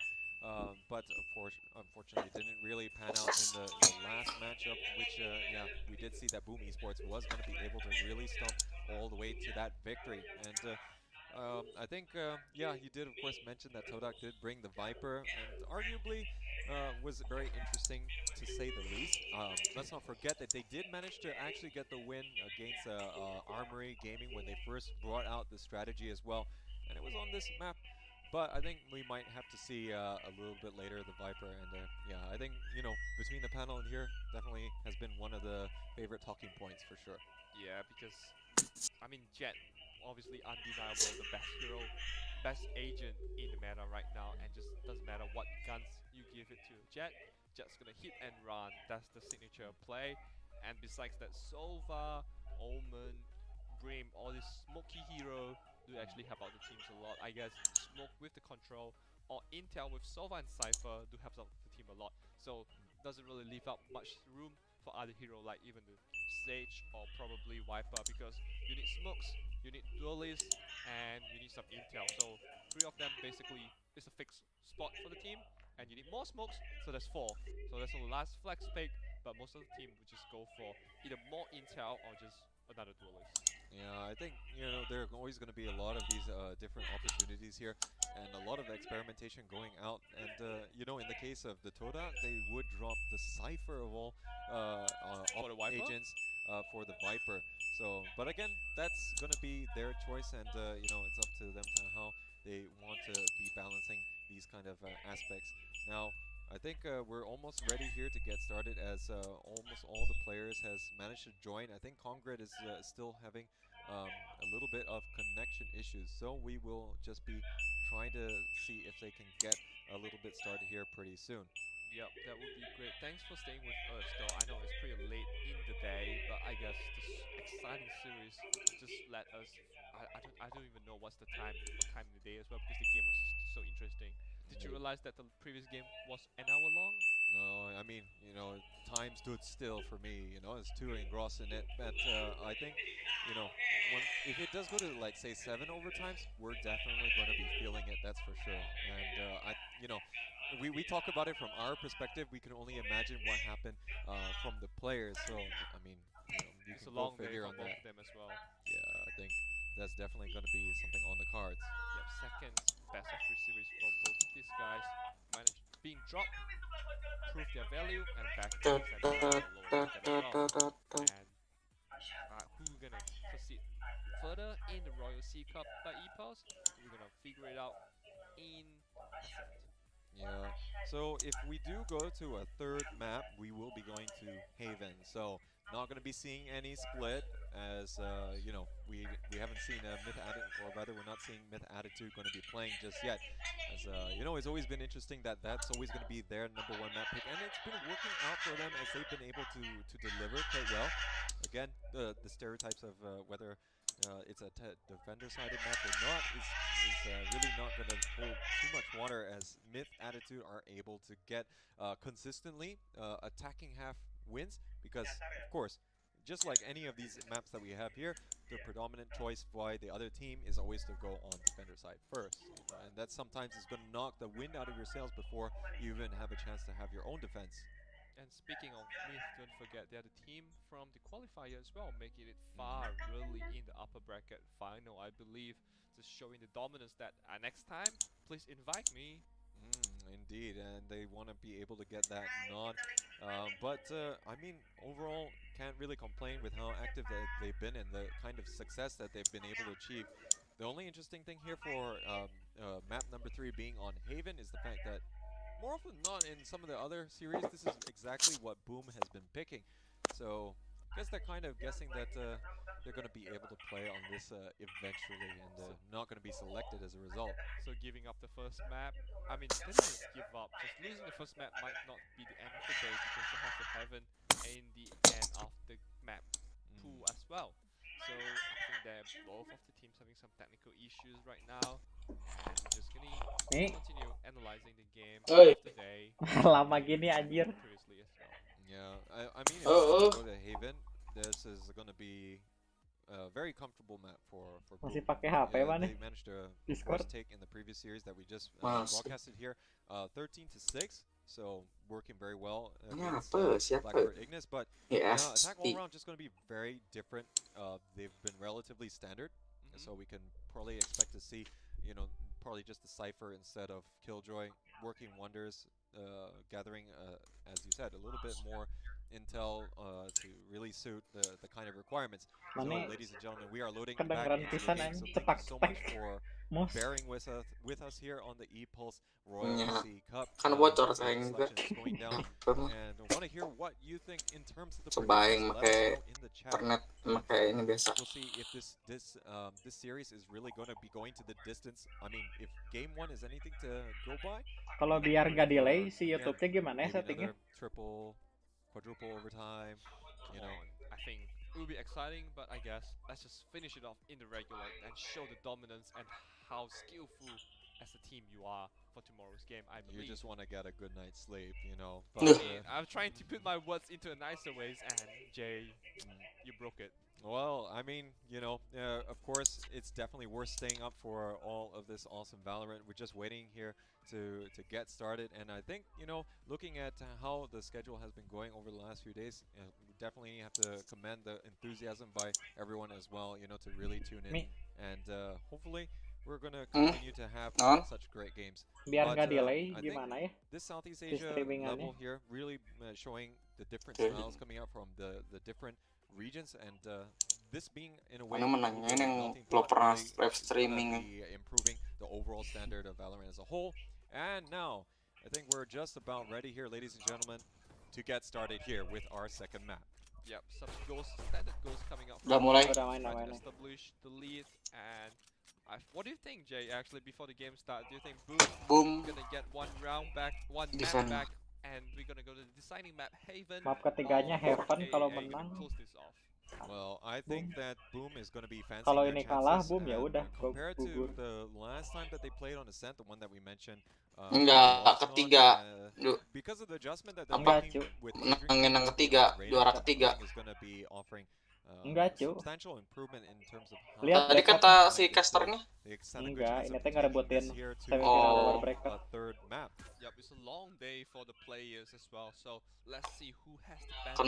But of course, unfortunately, it didn't really pan out in the last matchup, which yeah, we did see that Boom Esports was going to be able to really stomp all the way to that victory. And I think, yeah, you did, of course, mention that Todak did bring the Viper, and arguably was very interesting to say the least. Let's not forget that they did manage to actually get the win against Armory Gaming when they first brought out the strategy as well, and it was on this map. But I think we might have to see a little bit later the Viper, and yeah, I think, you know, between the panel and here, definitely has been one of the favorite talking points for sure. Yeah, because I mean Jet, obviously undeniable, the best hero, best agent in the meta right now, and just doesn't matter what guns you give it to Jet, Jet's gonna hit and run. That's the signature play. And besides that, Sova, Omen, Brim, all these smoky hero do actually help out the teams a lot. I guess Smoke with the control or Intel with Sova and Cypher do help out the team a lot. So doesn't really leave out much room for other hero like even the Sage or probably Viper, because you need smokes, you need duelists, and you need some intel. So 3 of them basically is a fixed spot for the team, and you need more smokes, so there's 4. So that's the last flex pick, but most of the team would just go for either more intel or just another duelist. Yeah, I think, you know, there are always going to be a lot of these different opportunities here, and a lot of experimentation going out. And, you know, in the case of the Todak, they would drop the Cypher of all agents for the Viper. So, but again, that's going to be their choice, and, you know, it's up to them to how they want to be balancing these kind of aspects. Now, I think we're almost ready here to get started, as almost all the players has managed to join. I think Congred is still having a little bit of connection issues, so we will just be trying to see if they can get a little bit started here pretty soon. Yep, that would be great. Thanks for staying with us, though. I know it's pretty late in the day, but I guess this exciting series just let us. I don't even know what time in the day as well, because the game was just so interesting. Did you realize that the previous game was an hour long? No, I mean, you know, time stood still for me. You know, it's too engrossed in it. But I think, you know, if it does go to like say 7 overtimes, we're definitely going to be feeling it. That's for sure. And you know, we talk about it from our perspective. We can only imagine what happened from the players. So I mean, you it's can a long go figure day for on both that. of them as well. Yeah, I think that's definitely going to be something on the cards. Yep, second best of 3 series for both of these guys. Managed being dropped, prove their value, and back to the semifinal lower bracket as well. And who's gonna succeed further in the Royal Sea Cup by EPOS? We're gonna figure it out in Ascent. Yeah, so if we do go to a third map, we will be going to Haven. So not going to be seeing any split, as you know, we haven't seen Myth Attitude, or rather we're not seeing Myth Attitude going to be playing just yet. As you know, it's always been interesting that that's always going to be their #1 map pick, and it's been working out for them as they've been able to deliver quite well. Again, the stereotypes of whether it's a defender-sided map or not is really not going to hold too much water, as Myth Attitude are able to get consistently attacking half wins, because, of course, just like any of these maps that we have here, the predominant choice by the other team is always to go on defender side first. And that sometimes is going to knock the wind out of your sails before you even have a chance to have your own defense. And speaking of Myth, don't forget they're the team from the qualifier as well, making it far really in the upper bracket final, I believe, just showing the dominance that next time, please invite me. Indeed, and they want to be able to get that nod. But I mean, overall, can't really complain with how active they've been and the kind of success that they've been able to achieve. The only interesting thing here for map number 3 being on Haven is the fact that more often than not in some of the other series, this is exactly what Boom has been picking. So I guess they're kind of guessing that they're going to be able to play on this eventually and not going to be selected as a result. So giving up the first map, I mean, they didn't just give up. Just losing the first map might not be the end of the day because they have the Heaven in the end of the map pool as well. So I think that both of the teams having some technical issues right now, and we're just gonna continue analyzing the game day after day. Lama gini anjir. Previously as well. Yeah, I mean, if you go to Haven, this is going to be a very comfortable map for Masih Boom. pakai HP mana? They managed to, of Discord. course, take in the previous series that we just broadcasted here, 13-6. So working very well against Blackbird Ignis, but Attack All Around just going to be very different. They've been relatively standard, so we can probably expect to see, probably just the Cypher instead of Killjoy working wonders, gathering, as you said, a little bit more intel to really suit the kind of requirements. So, ladies and gentlemen, we are loading back into the game, so thank you so much for bearing with us here on the ePulse Royal SC Cup. Kan bocor saya selection juga. is going down, and I want to hear what you think in terms of the Cobain predictions. Let us pakai know in the chat. internet, pakai ini biasa. We'll see if this series is really going to be going to the distance. I mean, if game 1 is anything to go by. Kalau biar gak delay si YouTube-nya gimana ya settingnya? Triple, quadruple overtime, I think it will be exciting, but I guess let's just finish it off in the regular and show the dominance and how skillful as a team you are for tomorrow's game. I believe. You just want to get a good night's sleep, But I'm trying to put my words into a nicer ways, and Jay, you broke it. Well, I mean, of course, it's definitely worth staying up for all of this awesome Valorant. We're just waiting here to get started, and I think, looking at how the schedule has been going over the last few days, we definitely have to commend the enthusiasm by everyone as well, to really tune in, and hopefully we're going to continue to have such great games. Biar nggak delay, I gimana ya? This Southeast Asia level here really showing the different styles coming out from the different regions, and this being in a way yang belum pernah live streaming improving the overall standard of Valorant as a whole. And now I think we're just about ready here, ladies and gentlemen, to get started here with our second map. Yep, some standard goals coming up. Udah mulai. Establish the lead, and what do you think, Jay? Actually, before the game starts, do you think Boom gonna get one round back, one map back, and we're gonna go to the deciding map Haven? Map ketiganya Heaven kalau menang. Close this off. Well, I think that Boom is going to be fancy. Kalau ini kalah, Boom ya udah. Compared to the last time that they played on Ascent, the one that we mentioned. Enggak, ketiga. Because of the adjustment that they're making with menangin yang ketiga, juara ketiga. Is going to be offering substantial improvement in terms of lihat tadi kata si casternya enggak, ini teh ngerebutin semifinal bracket. Third map. Yep, it's a long day for the players as well. So let's see who has the better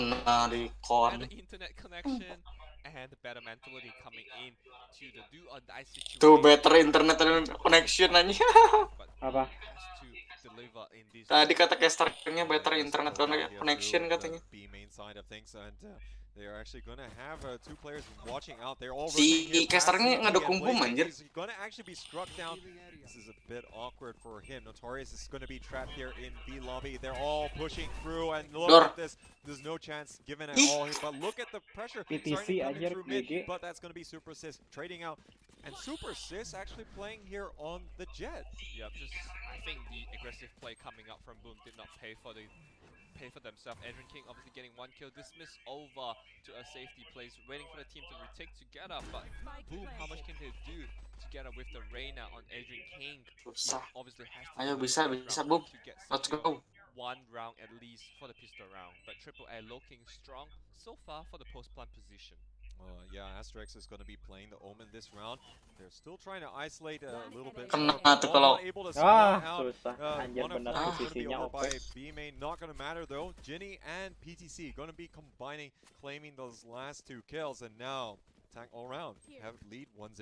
internet connection and the better mentality coming in to the do or die situation. Tuh better internet connection aja. Apa? Tadi kata casternya better internet connection katanya. They are actually going to have two players watching out. They're all si casternya ngedukung Boom anjir. He's going to actually be struck down. This is a bit awkward for him. Notorious is going to be trapped here in B lobby. They're all pushing through, and look at this. There's no chance given at all. But look at the pressure PTC starting anjir through mid. But that's going to be Super Sis trading out. And Super Sis actually playing here on the Jet. Yep, just I think the aggressive play coming up from Boom did not pay for themselves. Adrian King obviously getting one kill, dismissed over to a safety place, waiting for the team to retake together. But Boom, how much can they do together with the Reyna on Adrian King? Susah. Obviously has to Ayo bisa Boom. Let's go. One round at least for the pistol round, but Triple A looking strong so far for the post-plant position. Yeah, Asterix is going to be playing the Omen this round. They're still trying to isolate a little bit. Kena tuh kalau susah. Anjir One bener of them posisinya by B main, not going to matter though. Ginny and PTC going to be combining, claiming those last two kills, and now Attack All Around have lead 1-0.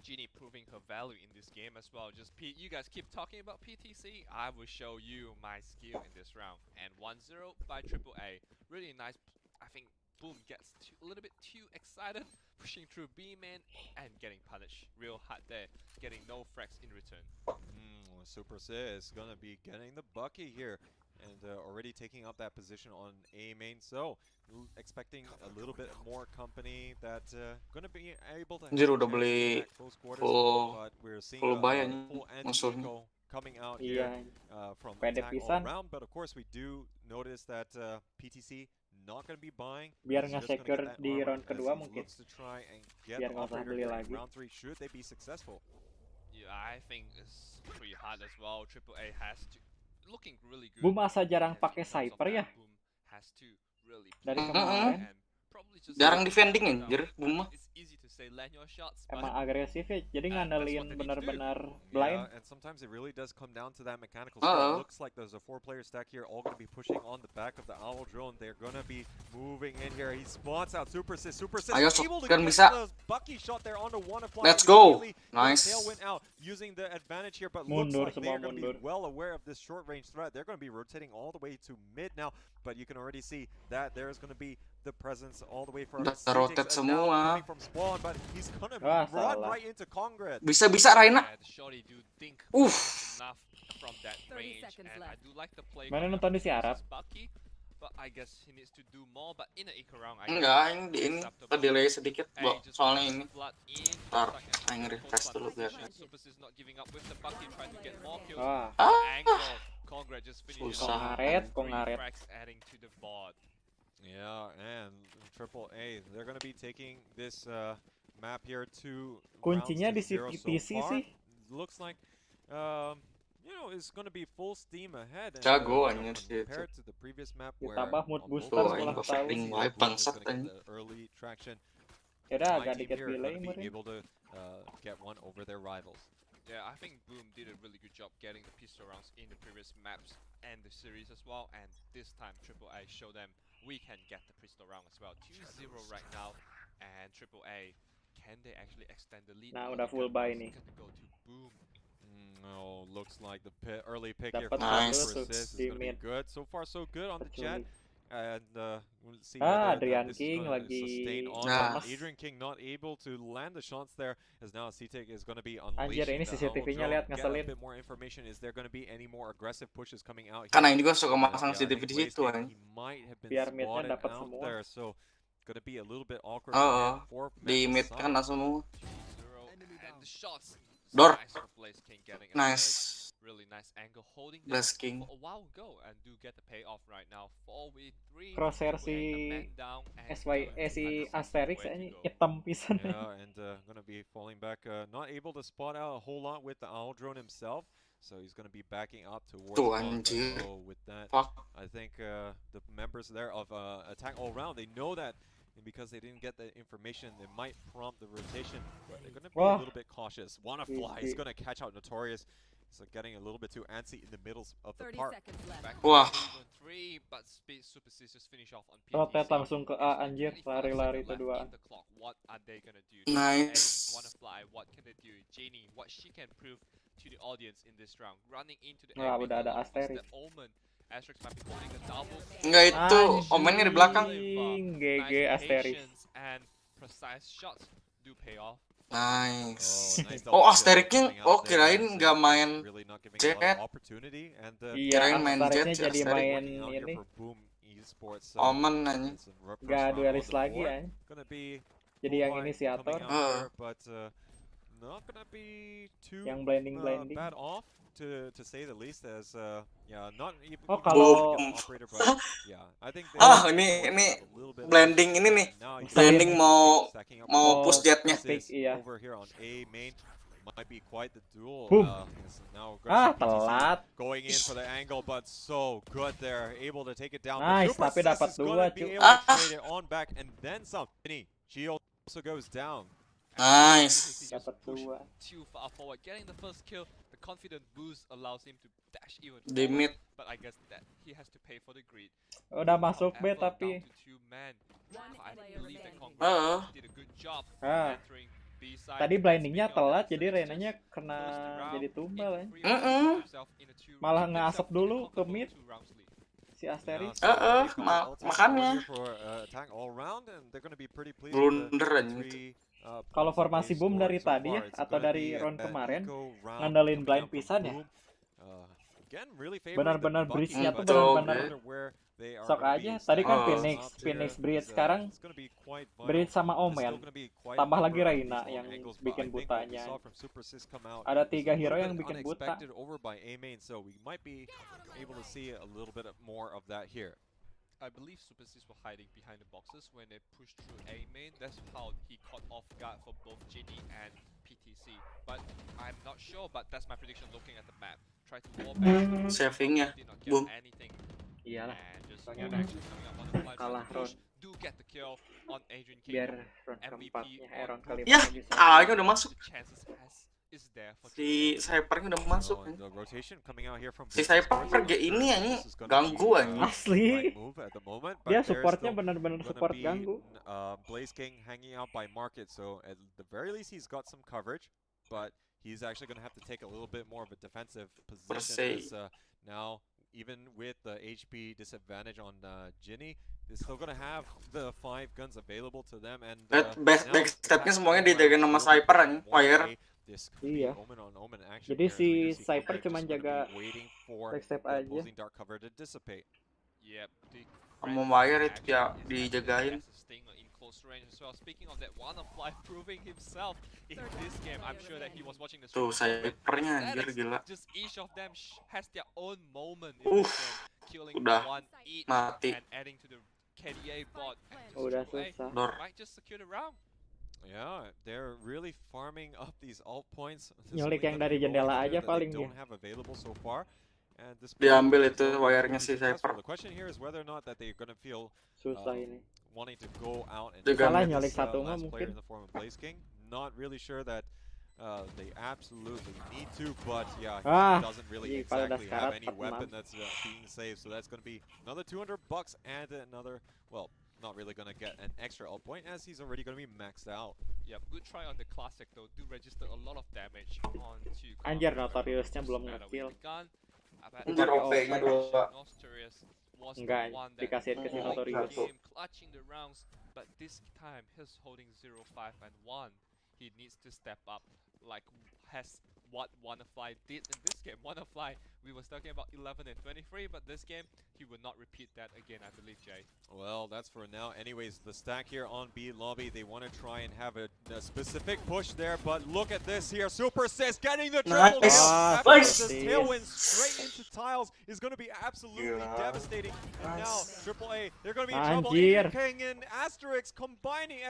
Genie proving her value in this game as well. Just you guys keep talking about PTC, I will show you my skill in this round. And 1-0 by AAA. Really nice. I think Boom gets a little bit too excited, pushing through B-man and getting punished real hard there, getting no frags in return. Super Sid is gonna be getting the bucket here, and already taking up that position on A main. So expecting a little bit more company that gonna be able to Anjir have a udah chance beli to attack close quarters, full but we're seeing full buy a anjing full musuhnya. anti-eco coming out Iya, here from pede attack all pisan. around. But of course we do notice that PTC not gonna be buying. Biar He's nggak just gonna secure get that di armor round as kedua he mungkin. looks to try and get Biar the nggak usah operator beli here lagi. in round 3 should they be successful. Yeah, I think it's pretty hard as well. AAA has to looking really good. Boom asa jarang and pakai because of Cypher ya. that, Boom has to really Dari play kemarin. and probably just Jarang slow defending down. anjir, I Boom mean, mah. it's easy to say land your shots, Emang but agresif ya, jadi that's what ngandelin they need to do. benar-benar blind. Yeah, and sometimes it really does come down to that mechanical skill. It looks like there's a 4-player stack here, all going to be pushing on the back of the Owl drone. They're going to be moving in here. He spots out Super Sis. Super Sis Ayo, able to kan get bisa. the Bucky shot there on the one fly. Let's go. Immediately, Nice. the tail went out using the advantage here, but Mundur, looks like semua they're going to be mundur. well aware of this short range threat. They're going to be rotating all the way to mid now, but you can already see that there's going to be the presence all the way from Udah Citix, rotate and now semua. coming from spawn, but he's going to Ah, run salah. right into Congrad. Bisa Raina. yeah, the shorty do think Uff. enough from that 30 range, seconds and I left. do like the play. Mana coming nonton up di siaran? versus Bucky, but I guess he needs to do more. But in the eco round, I Enggak, guess ini di ini acceptable. ke delay sedikit, Hey, Bo. just Soalnya put ini. flood in, Ntar, stuck at aing the refresh close dulu biar. position. Super is not giving up with the Bucky, trying to get more kills. Ah, Angle. Congrad just finishes Susah. Kong ngaret. frags adding to the board. Yeah, and AAA, they're going to be taking this map here to kuncinya di rounds to 0 so PC far. sih. Looks like, it's going to be full steam ahead. And, Jago anjir sih itu. compared to the previous map where Ditambah mood on booster both Tuh, aing ulang sides, tahun. ring Boom wipe is bangsat gonna get anjing. the early traction. Yaudah My agak team dikit here delay gonna be meren. able to get one over their rivals. Yeah, I think Boom did a really good job getting the pistol rounds in the previous maps and the series as well, and this time AAA show them we can get the pistol round as well. 2-0 right now, and AAA, can they actually extend the lead? Nah, or udah they full gonna buy go nih. to Boom? No, looks like the early pick here Dapat from Nice. Super satu Assist is di going to be mid. good. So far, so good on the chat. Penculik. And we'll see Ah, whether Adrian this is King gonna lagi sustain on. Nah. But Adrian King not able to land the shots there, as now Citix is going to be Anjir, unleashing ini the CCTV-nya Owl lihat drone. Get a ngeselin. bit more information. Is there going to be any more aggressive pushes coming out Kan here? aing juga suka But, masang yeah, I CCTV think di situ Wastegate, anjing. he might have been Biar midnya spotted dapat out semua. there, so going to be a little bit awkward Oh, for di map mid side. kan semua. 2-0, and the shots. Door. Nice for Blaze King getting a Nice. really nice angle, holding them Blaze King. for a while ago, and do get the payoff right now. 4v3. Crosshair Triple A, si the man down, and si Thunderstorm Asterix way to ini go. hitam pisan. Yeah, and going to be falling back. Not able to spot out a whole lot with the Owl drone himself, so he's going to be backing up towards Tuh, spawn. But anjir. so with that, Fuck. I think the members there of Attack All Round, they know that because they didn't get the information, it might prompt the rotation, but they're going to be Wah. a little bit cautious. Wanna Fly is going to catch out Notorious, so getting a little bit too antsy in the middles of the 30 park. seconds left. Back Wah. to 3, but Super Sisters finish off on PTC. Rotate langsung ke A And anjir, 25 lari-lari seconds itu left duaan. in the clock. What are they gonna do? Nice. Wanna Fly, what can they do? Janie, what she can prove to the audience in this round. Running into the Wah, enemy, udah ada looking for Asterix. step Omen. Asterix might be holding a double. Enggak itu, omennya di belakang. Anjing, GG Nice Asterix. patience and precise shots do pay off. Nice. Nice Oh, double Asterix-nya, kill coming out oh there, kirain so nggak main really not giving a lot Jet. of opportunity, and Iya, Kirain main Asterix-nya Jet si jadi Asterix. main working out here ini. for Boom Esport, so Omen anjing. it's a first Gak round on duelis the lagi board. ya. Gonna be Jadi yang Buat inisiator. coming out there, but not gonna be too Yang blending. bad off to say the least, as yeah, not even Oh, even kalau- get the operator, but yeah, I think they Ah, were ini forcing out a little bit of blending push, ini nih. and now he's Blending mau stacking up mau with push the jetnya. assists Iya. over here on A main. Might be quite the duel. Boom. Yes, now Ah, aggressive PTC telat. going in for the angle, but so good there, able to take it down. Nice, But tapi Super dapat Sis is dua, gonna be cuy. able to Ah. trade it on back and then some. She also goes down. Nice. PTC just Dapat push dua. too far forward, getting the first kill. The confident boost allows him to dash even Di forward, mid. but I guess that he has to pay for the greed. Udah masuk B However, tapi down to 2 men. One I player believe that remaining. Congrats Ah. did a good job Ah. entering B tadi blindingnya telat, jadi Renanya kena jadi tumbal ya. Malah ngasap dulu ke mid si Asteris. Makanya blunder anjing. Kalau formasi boom dari tadi ya, atau dari round kemarin, ngandelin blind pisan ya. Benar-benar bridge-nya tuh benar-benar sok aja. Tadi kan Phoenix bridge, sekarang bridge sama Omen. Tambah lagi Reina yang bikin butanya. Ada 3 hero yang bikin buta. I believe Super Sis were hiding behind the boxes when they pushed through A main. That's how he caught off guard for both Ginny and PTC. But I'm not sure, but that's my prediction looking at the map. Try to wall back. Savingnya boom. Iyalah. Kalah round. Do get the kill on Adrian King. Biar round keempatnya, round kelima Ya, A-nya udah masuk. Si Si Cypher-nya udah masuk. Si Cypher ini ganggu anjing. Asli. Dia supportnya benar-benar support ganggu. Blaze King hanging out by market, so at the very least he's got some coverage, but he's actually going to have to take a little bit more of a defensive position. Now, even with the HP disadvantage on Ginny, they're still going to have the 5 guns available to them, and backstepnya semuanya dijagain sama Cypher anjing. Wire. Iya. Jadi si Cypher cuma jaga backstep aja. Sama Wire itu ya dijagain. Tuh Cyphernya anjir gila. Udah mati. Udah susah. Yeah, they're really farming up these alt points. Nyulik yang dari jendela aja paling dia. Diambil itu wire-nya si Cypher. Susah ini. Salah nyulik satu mah mungkin. Not really sure that they absolutely need to, but yeah, he doesn't really exactly have any weapon that's being saved. So that's going to be another $200 and another, well, not really gonna get an extra ult point as he's already gonna be maxed out. Yep, good try on the classic though. Do register a lot of damage onto. Anjir, Notorious-nya belum nge-kill. Anjir, OP-nya 2. Enggak, dikasihin ke si Notorious. Clutching the rounds, but this time he's holding 0, 5 and 1. He needs to step up like has what WannaFly did in this game. WannaFly, we was talking about 11 and 23, but this game he will not repeat that again, I believe, Jay. Well, that's for now. Anyways, the stack here on B lobby, they want to try and have a specific push there, but look at this here. Super Sis getting the triple kill. This tailwind straight into tiles is going to be absolutely devastating. And now AAA, they're going to be in trouble. Adrian King and Asterix combining.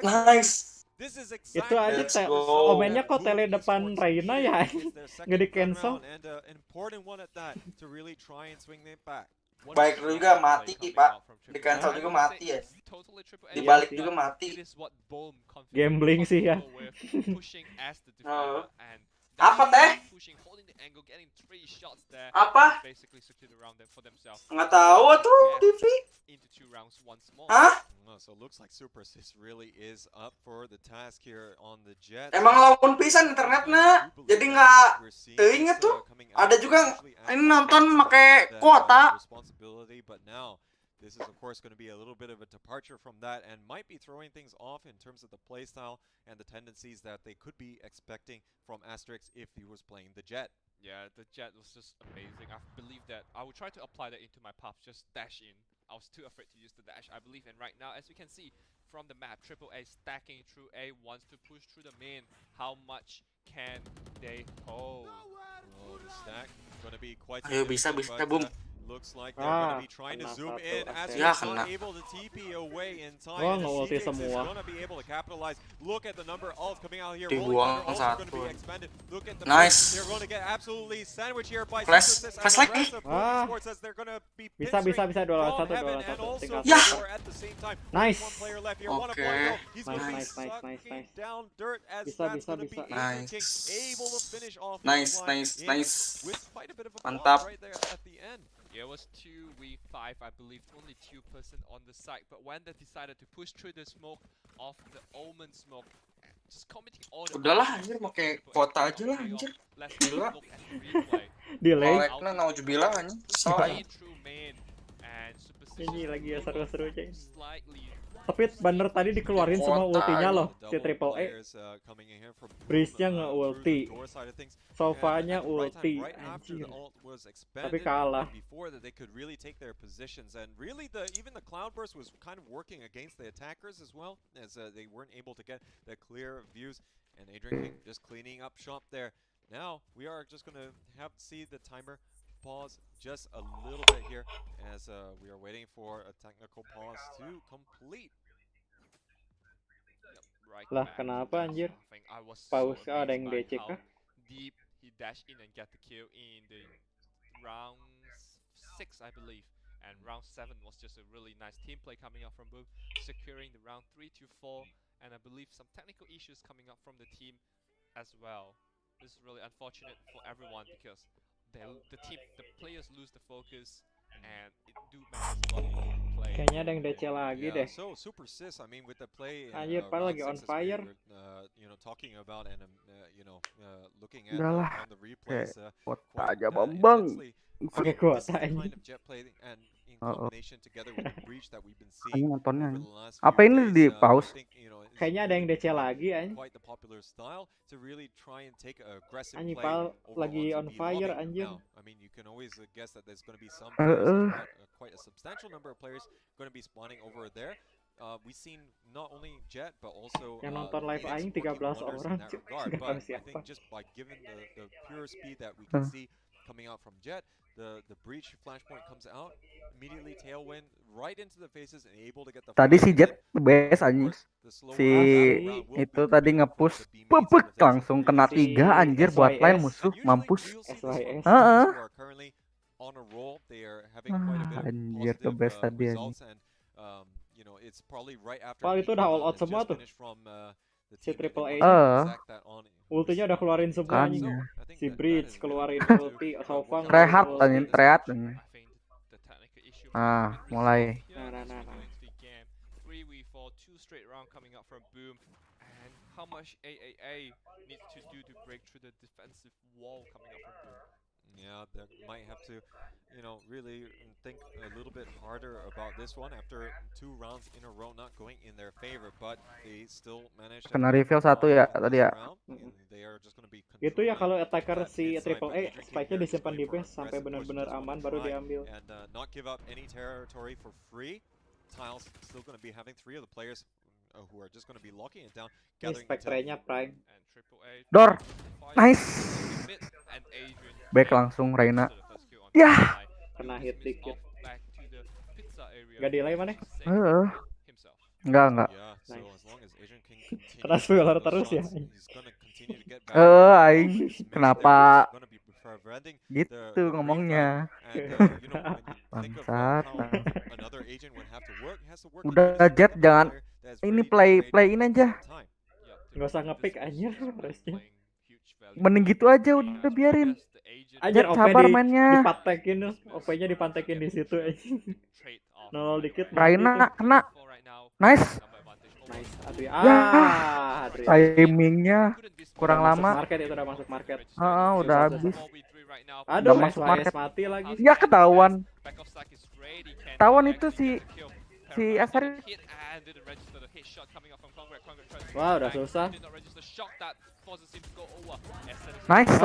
This is Itu aja Omennya kok tele depan Reina ya, nggak di cancel. Baik juga mati Pak, di cancel juga mati ya, dibalik juga mati. Gambling sih ya. Apa teh? Apa? Nggak tahu tuh TV. Hah? So it looks like Super Sis really is up for the task here on the jet. Emang lawan pisan internetnya, jadi nggak teuing tuh. Ada juga ini nonton pakai kuota. But now this is of course going to be a little bit of a departure from that and might be throwing things off in terms of the playstyle and the tendencies that they could be expecting from Asterix if he was playing the jet. Yeah, the jet was just amazing. I believe that I will try to apply that into my pops, just dash in. I was too afraid to use the dash, I believe, and right now, as we can see from the map, AAA stacking through A, wants to push through the main. How much can they hold? Oh, the stack gonna be quite Ayo bisa boom. Looks like they're gonna be trying to zoom in as he's not able to TP away in time. Ulti semua. Gonna be able to capitalize. Look at the number of ults coming out here. Dibuang Gonna be expended. Look at the nice. They're going to get absolutely sandwiched here by Flash lagi. Esport says they're gonna be bisa 2-1 ya. At the same time. Nice. One player left here. Okay. He's gonna be sucking down dirt as that's gonna be able to finish off. Nice. With quite a bit of a Mantap. right there at the end. It was 2v5, I believe, only 2% on the site, but when they decided to push through the smoke of the Omen smoke, Udahlah anjir pakai kuota aja lah anjir. Gila. Delay. Malekna naujubillah anjing. Kesel anjing. Ini lagi ya seru-seru aja. Tapi bener tadi dikeluarin semua ultinya loh si Triple E. Breeze-nya nge-ulti. Sofanya ulti. Anjir. Tapi kalah. Before that they could really take their positions, and really even the Cloudburst was kind of working against the attackers as well, as they weren't able to get the clear views, and Adrian King just cleaning up shop there. Now we are just gonna have to see the timer pause just a little bit here as we are waiting for a technical pause to complete. Lah kenapa anjir? Pause ada yang DC kah? Deep, he dash in and get the kill in the round 6, I believe. And round 7 was just a really nice team play coming out from Boom, securing the round 3 to 4, and I believe some technical issues coming up from the team as well. This is really unfortunate for everyone because the players lose the focus and it do matters a lot in the play. Kayaknya ada yang DC lagi deh. So Super Sis, I mean with the play Anjir, padahal lagi on fire. You know, talking about and you know, looking at Udahlah. on the replays, Kuota aja Bambang. Pakai kuota ini. Ini nontonnya. Apa ini di pause? Kayaknya ada yang DC lagi anjir. Anjir pal lagi on fire anjir. I mean you can always guess that there's going to be some quite a substantial number of players going to be spawning over there. We've seen not only Jet but also yang nonton live aing 13 orang. But I think just by given the pure speed that we can see coming out from Jet, the breach flashpoint comes out immediately, tailwind right into the faces and able to get the. Tadi si Jet best anjir. Si itu tadi nge-push pepek langsung kena 3 anjir buat line musuh mampus. SYS. Heeh. Ah, anjir the best tadi anjir. Pal itu udah all out semua tuh. Si Triple A. Ultinya udah keluarin semua anjing. Si Breach keluarin ulti, Sofang. Rehat anjing, treat anjing. Mulai. Nah. 2 straight round coming up from Boom, and how much AAA needs to do to break through the defensive wall coming up from Boom. Yeah, they might have to, you know, really think a little bit harder about this one after 2 rounds in a row not going in their favor, but they still managed to kena reveal 1 ya tadi ya. Itu ya kalau attacker si Triple A spike-nya disimpan di base sampai benar-benar aman baru diambil. And not give up any territory for free. Tiles still going to be having 3 of the players who are just going to be locking it down. Spectre-nya Prime. Door. Nice. Back langsung Reina. Ya. Kena hit dikit. Gak delay mana? Enggak. Kena spoiler terus ya. Aing kenapa gitu ngomongnya. Bangsat. Udah Jet jangan ini play-in aja. Nggak usah ngepick anjir harusnya. Mending gitu aja udah biarin. Anjir OP sabar mainnya. Dipatekin, OP-nya dipantekin di situ anjing. 0 dikit. Raina kena. Nice. Timingnya kurang lama. Market itu udah masuk market. Udah habis. Aduh, masuk market mati lagi. Ya ketahuan. Ketahuan itu si Asari. Wah, udah susah. Nice.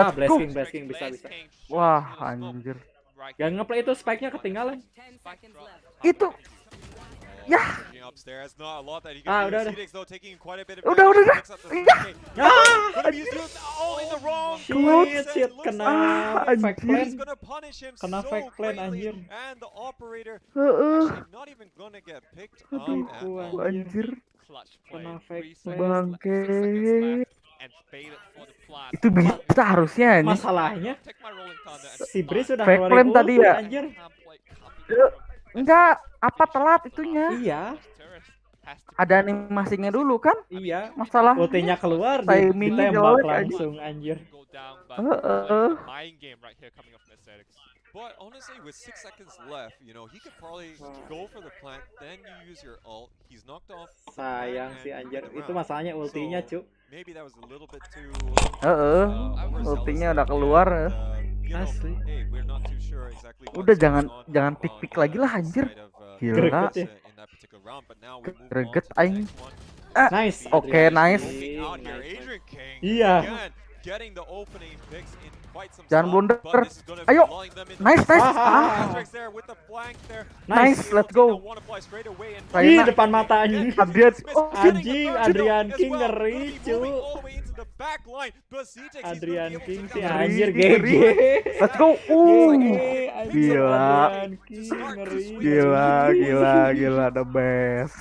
Blessing bisa. Wah, anjir. Yang ngeplay itu spike-nya ketinggalan. Itu. Ya. Udah. Shit, kena fake plan. Kena fake plan anjir. Anjir. Kena fake plan. Bangke. Itu bisa harusnya nih. Masalahnya si Breeze sudah fake plan tadi ya. Anjir. Enggak, apa telat itunya? Iya. Ada animasinya dulu kan? Iya. Masalah ultinya keluar timingnya ditembak jelek langsung anjir. But honestly, with 6 seconds left, you know, he could probably go for the plant, then you use your ult. He's knocked off the plant Sayang sih and you anjir. win the Itu round. masalahnya ultinya, So Cuk. maybe that was a little bit too overzealous Ultinya there udah at the keluar. end. You know, Asli. hey, we're not too sure exactly Udah what's going jangan on pick lagi lah the anjir. side of Gila. Greget ya. in that particular round. But now we move on Greget to the aing. next one. Nice. Oke, Adrian nice. King. Out here, Nice. Adrian King. Iya. Again, getting the opening picks in quite some Jangan style, blunder. but this is gonna be Ayo. lulling them into Nice, nice. Asterix there with the flank there. Nice, let's Now go. wanna fly straight away and Ih, Raina. depan mata anjing. Adrian. Oh, Anjing, Adrian King ngeri, cu. Adrian King sih anjir GG. Let's go. Gila. Adrian King ngeri. Gila. The best.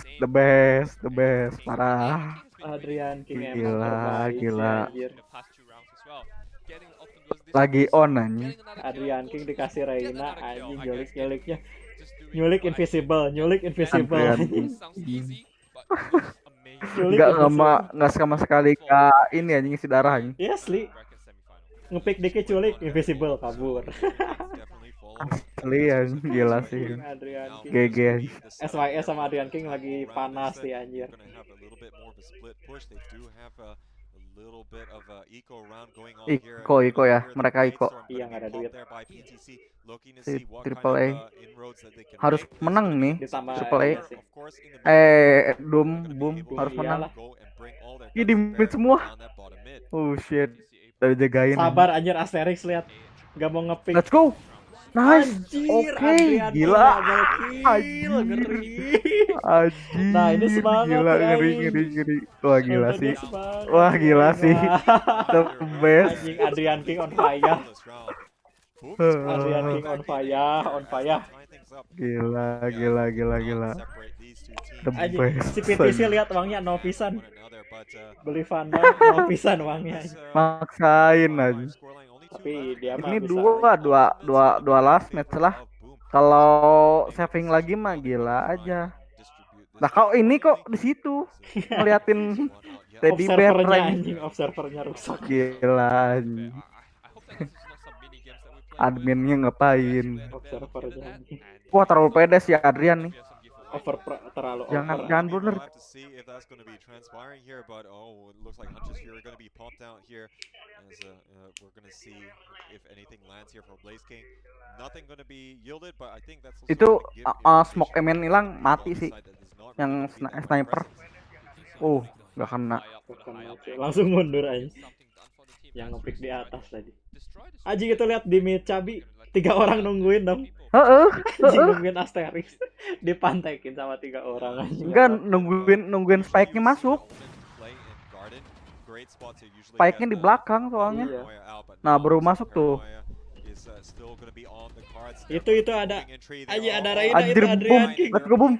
Parah. Adrian King emang Gila, terbaik sih gila. anjir. Lagi on anjing. Adrian King dikasih Reina anjing nyulik-nyuliknya. Nyulik invisible. Adrian King. Nyulik Enggak sama sekali ini anjing isi darah anjing. Iya asli. Ngepick dikit culik invisible kabur. Asli anjing gila sih. Adrian King. GG anjing. SYS sama Adrian King lagi panas sih anjir. Iko ya, mereka Iko. Iya nggak ada duit. Si Triple A harus menang nih. Ditambah Triple A. ini sih. Boom harus menang. Iyalah. Ih di mid semua. Oh shit. Udah jagain. Sabar anjir Asterix lihat. Gak mau ngepick. Let's go. Nice. Anjir, Oke, Adrian gila. double kill, ngeri. Anjing. Nah, ini semangat Gila, ya, ngeri. Wah, gila Nontonnya sih. semangat. Wah, gila sih. The best. Anjing Adrian King on fire. Adrian King on fire. Gila. The Anjing, best. si PTC lihat uangnya 0 pisan. Beli Vandal 0 pisan uangnya. Maksain aja. Tapi dia mah Ini bisa. dua last match lah. Kalau saving lagi mah gila aja. Nah, kau ini kok di situ ngeliatin teddy bear Observernya anjing, observernya rusak. Gila anjing. Adminnya ngapain? Observernya anjing. Wah, terlalu pedes ya Adrian nih. Terlalu Jangan blunder. Itu smoke emen hilang mati sih. Yang sniper. Nggak kena. Langsung mundur aja. Yang ngepick di atas tadi. Aji gitu lihat di mid cabi 3 orang nungguin dong. Nungguin Asterix dipantekin sama 3 orang aja. Enggak nungguin spike-nya masuk. Spike-nya di belakang soalnya. Iya. Nah, baru masuk tuh. Itu ada aja ada Raina Anjir, itu Adrian boom. King. Let's go boom.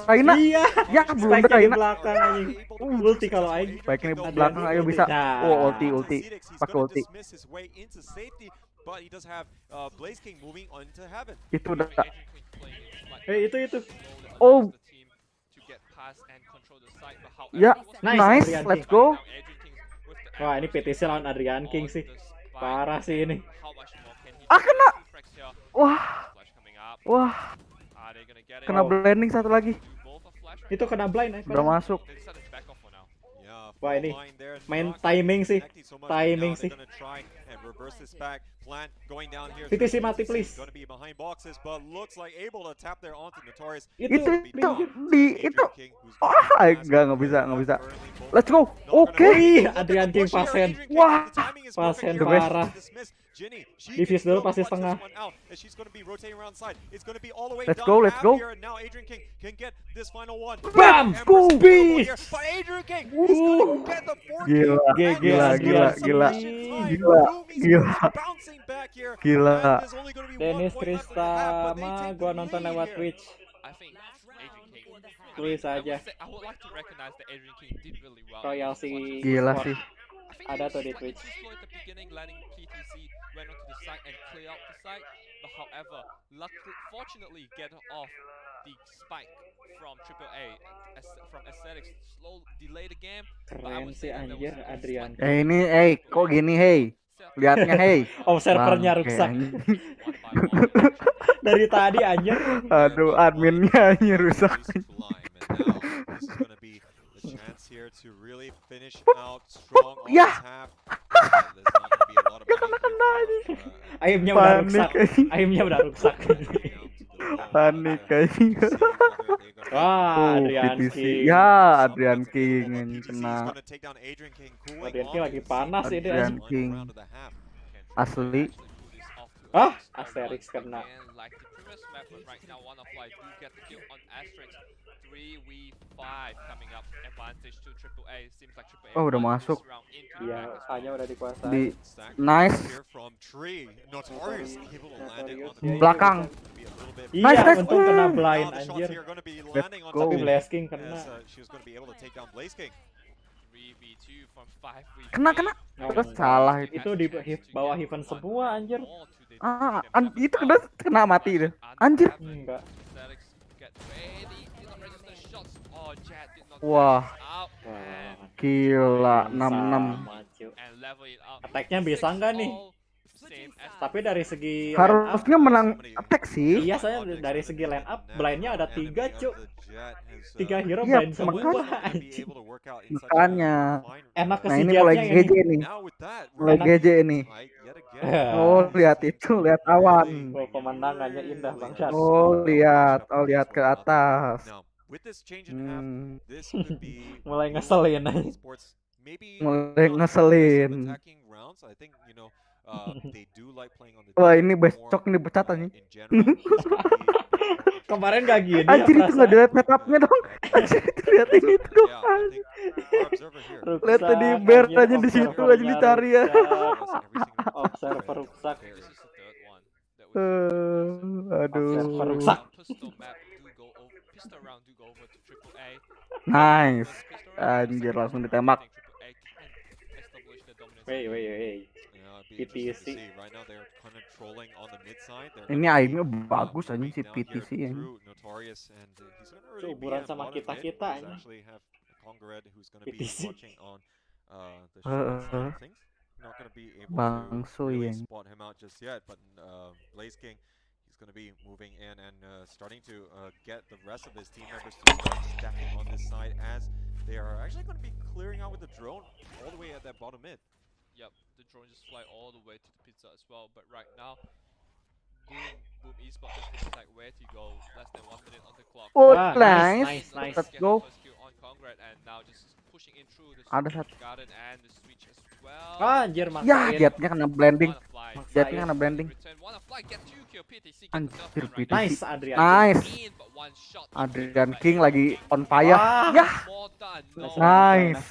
Raina. Iya. Ya belum Spike-nya di Raina. belakang anjing. Ulti kalau aing. Spike-nya di belakang ayo bisa. Nah. Ulti. Pakai ulti. Itu udah. Itu. Oh. Ya, nice. Adrian Let's King. go. Wah, ini PTC lawan Adrian King sih. Parah sih ini. Kena. Wah. Kena blending satu lagi. Itu kena blind. Udah masuk. Wah, ini main timing sih. PTC mati please. Itu. Nggak bisa. Let's go. Oke. Adrian King pasien. Wah, pasien parah. Defuse dulu pasti setengah. Let's go. Bam! Beast! Gila. Dennis Tristama, gua nonton lewat Twitch. Tulis aja. Royal si Gila Esport. sih. Ada tuh di Twitch. Keren sih anjir Adrian. Ini kok gini Lihatnya, hey. Observernya Bangke, rusak. anjing. Dari tadi anjir. Aduh, adminnya anjing rusak. Ya. Kena anjing. Ayamnya udah Panik, rusak. anjing. Ayamnya udah rusak. Panik anjing. Wah, Oh, Adrian PTC. King. Ya, Adrian King yang kena. Adrian King lagi panas ini Adrian anjing. King. Asli. Ah, Asterix kena. Oh, udah masuk. Iya, hanya udah dikuasai. Di nice. Belakang. Iya, Nice. untung kena blind anjir. Let's go. Tapi Blaze King kena. Kena. Terus salah itu. Itu di bawah Heaven semua anjir. Itu kena mati deh. Anjir. Enggak. Wah. Gila, 66. Attack-nya bisa enggak nih? Tapi dari segi Harusnya menang attack sih. iya, saya dari segi line up blind-nya ada 3, cuk. 3 hero Iya, blind semua anjing. Makanya. Enak ke Nah, si ini mulai Jetnya GG ini. nih. Mulai GG ini. Oh, lihat itu, lihat awan. Oh, pemandangannya indah bangsat. Oh, lihat ke atas. Mulai ngeselin aja. Mulai ngeselin. Wah, ini besok ini pecat anjing. Kemarin gak gini ya, Anjir, itu nggak dilihat setupnya dong. Anjir, itu liatin itu dong. Lihat tadi bear aja di situ aja dicari ya. Observer rusak. Aduh. Observer rusak. Nice. Anjir, langsung ditembak. Wey. PTC. Ini aimnya bagus anjing si PTC ini. Seumuran sama kita ini. PTC. Bangso ya. He's going to be moving in and starting to get the rest of his team members to start stacking on this side as they are actually going to be clearing out with the drone all the way at that bottom mid. Yep, the drone just fly all the way to the pizza as well, but right now, Boom Esport has to decide where to go. Less than 1 minute on the clock. Oh, nice. Let's go. And now just pushing in through the Ada satu. garden and the switch as well. Anjir, Ya, maksain. jetnya kena blending. Maksain. Jetnya kena blending. Anjir, PTC. Nice, Adrian. Nice. Adrian King lagi on fire. Wah. Ya. Nice.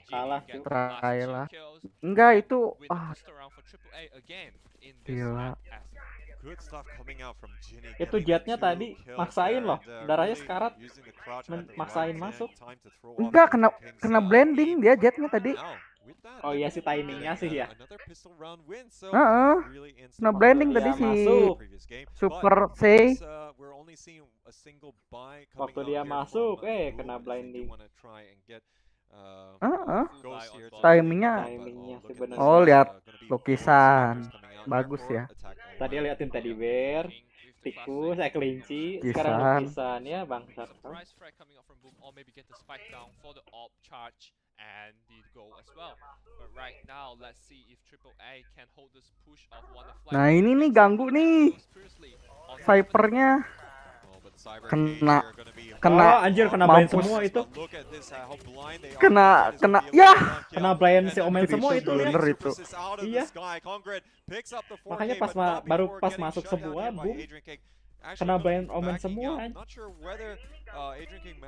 Salah. Try lah. Enggak itu. Gila. Itu jetnya tadi maksain loh. Darahnya sekarat. Maksain masuk. Enggak kena blending dia jetnya tadi. Oh iya sih, timingnya sih ya. Kena blending tadi si Super C. Waktu dia masuk, kena blinding. Timingnya. Sebenarnya. Oh, lihat lukisan. Bagus ya. Tadi liatin teddy bear, tikus, kelinci, Lukisan. sekarang lukisannya bangsat. And the goal as well. But right now, let's see if Triple A can hold this push of one of Nah, ini nih ganggu nih. Cypernya kena Oh, anjir, kena blind mampus. semua itu. Kena ya. Kena blind si Omen semua itu lihat. Bener itu. Iya. Makanya baru pas masuk semua, boom. Kena blind Omen semua.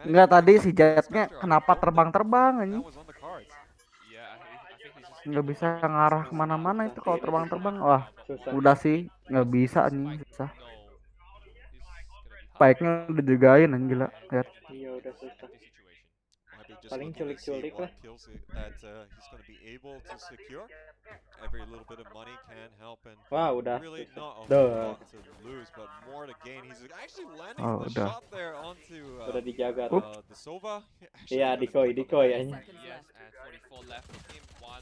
Enggak, tadi si jetnya kenapa terbang-terbang anjing. Nggak bisa ngarah kemana-mana itu kalau terbang-terbang. Wah, udah sih nggak bisa nih, susah. Spike-nya udah jagain anjing, gila. Lihat. Iya, udah susah. Paling culik-culik lah. Wah, udah. Duh. Oh, udah. Udah dijaga. Ups. Iya, decoy aja.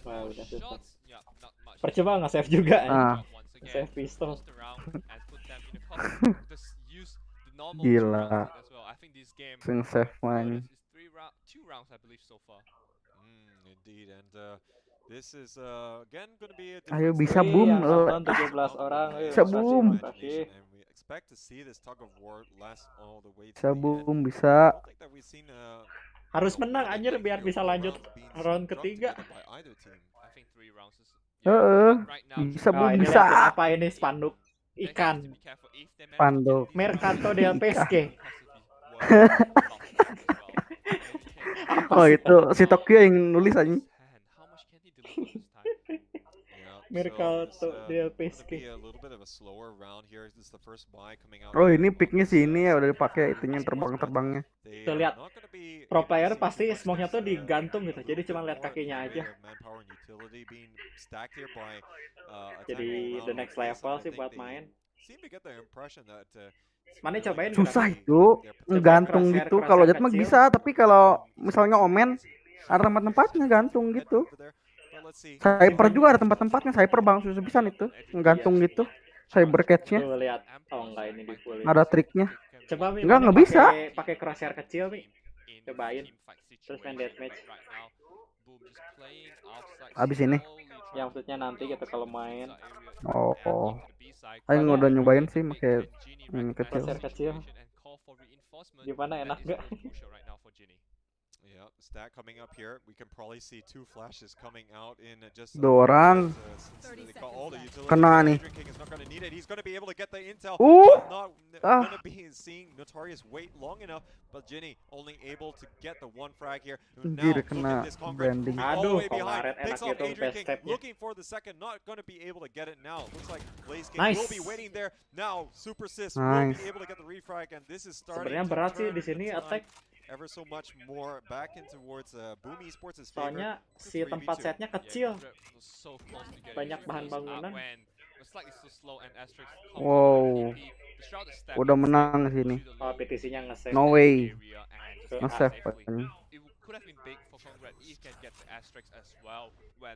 Wah, udah susah. Percuma nge-save juga save pistol. Gila. Sing save man. Indeed, and this is again going to be a Ayo different bisa stage. boom. Yang nonton 17 orang. Bisa boom. Makasih. And we expect to see this tug of war last all the way to Bisa the end. boom, I bisa. don't think that we've seen Harus menang anjir biar bisa lanjut round ketiga. Bisa boom, Ini bisa. liatin apa ini spanduk ikan. Spanduk. Mercato del Pesque. Oh itu si Tokyo yang nulis aja. Mercato del Pesque. Oh ini picknya sih ini ya udah dipakai itunya terbangnya. Tuh lihat pro player pasti smoke-nya tuh digantung gitu. Jadi cuma lihat kakinya aja. Jadi the next level sih buat main. Mana cobain Susah itu ngegantung gitu. Kalau Jet mah bisa, tapi kalau misalnya Omen ada tempat-tempatnya gantung gitu. Cyper juga ada tempat-tempatnya. Cyper bang susah pisan itu ngegantung gitu. Cyber catch-nya. Tuh lihat. Oh enggak ini di full. Ada triknya. Coba Enggak bisa. Pakai crosshair kecil nih. Cobain. Terus main deathmatch. Abis ini. Ya maksudnya nanti gitu kalau main. Oh. Ayo udah nyobain sih pakai yang kecil. Crosshair kecil. Gimana enak gak? Stack coming up here. We can probably see two flashes coming out in just Dua orang. Kena nih. He's going to be able to get the intel. Not going to be seeing Notorious wait long enough, but Ginny only able to get the one frag here. Now look at this branding. Aduh, Kongaret enak gitu best stepnya. looking for the second, not going to be able to get it now. Looks like Blaze King Nice. will be waiting there. Now Super Sis will be able to get the refrag, and this is starting Sebenarnya to berat sih turn di sini the attack. tide ever so much more back in towards Boom Esports' favor. Soalnya si tempat setnya kecil. Banyak bahan bangunan. Wow. Udah menang sini. Oh, PTC-nya nge-save. No way. Ke Nge-save A. katanya. Could have been big for Congrats if can get the asterisks as well when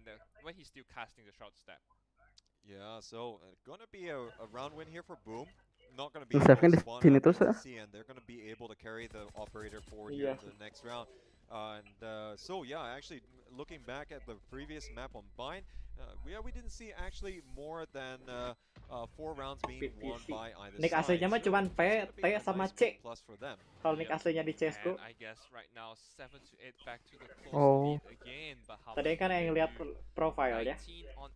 he's still casting the shroud step. Yeah, so gonna be a round win here for Boom. Not gonna be Nge-save-nya di sini terus ya. and they're gonna be able to carry the operator forward here to the next round. So yeah, actually looking back at the previous map on Bind, we didn't see actually more than 4 rounds being won by either Nick side. AC-nya mah cuman P, T sama C. Plus for them. Kalau Nick AC-nya di CSGO. Oh. Tadi kan yang lihat profile ya.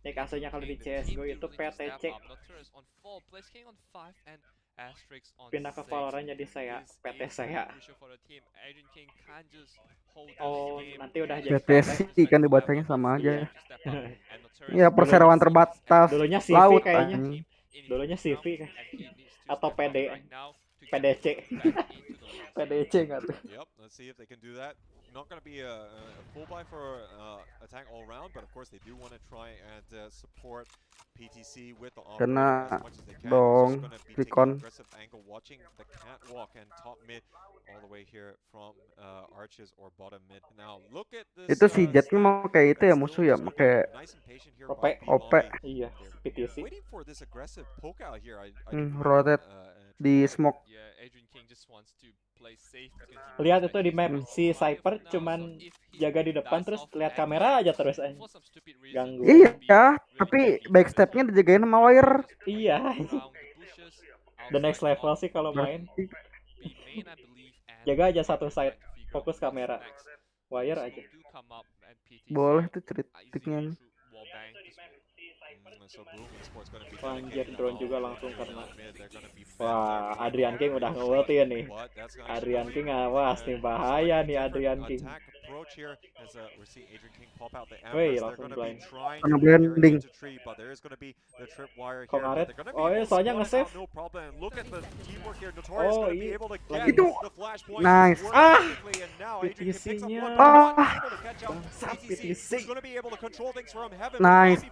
Nick AC-nya kalau di CSGO itu PTC. Pindah ke Valorant jadi saya PT saya. Oh, nanti udah jadi BTS kan dibacanya sama aja. Ya perseroan terbatas. Dulunya CV laut kayaknya. anjing. Dulunya CV atau PD. PDC. PDC enggak tuh. Yep, let's see if they can do that. Not going to be a full buy for attack all round, but of course they do want to try and support PTC with the Kena as much as they can. dong, Just gonna be Recon. taking aggressive angle, watching the catwalk and top mid all the way here from arches or bottom mid. Now look at this. Itu si Jetnya mau kayak itu ya musuh ya, pakai nice and patient here OP. by OP. Iya, PTC. waiting for this aggressive poke out here. I rotate di smoke. Lihat itu di map si Cyper cuman jaga di depan terus lihat kamera aja terus aja. Ganggu. Iya, tapi backstepnya dijagain sama wire. Iya. The next level sih kalau main. Jaga aja satu side, fokus kamera. Wire aja. Boleh tuh triknya. Anjir, drone juga langsung kena. Wah, Adrian King udah nge-ulti nih. Adrian King awas nih, bahaya nih Adrian King. Wih, langsung blind. Karena blending. Kongaret. Oh iya, soalnya nge-save. Oh iya. Itu. Nice. PTC-nya. Bangsat PTC. Nice.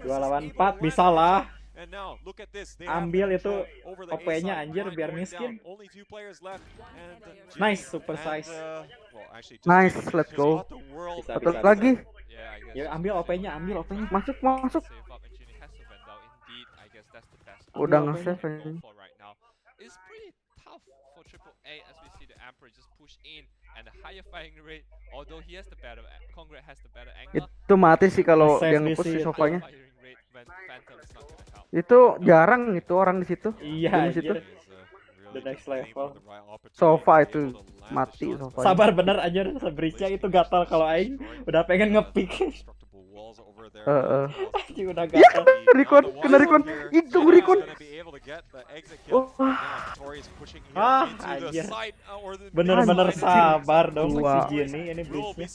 2 lawan 4 bisa lah. Ambil itu OP-nya anjir biar miskin. Nice, super size. Nice, let's go. Satu lagi. Yeah, I guess Ya just ambil push it OP-nya, on ambil the OP-nya. Masuk, masuk. save up and Genie has to Vandal. Indeed, I guess that's the best Udah Ambil nge-save option aja. to go for right now. It's pretty tough for Triple A as we see the Emperor just push in and the higher firing rate. Although he has the better, Congrad has the better angle. Itu mati sih kalau Nge-save dia di nge-push si situ. sofanya. Firing rate when Phantom is not gonna help. Itu jarang itu orang di situ. Iya, Tim di situ. anjir. The next level. Sofa itu mati sofanya. Sabar bener aja, bridge-nya itu gatal kalau aing udah pengen nge-pick. Anjing udah Ya, gatal. recon, kena recon. Itu recon. Ah, anjir. Bener-bener sabar dong si Genie ini bridge-nya.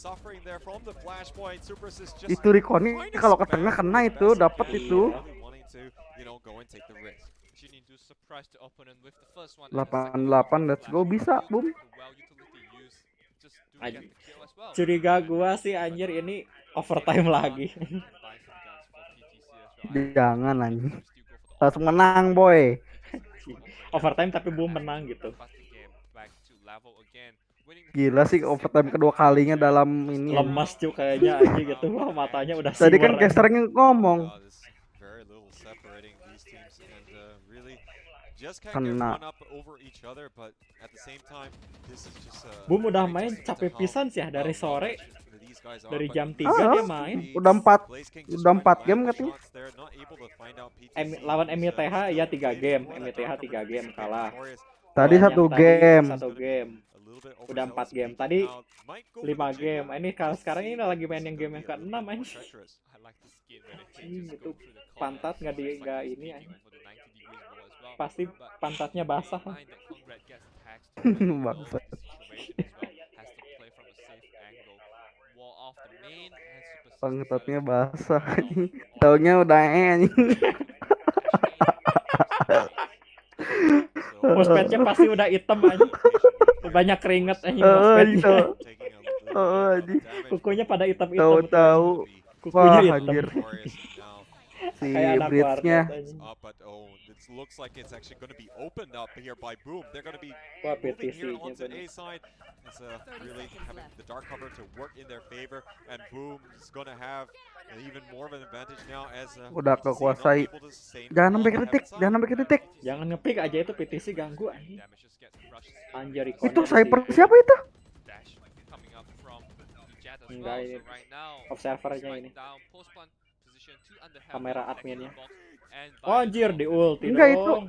Itu reconnya kalau ke tengah kena itu, dapat itu. Genie do surprise the opponent with the first one. 88, let's go, bisa, boom. Curiga gua sih anjir ini overtime lagi. Jangan anjing. Langsung menang, boy. Overtime tapi belum menang gitu. Gila sih overtime kedua kalinya dalam ini. Lemas cuy kayaknya aja gitu. Wah, matanya udah Tadi siwer kan aja. casternya ngomong. Kena. Boom udah main capek pisan sih ya dari sore. Dari jam 3 dia main. Udah 4 game katanya. Lawan MITH ya 3 game. MITH 3 game kalah. Tadi Lawan 1 yang game. 1 game. Udah 4 game. Tadi 5 game. Ini sekarang ini lagi main yang game yang ke-6 anjing. Itu pantat nggak ini anjing. Pasti pantatnya basah. Bangsa. Pantatnya basah. Taunya udah anjing. Mousepad-nya pasti udah hitam anjing. Banyak keringet anjing mousepad-nya. Kukunya pada hitam-hitam. Tahu. Kukunya Wah, hitam. anjir. Si Kayak anak bridge-nya. warnet anjing. Looks like it's actually going to be opened up here by Boom. They're going to be Wah, moving here PTC-nya onto bener. A side. It's really having the dark cover to work in their favor, and Boom is going to have even more of an advantage now as Udah PTC not kekuasai. able to sustain Jangan all sampai the kritik, heaven jangan sampai kritik. Jangan ngepick aja itu PTC ganggu anjing. Anjir Itu sniper siapa itu? Enggak ini. Observernya ini. Kamera adminnya. Oh, anjir di ulti Enggak itu. dong.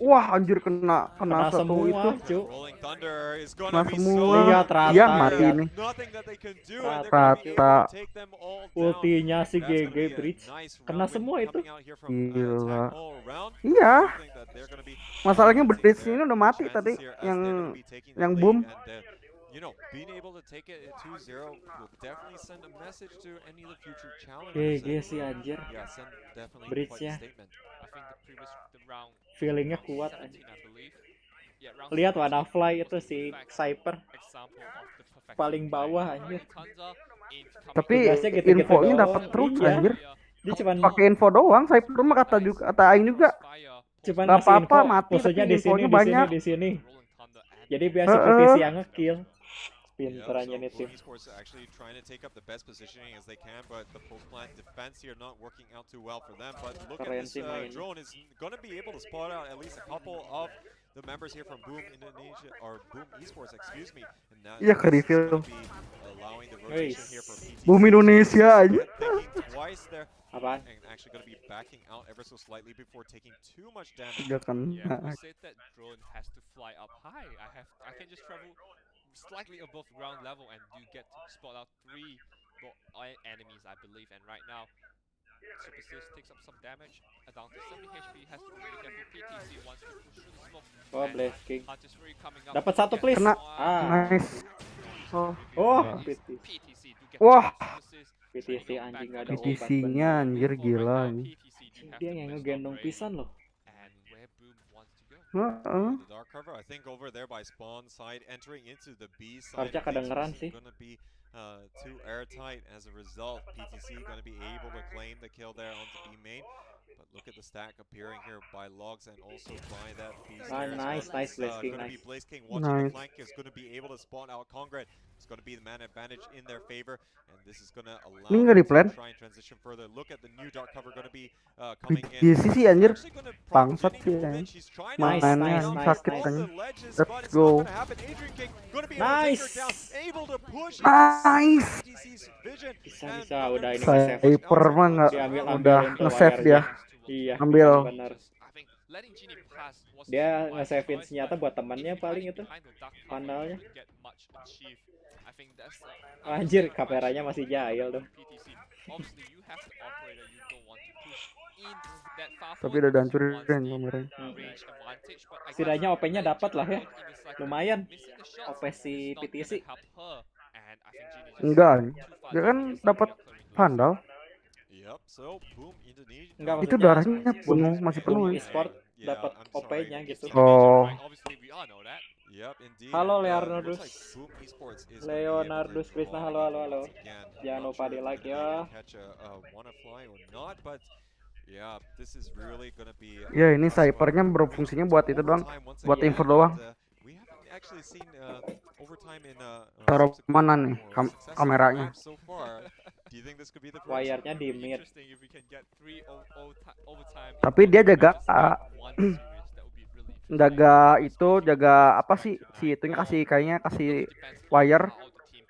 Wah, anjir kena Kena satu semua, itu. Cuk. Rolling Thunder is Kena gonna be semua. so Lihat rata, Iya, mati lihat. ini. nothing that they can do, and they're gonna be able Rata. to take them all down. Ultinya si That's gonna GG be a Bridge. nice Kena round semua win itu. coming out here from, Gila. attack all around. Iya. Something that they're gonna be Masalahnya able to bridge take ini their udah mati chances tadi here as yang they're gonna be taking the yang lead, boom. and, you know, being able to take it at 2-0 will definitely send a message to any of the future challengers. GG sih anjir. Yeah, send definitely quite Bridge-nya. a statement. Feelingnya kuat anjing. Lihat Wanafly itu si Cyper paling bawah anjir. Tapi Tugasnya gitu-gitu infonya doang. dapat terus Iya. anjir. Dia cuman Pakai info doang, saya mah kata Aing juga. cuman Nggak ngasih apa-apa, info, mati, musuhnya tapi di sini, infonya di sini, banyak. di sini. Jadi biar si Heeh. PTC yang nge-kill. Yeah, Pinterannya nih so tim. Boom Esports are actually trying to take up the best positioning as they can, but the post-plant defense here not working out too well for them. But look at Keren this sih main. drone is going to be able to spot out at least a couple of the members here from Boom Indonesia or Boom Esports, excuse me. And now Iya, ke this is reveal. gonna be allowing the rotation here for PTC. Boom Indonesia aja. Thinking twice there. Apaan? And actually going to be backing out ever so slightly before taking too much damage. Udah kan. Yeah, who said that drone has to fly up high? I can just travel slightly above ground level and you get to spot out 3 enemies, I believe. And right now, Super Sis takes up some damage. Down to 70 HP, has to be really careful. PTC wants to push through the smoke. Oh, And Blast King. Hunter's Fury coming up. Dapat satu please. Kena. Ah, Nice. Oh, oh, PTC do get Wah. Super Sis. PTC anjing gak ada obat. PTC-nya anjir gila anjir. Dia yang ngegendong pisan loh. And where Boom wants to go. Heeh. The dark cover, I think over there by spawn side, entering into the B side. Harusnya kedengeran sih. Gonna be too airtight. As a result, PTC gonna be able to claim the kill there onto B main. But look at the stack appearing here by Logs and also by that B Ah, side as nice, well. nice, Blaze King, Gonna nice. be Blaze King watching the Nice. flank is gonna be able to spawn out Congrad. It's going to be the man advantage in their favor, and this is going to allow Ini nggak them di plan. to try and transition further. Look at the new dark cover going to be coming in. BTC sih anjir. Actually going to prompt Bangsat Jenny sih to ya. move in. She's trying to Nice, Mainnya nice, nice, sakit nice. kan. the ledges, Let's but it's go. not going to happen. Adrian King going to be able to take her Nice. down, able to push Nice. PTC's vision. Bisa udah ini Saya nge-save. Hyper mah nggak Diambil udah tuh nge-save wire-nya. dia. Iya, Ambil. benar. Dia nge-savein senjata buat temannya paling itu. Vandalnya. Anjir, kameranya masih jahil dong. Tapi udah dihancurin kameranya. Setidaknya OP-nya dapat lah ya. Lumayan. OP si PTC. Enggak, dia kan dapat Vandal. Enggak, Itu maksudnya darahnya penuh, masih penuh ya. Esport dapat OP-nya gitu. Oh. Halo Leonardus. Leonardus Krishna, halo. Jangan lupa di like ya. Ya ini Cyphernya berfungsinya buat itu doang, buat info doang. Taruh mana nih kameranya? Wire-nya di mid. Tapi dia jaga jaga apa sih? Si itunya kayaknya kasih wire,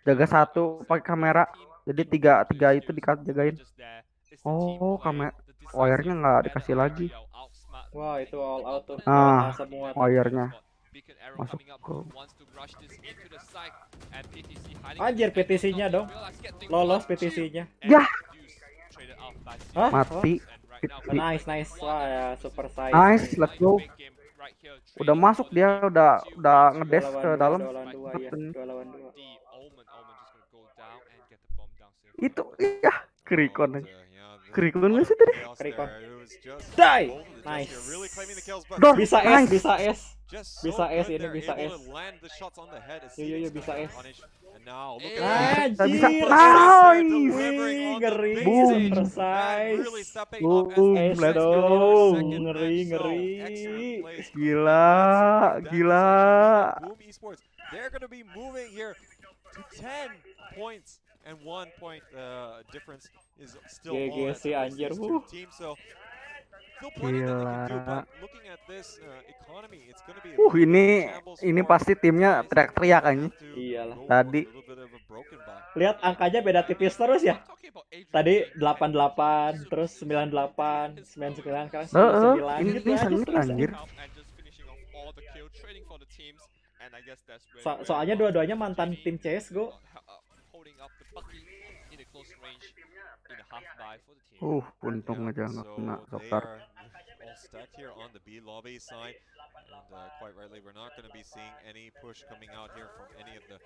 jaga satu pakai kamera. Jadi tiga itu dijagain. Oh, wire-nya nggak dikasih lagi. Wah, itu all out tuh. Nah, Semua wire-nya masuk ke. Anjir, PTC-nya dong. Lolos PTC-nya. Ya, Hah? mati. Nice. Wah, ya, super size. Nice, let's go. Udah masuk dia, udah ngedes ke dalam. 2 lawan 2 ya. 2 lawan 2. Itu ya, Kerikon aja. Kerikon nggak sih tadi? Kerikon. Die. Nice. Doh, Bisa nice. Bisa S ini, bisa S. Yo, bisa S. Bisa. Anjir. Nice. Wih, ngeri. Boom. Super size. Boom, S let's dong. go. Ngeri. Gila. Boom Esports, they're going to be moving here to 10 points, and 1 point difference is still GG sih anjir. team. So still plenty that they can do, but looking at this economy, it's going to be Ini pasti timnya teriak-teriak aja. Iyalah. Tadi Lihat angkanya beda tipis terus ya. Tadi 88, terus 98, 99, sekarang 99 ini gitu aja sengit terus. anjir. Soalnya dua-duanya mantan tim CSGO. Untung aja nggak kena dokter. Stacked here on the B lobby side, and quite rightly, we're not going to be seeing any push coming out here from any of the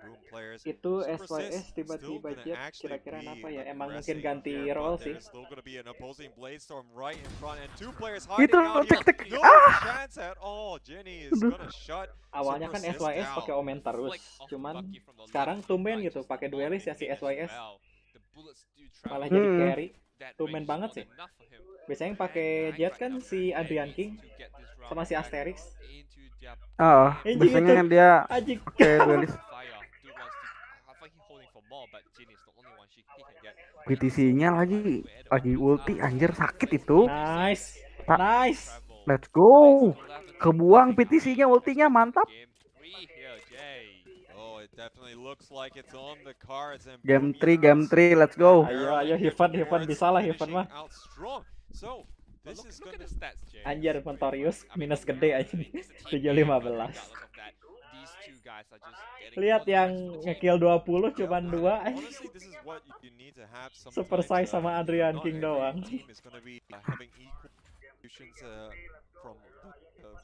boom players. Itu SYS tiba-tiba jet kira-kira apa ya? Emang mungkin ganti role sih. Still going to be an opposing blade storm right in front, and 2 players Itu hiding out here. tek. No chance at all. Jenny is going to shut. Awalnya kan SYS pakai Omen terus, cuman sekarang tumben gitu pakai duelis ya si SYS. Malah jadi carry. Tumben banget sih. Biasanya yang pakai jet kan si Adrian King sama si Asterix. Biasanya dia pakai duelis. PTC-nya lagi ulti, anjir sakit itu. Nice. Let's go. Kebuang PTC-nya, ultinya mantap. Game 3, let's go. Ayo, Heaven bisa lah Heaven mah. Anjir, Montorius minus gede aja. 7-15. Lihat yang ngekill 20 cuman 2 aja. Super size sama Adrian King doang.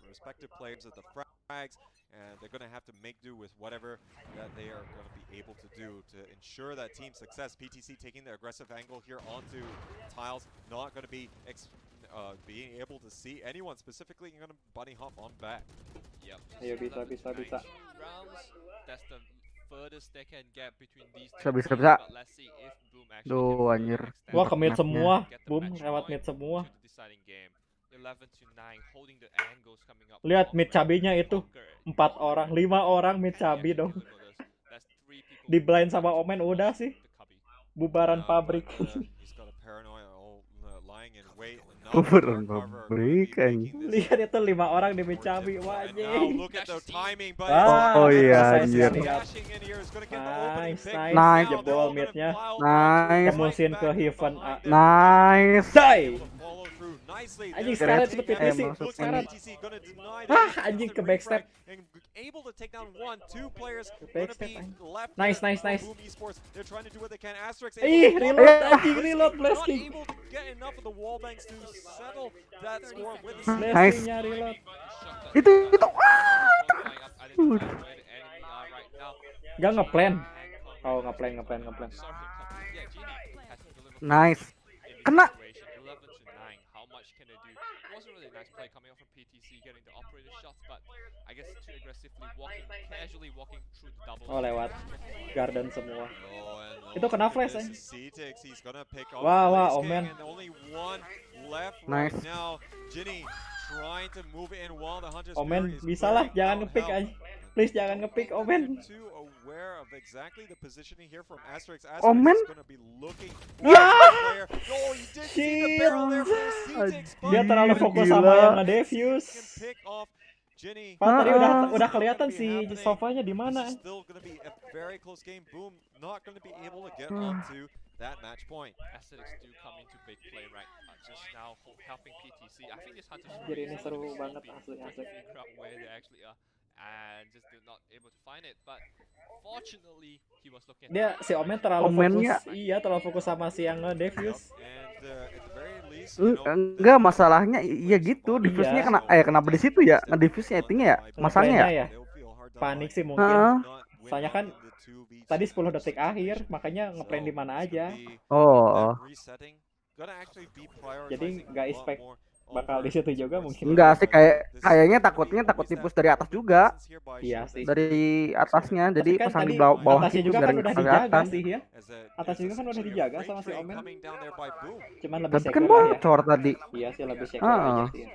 Respective players of the frags, and they're going to have to make do with whatever that they are going to be able to do to ensure that team success. PTC taking the aggressive angle here onto tiles, not going to be being able to see anyone specifically, going to bunny hop on back. Yep. Ayo bisa. Bisa. Duh, anjir. Wah, ke mid semua. Boom, lewat mid semua. Lihat mid cabinya itu 4 orang, 5 orang mid cabi dong. di blind sama Omen udah sih. Bubaran pabrik. Bubaran pabrik anjing. Lihat itu 5 orang di Micabi wajib. Oh iya anjir. Nice. Nice. Jebol midnya. Nice. Kemusin ke Heaven. Nice. Die. Anjing sekarang cepet sih. Sekarang. Anjing ke backstep. Nice. Ih, reload anjing, reload blasting. Nice. Reload. Itu. Gak ngeplan. Oh, ngeplan. Nice. Kena. Oh, lewat garden semua. Itu kena flash aja. Wah, Omen. Nice. Omen bisa lah, jangan ngepick aja. Please jangan ngepick Omen. Omen. Shit. Dia terlalu fokus sama yang nge-defuse. Pak tadi udah kelihatan si sofanya di mana. Jadi ini seru banget asli. Dia si Omen terlalu fokus. Iya, terlalu fokus sama si yang nge-defuse. Enggak, masalahnya iya gitu, diffuse-nya kenapa di situ ya? Nge-diffuse-nya nya ya, masangnya ya? Panik sih mungkin. Soalnya kan tadi 10 detik akhir, makanya ngeplan di mana aja. Oh. Jadi nggak expect bakal di situ juga mungkin. Enggak sih, kayaknya takut tipus dari atas juga. Iya sih. Dari atasnya, jadi kan pasang di tadi bawah atasnya gitu juga biar kan udah dijaga kelihatan. sih ya. Atasnya juga kan udah dijaga sama si Omen. Cuman lebih Tapi kan secure lah ya. bocor tadi. Iya sih, lebih secure aja sih.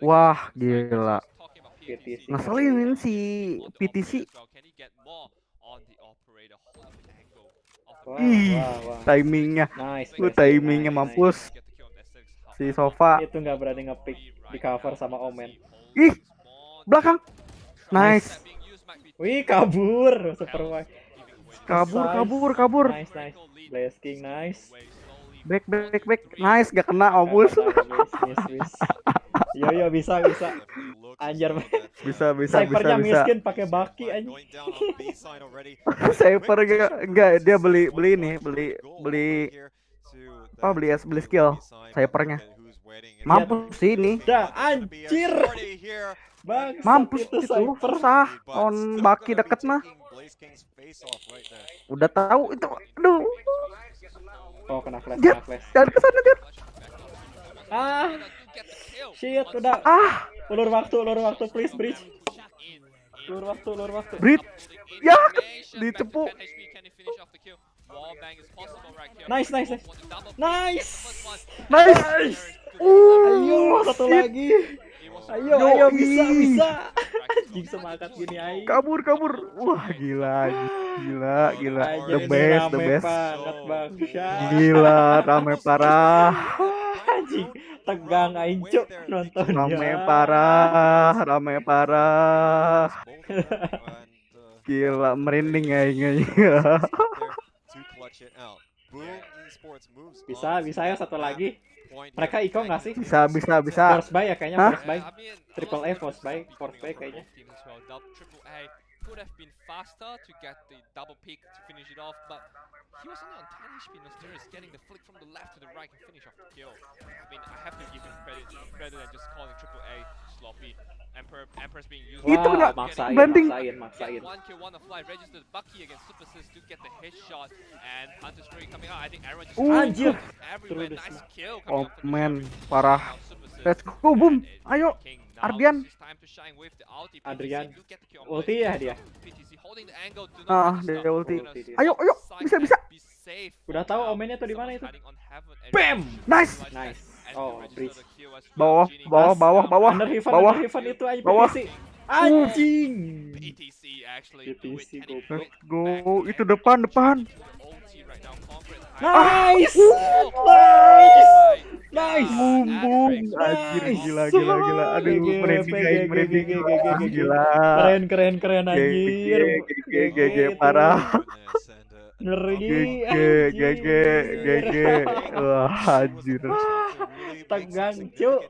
Wah, gila. PTC. Ngeselin si PTC. Ih, timingnya. Nice. Timingnya mampus. Si Sofa. Itu nggak berani ngepick di cover sama Omen. Ih, belakang. Nice. Wih, kabur. Super wide. Kabur. Nice. Blasting, nice. Back. Nice, gak kena mampus. Miss. Yo, bisa. Anjir. Bisa. Snipernya miskin pakai baki aja. Sniper enggak, dia beli skill snipernya. Mampus sih ini. Dah anjir. Mampus itu susah. On baki deket mah. Udah tahu itu. Aduh. Oh, kena flash. Jangan kesana dia. Shit, udah. Ulur waktu, please bridge. Ulur waktu. Bridge. Ya, dicepu. Nice. Ayo, satu lagi. Ayo, bisa. Anjing semangat gini aja. Kabur. Wah, gila. The best. Banget, Bang. Gila, rame parah. Anjing, tegang aing cuk nontonnya. Rame parah. Gila, merinding aing. Bisa ya satu lagi. Mereka Iko nggak sih? Bisa. Force buy ya kayaknya. Force buy. Triple A force buy kayaknya. Could have been faster to get the double pick to finish it off, but he was only on 10 HP. Nosterius getting the flick from the left to the right and finish off the kill. I mean, I have to give him credit rather than just calling triple A sloppy. Emperor's being used. Itu nggak maksain. One kill, one fly, registered Bucky against Super Sis to get the headshot, and Hunter's Fury coming out. I think Aaron just Anjir. everywhere. Nice kill Oh coming out from the man, Super Sis. parah. Let's go, boom. Ayo, Ardian. Adrian. Ulti ya dia. Dia ulti. Ayo, bisa. Udah tahu omennya tuh di mana itu? Bam! Nice. Oh, bridge. Bawah. Under Heaven itu aja Bawah. PTC. Anjing. PTC actually do it. PTC Can it goblok. break Go, back itu to back depan. ulti right now? Concrete Nice. Oh, Nice. my Nice. God, Boom. Asterix Anjir, Nice. gila. Aduh, GG, merinding GG, guys, GG, merinding. GG, Wah, GG. gila. Keren anjir. GG, itu. parah. Ngeri GG. Wah, anjir. Tegang, cuk.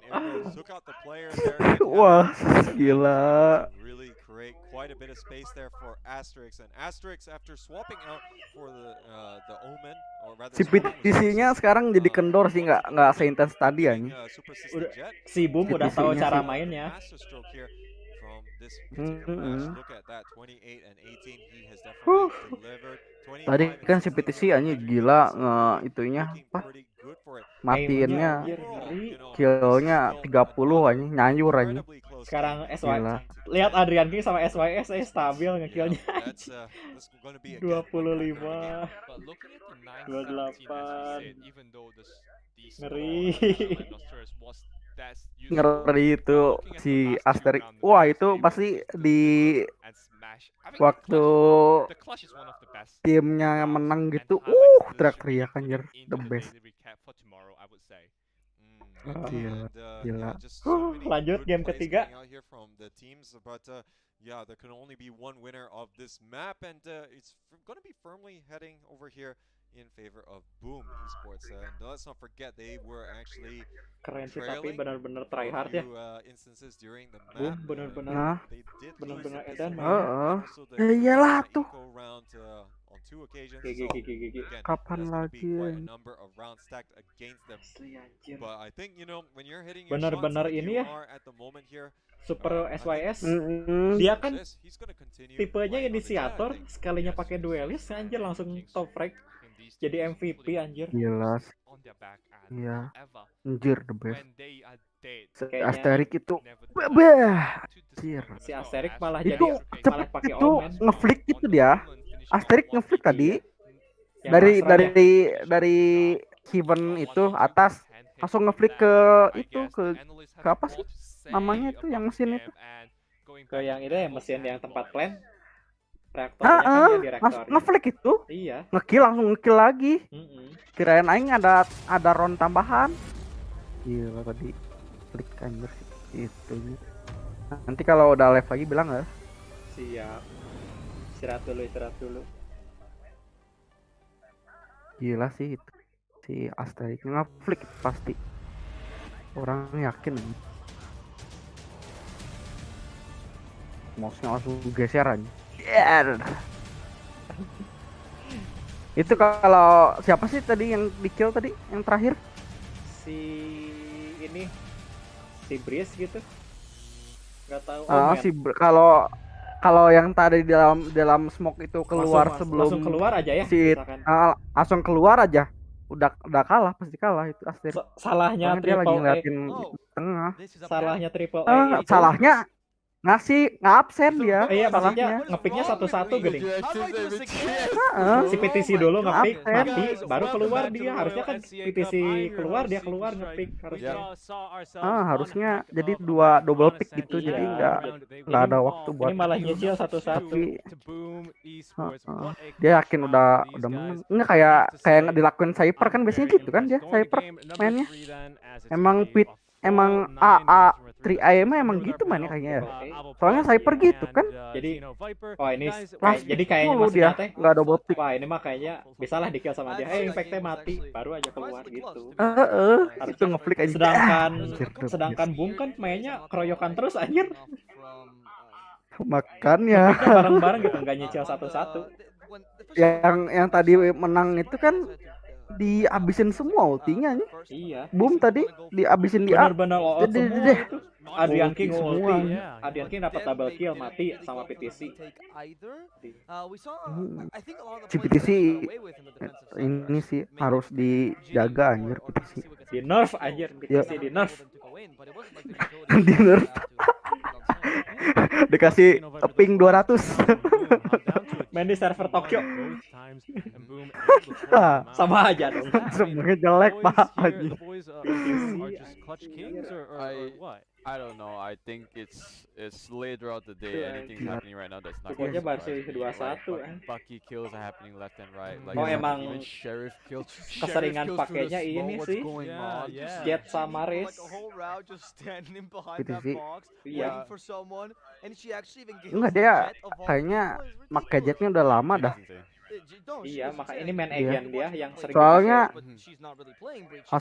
Wah, gila. Quite a bit of space there for Asterix, and Asterix after swapping out for the Omen, or rather Si PTC-nya sekarang jadi kendor sih, nggak seintens tadi ya. Udah, si Boom udah tahu PTC-nya cara sih. mainnya. Tadi kan si PTC anjir gila itunya apa? Matiinnya Anjir, ngeri. kill-nya 30 anjing, nyanyur anjing. Sekarang SY. Gila. Lihat Adrian King sama SYS stabil nge-killnya. 25 But looking at the 9-17, as you 28. said, even though the Ngeri. Rhinoceros was that's useful, Ngeri itu looking at si the last Asterix. two rounds, Wah, they itu were pasti able to di deliver and smash. I think waktu the clutch is one of the best timnya rounds menang and gitu. highlights that should be Teriak-teriak anjir, included the into best. daily recap for tomorrow, I would say. Gila. Lanjut game ketiga. Yeah, there can only be one winner of this map, and it's going to be firmly heading over here in favor of Boom Esports. And let's not forget they were actually Keren sih, tapi benar-benar try hard ya. instances during the map. Boom benar-benar edan main. Ya iyalah tuh. On two occasions. GG. Kapan lagi? But I think when you're hitting Benar-benar ini ya. Super SYS. Dia kan tipenya inisiator, sekalinya pakai duelis anjir langsung top rank. Jadi MVP anjir. Gila. Iya. Anjir the best. Si Asterix itu anjir. Si Asterix malah Itu jadi malah pakai itu Omen. ngeflick itu dia. Asterix ngeflick tadi. Yang Dari Heaven itu atas langsung ngeflick ke itu ke apa sih namanya itu yang mesin itu ke yang itu ya mesin yang tempat plan reaktornya kan dia di reaktor ngeflick itu iya langsung ngekill lagi. Kirain aing ada round tambahan. Gila tadi klik anjir itu. Nanti kalau udah live lagi bilang ya. Siap. Istirahat dulu. Gila sih itu. Si Asterix ngeflick pasti. Orang yakin. Mouse-nya langsung geseran. Itu kalau siapa sih tadi yang di kill tadi yang terakhir? Si Breeze gitu. Enggak tahu. Kalau yang tadi dalam smoke itu keluar langsung keluar aja ya. Langsung keluar aja. Udah kalah, pasti kalah itu Asterix. Salahnya dia lagi triple ngeliatin tengah. Salahnya triple A. Salahnya ngabsen dia. Iya, maksudnya ngepicknya satu-satu gini. Si PTC dulu ngepick mati, baru keluar dia. Harusnya kan PTC keluar dia keluar ngepick harusnya. Harusnya jadi double pick gitu, jadi nggak ada waktu buat. Ini malah nyicil satu-satu. Dia yakin udah menang. Ini kayak dilakuin Cypher kan biasanya gitu kan dia Cypher mainnya. Emang AA 3A emang gitu mainnya kayaknya ya. Soalnya Cypher gitu kan. Jadi jadi kayaknya dia maksudnya nggak double pick. Wah, ini mah kayaknya bisalah di kill sama dia. Impactnya mati, baru aja keluar gitu. Itu ngeflick aja. Sedangkan Boom kan mainnya keroyokan terus anjir. Makanya bareng-bareng gitu, nggak nyicil satu-satu. Yang tadi menang itu kan dihabisin semua ultinya nih. Iya. Boom tadi dihabisin benar-benar all out semua itu. Adrian King semua. Adrian King dapat double kill mati sama PTC. Si PTC ini sih harus dijaga anjir PTC. Di nerf anjir PTC di nerf. Di nerf. Dikasih ping 200. Main di server Tokyo. Sama aja dong. Semuanya jelek pak. Clutch Kings or what? I don't know. I think it's late throughout the day. Anything's happening right now that's not Pokoknya gonna Barca surprise me. 21 Like Bucky kills are happening left and right. Like Oh, emang even Sheriff kills. keseringan Sheriff kills through the pakainya smoke. ini What's sih. going on? Jet sama Like Race. a whole round just standing behind Gitu that sih. box, Iya. waiting for someone, and she actually even gives Enggak, the dia Jet of all kayaknya people. It's pakai ridiculous. jetnya udah lama dah. Iya, maka ini main Iya. agent dia yang sering Soalnya dipakai.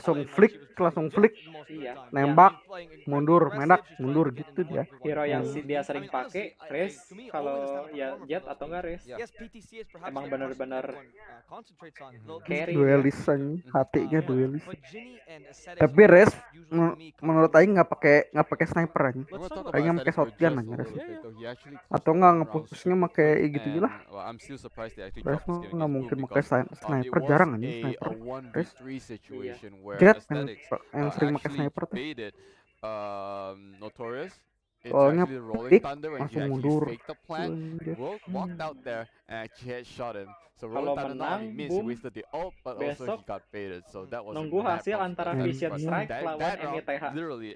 langsung flick, Iya. nembak, mundur, menak, mundur gitu dia. Hero yang dia sering pakai Race kalau ya Jet atau enggak Race. Emang bener-bener carry Duelis aja, hatinya duelis. Tapi Res menurut Aing nggak pakai sniper aja. Kayaknya pakai shotgun aja Res. Atau nggak ngepushnya pakai gitu lah. Res mah nggak mungkin pakai sniper, jarang aja sniper. Res Jet yang sering pakai sniper tuh. Notorious. Soalnya pick langsung mundur. Walked out there and actually headshot him. So Kalau Rotan not only menang, missed, he boom, wasted the ult, but also besok he got baited. So that was nunggu a bad hasil possible antara outcome. Vision Strike lawan That round, MITH. literally,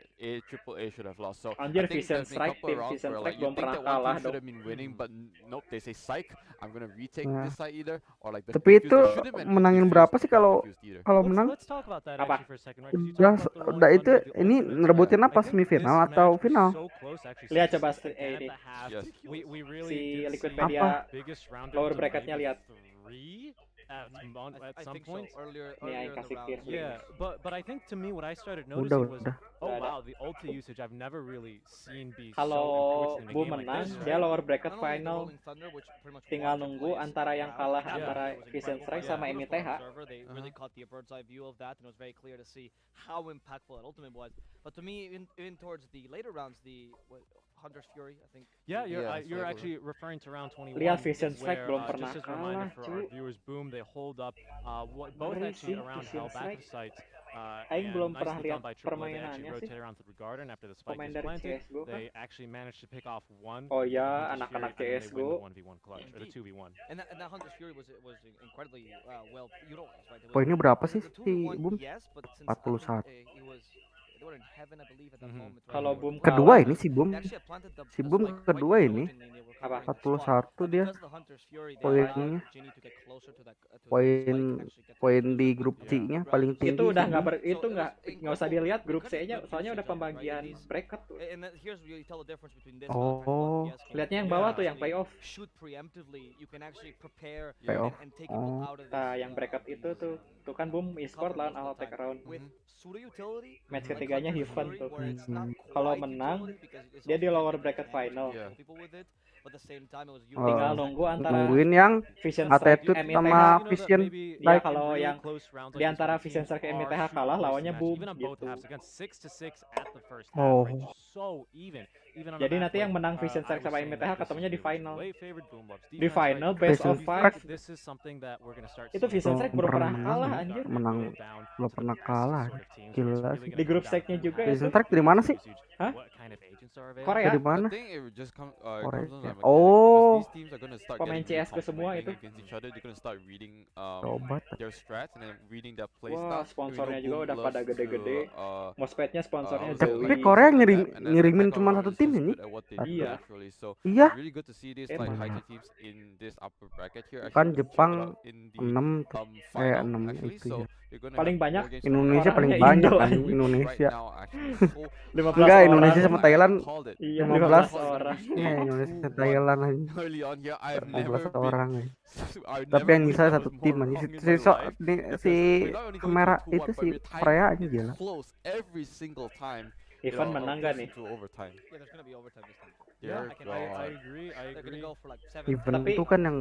Triple A should have lost. So Anjir, I think Vision there's been a Strike, couple tim rounds Vision where Strike like you belum think pernah that one kalah team should dong. have been winning, but nope, they say psych. I'm gonna retake Nah. this side either, or like the Tapi defuse, itu they shouldn't have been menangin defused, berapa but sih got kalau defused either. menang? Let's talk about that Apa? actually for a second, right? 'Cause you talked about the Rolling Udah itu Thunder, the ini ultimates, ngerebutin right? apa I think semifinal this atau match was final? so close, actually, Lihat since coba the began ini the half. Yes. We really si did see Liquipedia Apa? biggest round lower of the bracketnya Ravens lihat. 3 at some point. Nih Aing kasih kirim. Yeah, but I think to me what I started Udah, noticing was, udah. oh Udah ada. wow, the ulti usage I've never really seen be so Kalau important in a Bu game like menang, this, dia right? lower bracket final. Tinggal nunggu antara yang kalah antara Vision Strike sama MITH. Really caught the bird's eye view of that, and it was very clear to see how impactful that ultimate was. But to me, even towards the later rounds, Hunter's Fury, I think. Yeah, Yeah, you're so actually referring to round 21. Lihat Vision Strike where, belum pernah just as a reminder kalah, for our cu. viewers, boom, they hold up both Ngeri actually sih, around Vision hell back of Strike. sites. Aing And belum nicely pernah done lihat by Triple A, they actually permainannya sih. rotate around to the garden after the spike Pemain is dari planted. CS:GO kan? They actually managed to pick off one. Oh ya, Hunter's anak-anak Fury, and then they win CS:GO. the 1v1 clutch, or the 2v1. And that Hunter's Fury was incredibly well utilized, right? It was- Poinnya berapa sih the si 2v1, Boom? yes, but since 41. they were in heaven, I believe, at that moment. right? Kalau They Boom were- Kedua kalah, ini si Boom. they actually had planted the Si Boom spike quite kedua ini. intelligently, and they were Apa? covering the spot. 41 dia. Because of the Hunter's Fury, they Poinnya. allowed Ginny to get closer to that- to the spike Poin and actually get poin the- di grup C-nya paling tinggi. itu udah si nggak Boom. itu nggak usah dilihat grup C-nya, soalnya udah pembagian bracket tuh. And here's where you tell the difference between this Oh. Lihatnya yang bawah tuh yang playoff. shoot preemptively, you can actually prepare Playoff. and take people Oh. out of this. Nah, yang bracket itu tuh kan Boom Esport lawan Altek Round. With pseudo utility, Match like ketiganya Hunter's Heaven Fury, tuh. where it's not Kalau quite menang, utility because it's dia also di lower different bracket and you final. control people with it, but at the same time it was Oh. Tinggal utilized. nunggu antara Nungguin yang Vision Strike attitude MITH. sama You know that Vision. maybe Dia Like- kalau in really yang close rounds like di this antara where Vision teams Strike are MITH shooting kalah, close lawannya match, Boom even on both gitu. halves, again 6-6 at the first half, Oh. right? So even on Jadi a nanti map yang where, menang Vision I Strike was sama saying MITH that this ketemunya is di final. way favored Boom Love's Di defense, final right? best Vision of Do you five. think this is something that we're gonna start Itu seeing Vision more Strike belum belum pernah pernah menang. kalah anjir. Menang go down belum to the pernah best kalah. sort of teams, Gila it's really sih. gonna Di grup come down stage-nya to juga who has itu. Vision Strike dari mana sih? Hah? what kind of agents are available. Korea. Dari mana? I think it just Korea. comes on that mechanic Oh. because these teams are gonna start Pemain getting really CS ke semua complementing itu. against each other. They're gonna start reading Coba. their strats and then reading their play Wah, style. sponsornya You know, juga Boom udah pada loves gede-gede. to, Mospetnya sponsornya what's it, Zoe. Tapi like, Korea something like that, and then ngirimin Attack cuma on satu Round tim is just ini. good at what they do Iya. naturally. So Iya. it's really good to see this like Emang. high tier teams in this upper bracket here. Kan Actually, check it Jepang out in the 6 final 6 actually. itu So ya. you're gonna Paling have banyak four games Indonesia orangnya paling Indo banyak kan anjing. which Indonesia. right now actually is so 15 Enggak, orang. Indonesia sama Thailand. I called it. Iya, 15 15 orang. Iya, Indonesia sama Thailand aja. Early on here, I've 15 never been. orang aja. I've Tapi never yang believed nyisa I satu was tim more aja. wrong in Si, my so, life. si Because we're not only going kamera to 2-1, itu but si we're tying Korea aja it gila. close every single time. Ivan menang gak nih? To overtime. Yeah, there's gonna be overtime this time. Yeah, I agree. They're gonna go for like 7. Event Tapi- itu kan yang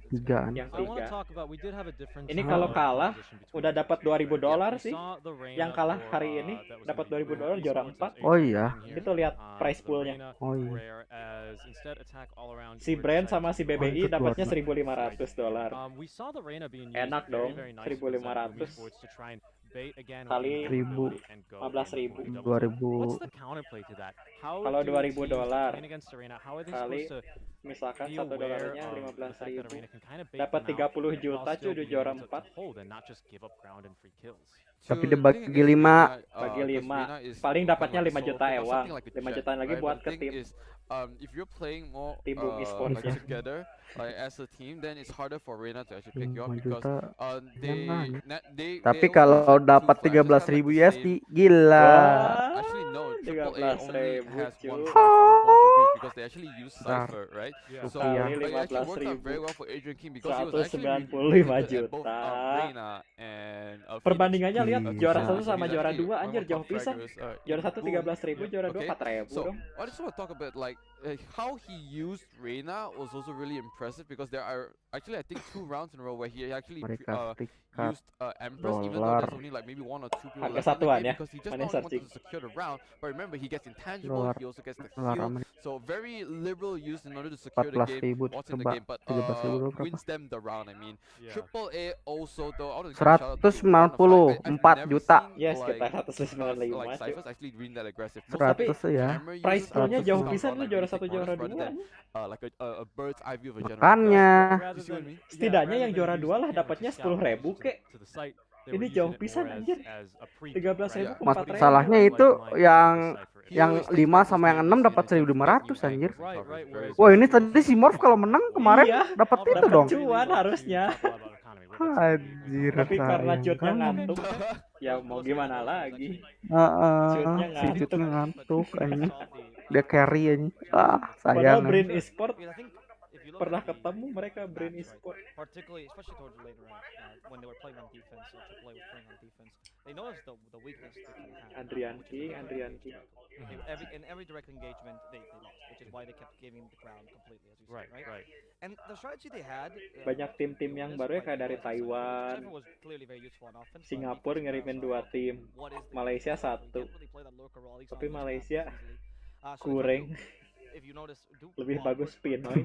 tiga kan. Yang I want to tiga. talk about we did have a difference. Ini in kalau the kalah position between udah the dapat teams, right? $2.000 We sih. saw the Reina Yang kalah for, hari ini that was dapat gonna be $2.000 juara Esports 4. as Oh agent iya. in here. Itu lihat prize The poolnya. Reina Oh iya. rare as instead attack all around Si you were Brand decided sama si to BBI itu dapatnya keluar. $1.500. We saw the Reina being used Enak very, dong, very nice with that 1.500. Esports to try and bait again Kali with the ability and go 15.000. in for the double. 2000 What's the counterplay to that? How Kalau do teams $2.000 playing against Arena, how are they kali supposed to misalkan be $1 aware nya of the fact that 15.000. Arena can kind of bait Dapat them out 30 juta while still cuy udah being juara able to 4. hold and not just give up ground and free kills? Tapi dia bagi 5. Bagi 5. Paling dapatnya 5 juta ewang. 5 jutaan lagi buat ke tim. If you're playing more Tim Esport like together, like as a team, then it's harder for Reina to actually pick you up 5 because juta. they Tapi also kalau use like dapat 2 flashes, have, 13.000 like, the USD, same- gila. Actually no, Triple A only 13.000 has cuy. 1 flash on the ball for Breach because they actually use Bentar. Cypher, right? Yeah. So Iya. but it actually worked out 15.000. very well for Adrian King because he was actually 195 really good at both juta. Reina and Phoenix. Perbandingannya lihat Iya. juara Iya. 1 sama He's juara actually 2 one of anjir our jauh top pisan. fraggers, Juara 1 Boom. 13.000, juara 2 Okay. 4.000 So dong. I just want to talk about like how he used Reina was also really impressive because there are actually I think 2 rounds in a row where he actually Amerika Serikat. used Empress even though Dolar. there's only like maybe 1 or 2 people Harga left in the satuan game ya. because he just Mana not only wanted searching. to secure the round, but remember he gets intangible, Dolar. he also gets the Dolar kill, Amerika. so very liberal use in order to secure the game, 14.000 what's in the coba. game, but 13.000 berapa? wins them the round. I mean, Yeah. Triple A also though, I want to give a shout out to 190, I've 4 never juta. seen, Ya like, sekitar 195 like cuy. Cypher's actually being that aggressive. Most 100 of the ya. camera Price users poolnya are jauh just pisan not lu like juara really 1 take juara orders rather 2 than, like a bird's eye view of a general Makanya. You see what I mean? Setidaknya yang juara 2 lah dapatnya 10.000 kek. Ini jauh pisan anjir. 13.000 ke 4.000. Masalahnya itu yang 5 sama yang 6 dapat 1.500 anjir. Wah, ini tadi si Morph kalau menang kemarin Iya, dapat itu dapat dong. cuan harusnya. Anjir, Tapi karena sayang cutnya kan. ngantuk, ya mau gimana lagi. Shootnya Si ngantuk. Cutnya ngantuk anjing. Dia carry anjing. Padahal Sayang. Brain Esport Because I think if you look pernah at the ketemu mereka Brain match, Esport. right, particularly especially towards the later round when they were playing on defense, so AAA was playing on defense. They noticed the weakness they can have. Adrian which is King. in every direct engagement they lost, which is why they kept giving the ground completely, as you said, right? And the strategy they had. Banyak tim-tim yang baru ya kayak dari Taiwan, Cypher was clearly very useful on offense, but on Singapura defense, ngirimin 2 tim, what is the Malaysia you can't 1. really play that lurker role, at least Tapi on this map Malaysia easily. So they tried kurang. to, if you notice, do Lebih odd bagus rotations, Pinoy.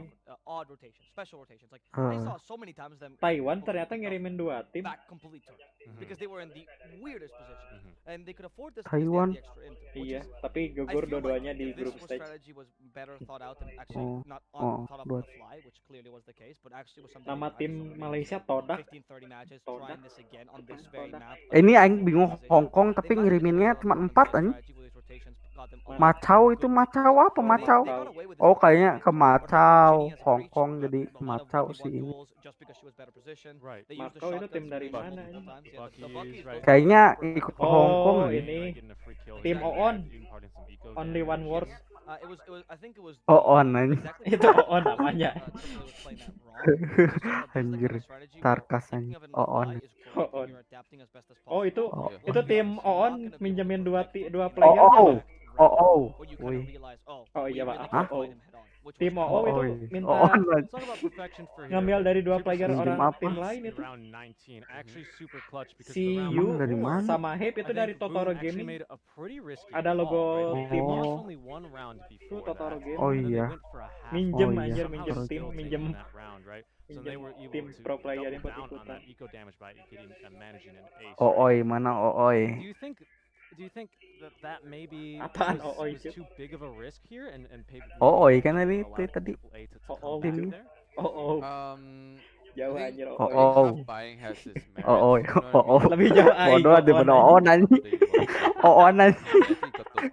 odd rotations, special rotations. Like I saw so many times them Taiwan completely ternyata pick up ngirimin 2 tim. back complete turn because they were in the weirdest position and they could afford this Taiwan. because they had the extra intel, which Iya, is, tapi I gugur feel dua-duanya like di if this group was stage. strategy was better thought out and actually not thought up on buat. the fly, which clearly was the case, but actually was something Nama they practiced tim over Malaysia maybe Todak. 15-30 matches, Todak. trying this again on this very Todak. map. Ini aing bingung Hong Kong tapi ngiriminnya cuma 4 anjing. Macau itu Macau apa Macau? Oh kayaknya ke Macau, Hong Kong jadi Macau sih ini. Macau itu tim dari mana ini? Kayaknya ikut ke Hong Kong Oh, nih. ini tim Oon. Only one word. I think it was Oon anjing. Itu Oon namanya. Anjir, Tarkas anjing. Oon. Oon. Oh, itu Oh. itu tim Oon minjemin dua Oh, playernya. oh. Wih. Oh iya, maaf. Hah? Oh. Tim OO itu minta Oon. ngambil dari 2 player Minjem orang apa? tim lain itu. Si Emang Yu dari mana? sama Hype itu dari Totoro Gaming. Ada logo tim itu Totoro Gaming. Oh iya. Minjem Oh iya, anjir, Totoro minjem tim pro player yang buat ikutan. Ooi, mana Ooi? Do you think that maybe Apaan was OOI itu? too big of a risk here and Ooi kan tadi itu tadi. OO Tim. gitu. Oh, jauh I anjir think Oh, OO. oh. buying has its merits. Oh, you know what I mean? Lebih jauh aing. Bodoh ada pada Oon anjing. Oon anjing.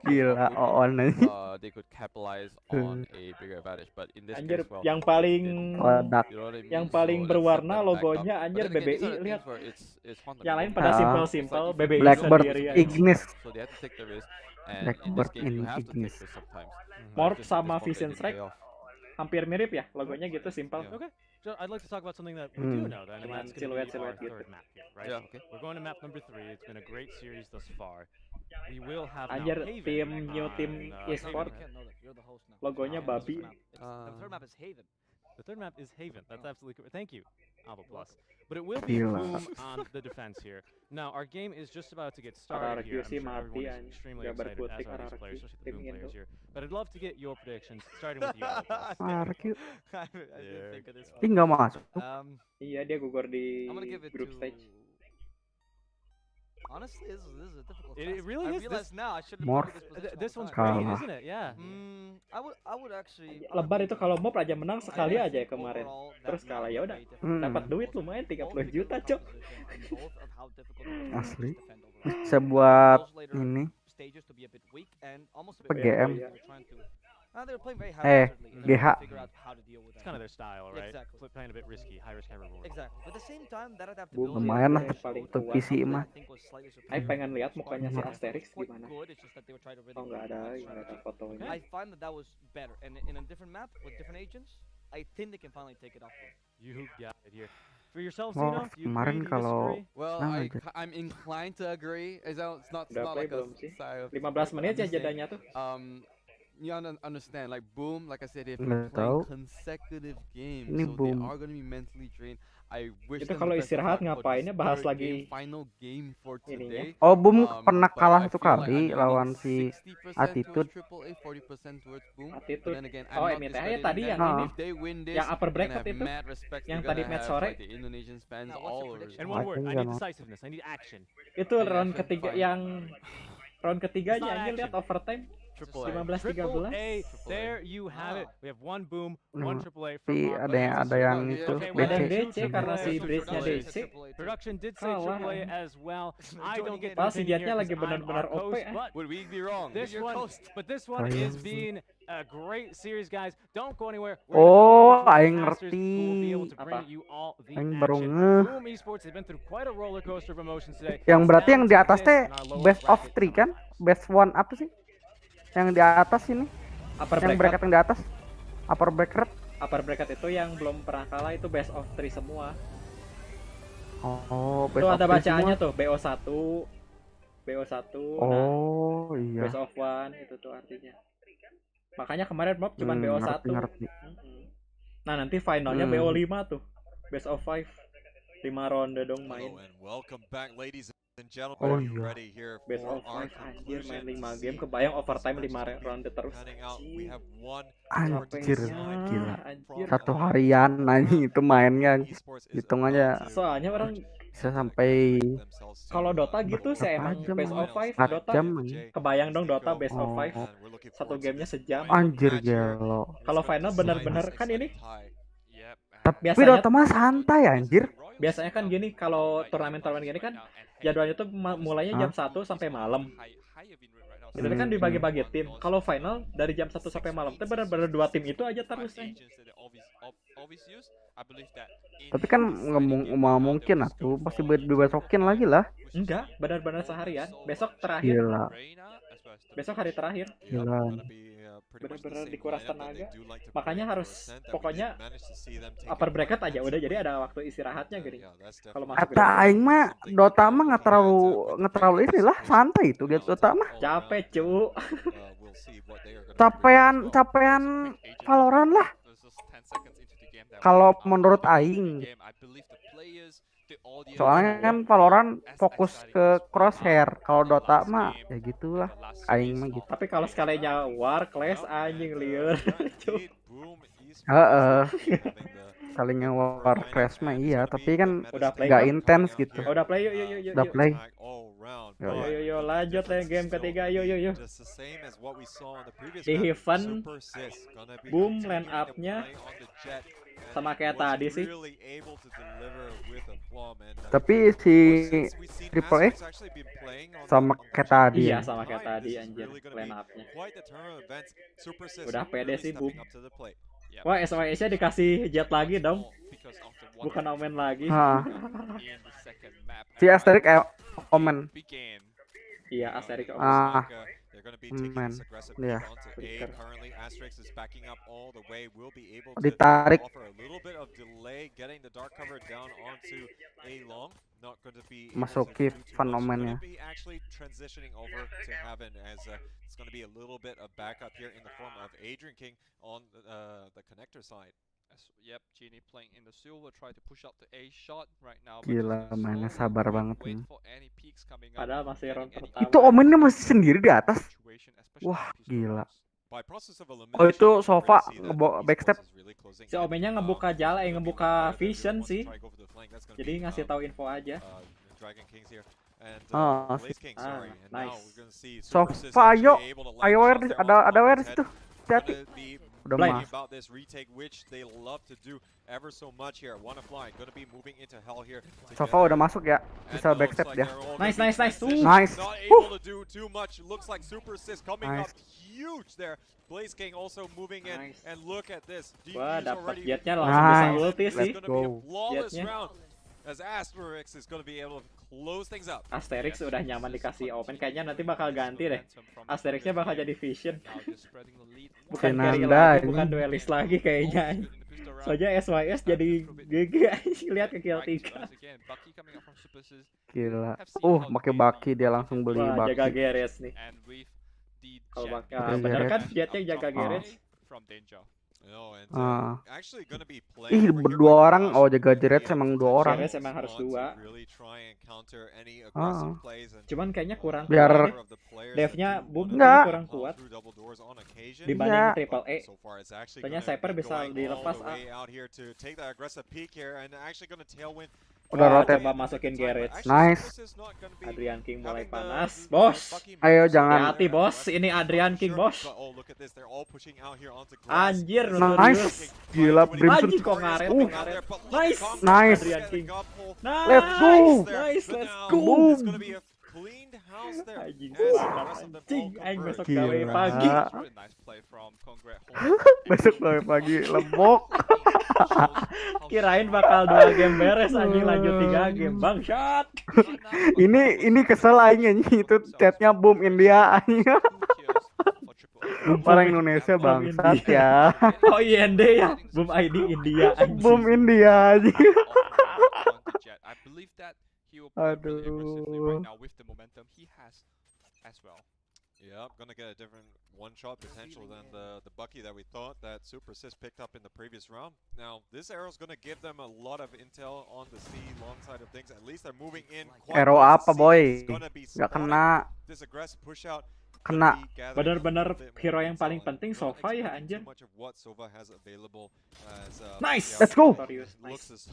Gila, Oon anjing. They could capitalize on a bigger advantage, but in this Anjir, case, well, yang paling Wadak. you know what I mean? yang paling So, let's berwarna set them back logonya up. anjir But then again, these BBI, are the lihat. things where it's fun to Yang do. lain pada Ah. simpel-simpel, It's like BBI Blackbird sendiri aja. Ignis. So they have to take the risk, and in Blackbird this game you in have to take Ignis. risks sometimes. Morph Just sama this one that Vision didn't Strike pay off. hampir mirip ya, logonya gitu simpel. Yeah. Okay, so I'd like to talk about something that we do Hmm. know then, and Cuman that's going to be silhouette our gitu. third map here, right? Yeah, okay. We're going to map number 3. It's been a great series thus far. We will have now Anjir, Haven tim new on, tim Haven Esport has- logonya babi. The third map is Haven. The third map is Haven. That's absolutely correct. Thank you, Alpha Plus. But it will be Gila. Boom on the defense here. Now, our game is just about to get started here. I'm sih sure mati everyone is anjing. extremely Gak excited, as berkutik are these RRQ players, especially the tim Boom Indo. players here. But I'd love to get your predictions, starting with you, Alpha Plus. Mark you. I didn't think of this Ih one. nggak masuk. Iya, dia gugur di I'm gonna give it group to. stage. Honestly, this is a difficult. It task. really I is. realize now I should have Morph. played this position This all one's the time. great, Kalah. isn't it? Yeah. I would actually. Lebar itu kalau mau aja menang sekali I aja ya think kemarin. overall that Terus map kalah was ya udah. very difficult. Dapat duit lumayan 30 Both because juta, of Cok. composition and both of how difficult it was to Asli. defend overall. Bisa buat those later ini stages to be a bit weak and almost a bit PGM. they were trying to they were playing very Eh, haphazardly and GH. trying to figure out how to deal with It's that. kind of their style, right? Exactly. Playing a bit risky, high risk, high reward. Exactly. But at the same time, that Boom adaptability Lumayan lah yang paling untuk kuat. PC mah. I think was slightly Aing superior. pengen lihat mukanya si Quite Asterix quite gimana. good. It's just that they were trying to really Oh nggak ada fotonya. I find that was better, and in a different map with different agents, I think they can finally take it off. You got it here. For yourself, Oh, Zeno, do you kemarin agree, do you kalau disagree? Well, Nah, aja. I'm inclined to agree. It's not Udah play like a belum sih? style. 15 menit ya I'm just saying, jadanya tuh. You understand, like Boom, like I said, they've Nggak been playing tahu. consecutive games, Ini so they Boom. are gonna be mentally drained. I wish Itu them kalau the best of istirahat luck for ngapainnya this bahas third lagi game, final game for ininya. today. Oh, Boom pernah But kalah I satu feel like kali I'm lawan leaning si 60% Attitude. towards Triple A, 40% towards Boom. But Attitude. then again, Oh, I'm not MITH discrediting tadi them. yang ini. If they win this, Yang upper they're gonna bracket have itu. mad respect. Yang They're tadi gonna match have, sore. like, the Indonesian fans Now, what's all your over. prediction? And one word, I need Jangan. decisiveness. I need action. Itu Yeah, round I should ketiga find- yang round It's ketiganya not anjir lihat action. overtime. Triple A. 15-13. A. There you have it. Wow. We have one Boom, Nah, one Triple A from tapi our ada yang players. itu Okay, DC. well, Ada yang two DC karena AAA, si two Brace-nya AAA. DC. Production did say Kalah, Triple A anjing. as well. I don't get Pas the si opinion Jetnya here lagi 'cause I'm benar-benar our OP, host, eh. but Would we be wrong? this one Sayang is sih. being a great series, guys. Don't go anywhere. We're Oh, gonna go to aing the casters who will be able to ngerti. bring Apa? you all the Aing baru action. ngeh. Boom Esports has been through quite a roller coaster of emotions today. Yang It's berarti down yang di to atas this teh in our lower best of bracket 3 kan? semifinals. Best one apa sih? Yang di atas ini? Upper Yang bracket bracket, yang di atas? Upper bracket? upper bracket itu yang belum pernah kalah itu best of 3 semua. Oh, best Tuh of ada 3 bacaannya semua. tuh BO1, BO1, nah Oh, iya. best of 1 itu tuh artinya. Makanya kemarin mob cuman BO1. Ngerti. Nah, nanti finalnya Hmm. BO5 tuh. Best of 5. 5 ronde dong main. Hello and welcome back, ladies and gentlemen. Oh, Are you iya. ready here Best for of our 5 anjir main conclusion? 5 game, See kebayang how overtime this 5 match will be ronde terus. panning out. We have one Anjir, Fortnite gila. Anjir. Satu harian anjing itu mainnya. Esports is Hitung about aja. to Soalnya orang Bisa sampai themselves to, kalau Dota gitu sih berapa emang jam? best of 5 4 Dota. jam, Kebayang dong Dota best of Oh. 5. and we're looking Satu forward to gamenya this sejam. final Anjir, match here. gelo. Kalau It's final going to benar-benar decide kan this ini exciting tie. Yep. Tapi biasanya Dota mah santai anjir. biasanya kan gini kalau turnamen-turnamen gini kan jadwalnya tuh mulainya jam 1 sampai malam. Jadi kan dibagi-bagi tim. Kalau final dari jam 1 sampai malam tuh benar-benar 2 tim itu aja terus nih. Tapi kan nggak mungkin atuh, pasti dibesokin lagi lah. Enggak, benar-benar seharian. Besok terakhir. Gila. Besok hari terakhir. Yep, Gila. gonna be, pretty much the Bener-bener same dikuras lineup that they tenaga. do like to Makanya play, harus percent that we pokoknya did manage to see them take upper it bracket quite aja udah, jadi handsomely. ada waktu istirahatnya gini. Yeah, that's Kalau definitely masuk Kata aing mah Dota mah nggak terlalu ini lah, santai itu Well, Dota mah. all Capek around, cu. we'll see what they are gonna bring as well. Capean Valorant lah. Kalau menurut aing. Soalnya kan Valorant fokus ke crosshair. Kalau Dota mah ya gitulah. Aing mah gitu. Tapi kalau sekalinya war clash anjing liur. Cu. Heeh. Kalinya War Crash mah iya, tapi kan Udah play nggak kan? intens gitu. Oh, udah play yuk yuk yuk yuk. Udah play. Yo yo yo lanjut ya game ketiga yuk yuk yuk. Di Heaven, Boom line up-nya sama kayak tadi sih. Tapi si Triple A sama kayak tadi Iya ya. sama kayak tadi anjir line up-nya. Udah pede sih Boom. Wah SOS-nya dikasih jet lagi dong. Bukan Omen lagi. Hah. Si Asterix Omen. Iya Asterix Omen. Ah. They're going to be taking Man. this aggressive Yeah. lead onto A. Flicker. Currently, Asterix is backing up all the way. Will be able to Ditarik. offer a little bit of delay getting the dark cover down onto A long. Not going to be Masuki able to do too fenomennya. much. Going to be actually transitioning over to Heaven as it's going to be a little bit of backup here in the form of Adrian King on the connector side. Yep, Genie playing in the silver, try to push up the A shot right now. Gila, mainnya sabar banget wait nih. for any peaks coming up, Padahal masih round getting any pertama. Itu Omennya masih sendiri di atas. situation, especially Wah, in pistol gila. rounds. By process of Oh, elimination, itu you can Sova really see that ngebawa Esports backstep. is really closing Si in. Omennya ngebuka jala, ngebuka They vision want to sih. try go for the flank. That's gonna Jadi be, ngasih tahu info aja. Dragon Kings here. And Ah, Blaze King, ah, sorry. And now nice. we're gonna see Sova, Super Sis ayo. actually able to land Ayo shots air there ada onto air di Omen's situ. head. Hati-hati. Gonna be Udah Blind. mas. about this retake, which they love to do ever so much here. Wanna fly, gonna be moving into hell here. Sova udah masuk ya. Bisa backstep dia. Nice. Nice. Not able to do too much. Looks like super assist coming Nice. up huge there. Blaze King also moving in, Nice. and look at this. Wah, DP's dapat already jetnya langsung bisa Nice. ulti Let's sih. It's gonna be a go. flawless Jetnya. round as Asterix is gonna be able to close things up. Asterix udah nyaman dikasih open, kayaknya nanti bakal ganti deh. Asterixnya bakal jadi Vision. Bukan carry Fernanda, lagi, bukan ini. duelist lagi kayaknya. Soalnya SYS jadi GG lihat ke kill 3. Gila. Pakai Baki dia langsung beli Wah, jaga Baki. Geres nih. Kalau bener kan jetnya jaga Geres. Actually gonna be Ih, playing berdua orang. Oh, jaga Jeret emang 2 orang. Geres emang harus 2. Ah. Cuman kayaknya kurang Biar- kuat deh. Devnya Boom Enggak. kurang kuat dibanding Iya. Triple E. Soalnya Cypher bisa dilepas A. Udah Wah, rotate. coba masukin Garage. Nice. Adrian King mulai panas. Bos. Ayo jangan. Hati-hati bos, ini Adrian King bos. Anjir, Nice. Gila Brimson. Anjir kok ngaret, ngaret. Nice. Nice. Adrian King. Nice. Let's go. Nice, let's go. Boom. Anjing, anjing besok gawe Gila. pagi. Besok gawe pagi lembok. Kirain bakal 2 game beres anjing, lanjut 3 game. Bangsat. Ini kesel aing anjing, itu chatnya Boom India anjing. Orang Indonesia bangsat ya. Oh IND ya, Boom ID India anjing. Boom India anjing. Aduh. Aduh. Yep, gonna get a different one-shot potential than the Bucky that we thought that Super Assist picked up in the previous round. Now, this arrow's gonna give them a lot of intel on the C long side of things. At least they're moving in quite Arrow well. apa C boy? is gonna be Gak spawning. kena. This aggressive push out Kena. Bener-bener hero yang paling penting Sova ya anjir. Nice. Let's go. Nice.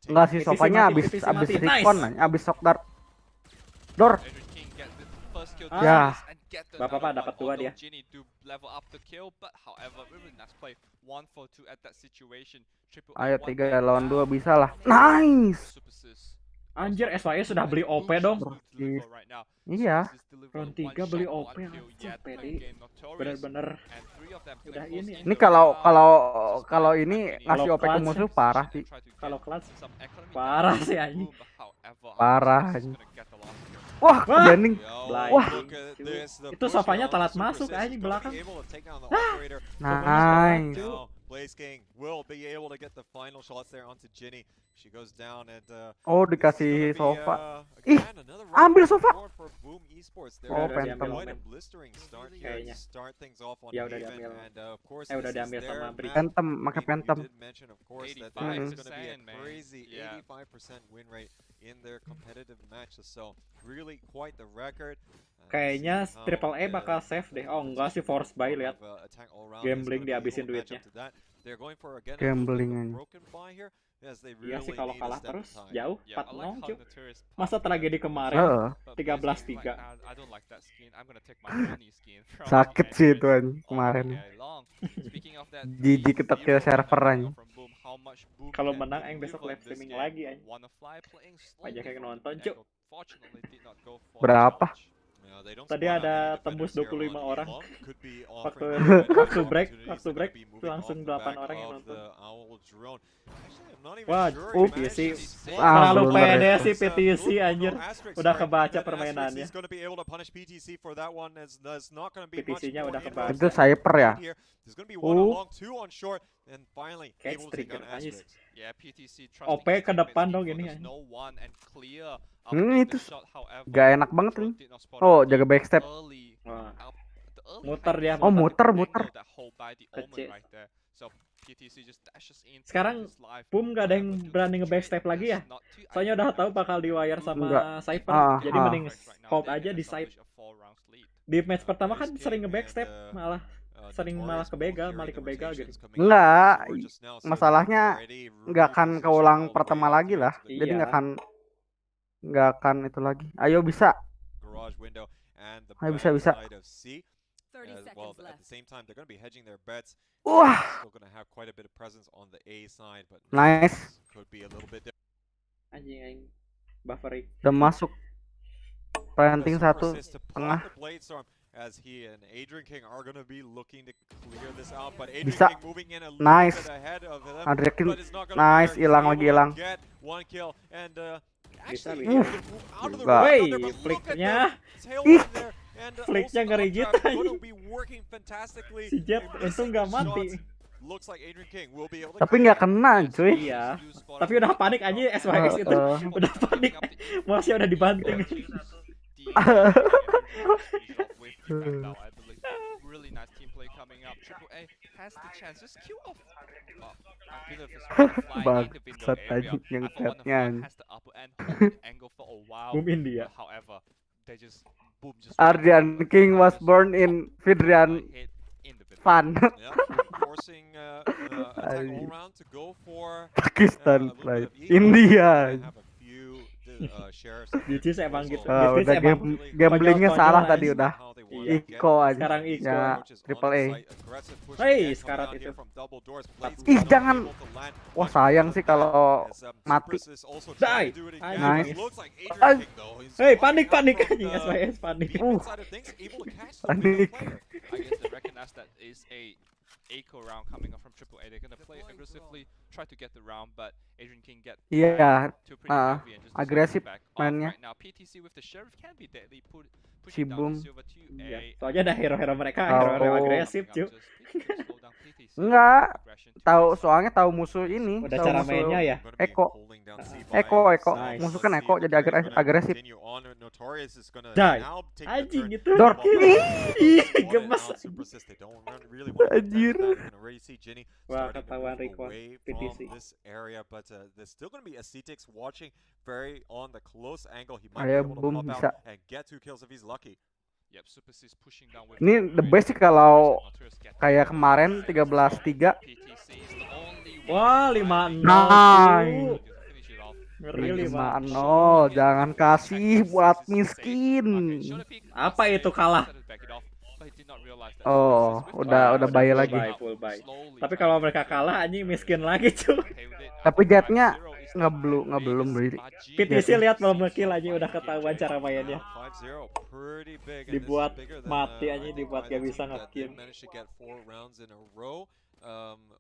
Enggak sih, PTC Sofanya mati, abis PTC abis mati. recon, Nice. abis shock dart. Dor. Ya. Bapak-bapak dapat 2 dia. Ayo 3 lawan 2 bisa lah. Nice. Anjir, SYS sudah beli OP dong. Iya. Round 3 beli OP anjing, pede. Bener-bener udah ini. Ini kalau ini ngasih Kalau OP ke clutch, musuh parah sih. Kalau clutch parah sih anjing. Parah anjing. Wah, Wah. bending. Wah. Itu Sofanya telat masuk anjing belakang. Nice. Blaze King will be able to get the final shots there onto Ginny. She goes down and Oh, dikasih Sova. Ih, ambil Sova. Oh, Phantom. Kayaknya. Ya, udah diambil. Udah diambil sama Bri. Phantom, pakai Phantom. Crazy 85% win rate in their competitive matches. So really quite the record. Kayaknya Triple E bakal save deh. Oh enggak sih, force buy lihat. Gambling dihabisin duitnya. Gambling aja. Iya sih kalau kalah terus jauh 4-0 cuy. Masa tragedi kemarin Heeh. 13-3. Sakit sih itu anjing kemarin. Jijik ketok ke server anjing. Kalau menang aing besok live streaming lagi anjing. Pajak yang nonton cuy. Berapa? Tadi ada tembus 25 orang. Waktu break itu langsung 8 orang yang nonton. Wah, PTC terlalu pede sih PTC anjir. Udah kebaca permainannya. PTC-nya udah kebaca. Itu Cypher ya? Catch trigger anjir. OP ke depan dong ini anjir. Itu gak enak banget nih. Oh, jaga backstep. Wah. Muter dia. Oh, muter. Kecil. Sekarang Boom gak ada yang berani nge-backstep lagi ya. Soalnya udah tahu bakal di-wire sama Cypher. Jadi mending hold aja di side. Di match pertama kan sering nge-backstep, malah kebegal gitu. Enggak, masalahnya nggak akan keulang pertama lagi lah. Jadi Iya. nggak akan itu lagi. Ayo bisa. Ayo bisa. well, at the same time, they're going to be hedging their bets. Wah, Still going to have quite a bit of presence on the A side, but nice. could be a little bit different. Anjing buffering. Udah masuk. Planting satu To tengah. block the blade storm as he and Adrian King are going to be looking to clear this out, but Adrian Bisa. King moving in a little Nice. bit ahead of them. Adrian King, But it's not gonna nice, matter. He's hilang able lagi to hilang. get one kill and Bisa, actually bisa. able to move out of the Juga. road Wey, under, but look at flicknya. the tailwind there. And Flicknya also ngerigit Updraft aja. gonna be working fantastically. Si Jet and untung missing nggak the mati. shots. Looks like Adrian King will be able to Tapi clear nggak it. kena cuy. Iya. Tapi udah panik aja SYS itu. Udah panik. Masih udah dibanting. Really nice team play coming up. Triple A has the chance. Just kill off. Bangsat aja yang chatnya. Has the upper end, hold the angle for a while. Boom India. However, they just boom just. Adrian King was born in Vidrian Fun. Yeah, forcing attack all round to go for Pakistan a little play. bit of eco. India. Have a few sheriffs. Jucis emang gitu. Udah Jucis emang gamblingnya konyol-konyol salah aja. tadi udah. Iya. Iko aja. Sekarang Iko. Ya, Triple A. Hei, sekarat itu. Ih, jangan. Wah, sayang sih kalau mati. Die. Nice. Hei, panik anjing SYS panik. Panik. I guess they recognize that is a eco round coming up from Triple A. They're gonna play aggressively, try to get the round, but Adrian King get Iya, to pretty heavy and just agresif back off mainnya. right now. PTC with the sheriff can be deadly. Si Pushing down Boom. the silver to Iya. A. Soalnya ada hero-hero mereka, Oh. hero-hero agresif, cuy. Enggak, tahu soalnya tahu musuh ini. Udah Tahu cara musuh mainnya ya. Eko. Nice. Musuh kan Eko jadi agresif. Die. Anjing itu. Dor. Ih, gemes. Anjir. Wah, ketahuan recon PTC. Ayo Boom bisa. Yep, Super Sis pushing down with Ini the best sih kalau kayak kemarin 13-3. PTC is the only Wah, 5-0. Nice. Ngeri 5-0, jangan kasih buat miskin. Apa itu kalah? Oh, udah buy lagi. Full buy. Tapi kalau mereka kalah anjing miskin lagi, cuy. Tapi jetnya belum beli. PTC lihat belum ngekill aja udah ketahuan cara mainnya. Dibuat mati aja, dibuat gak bisa ngekill.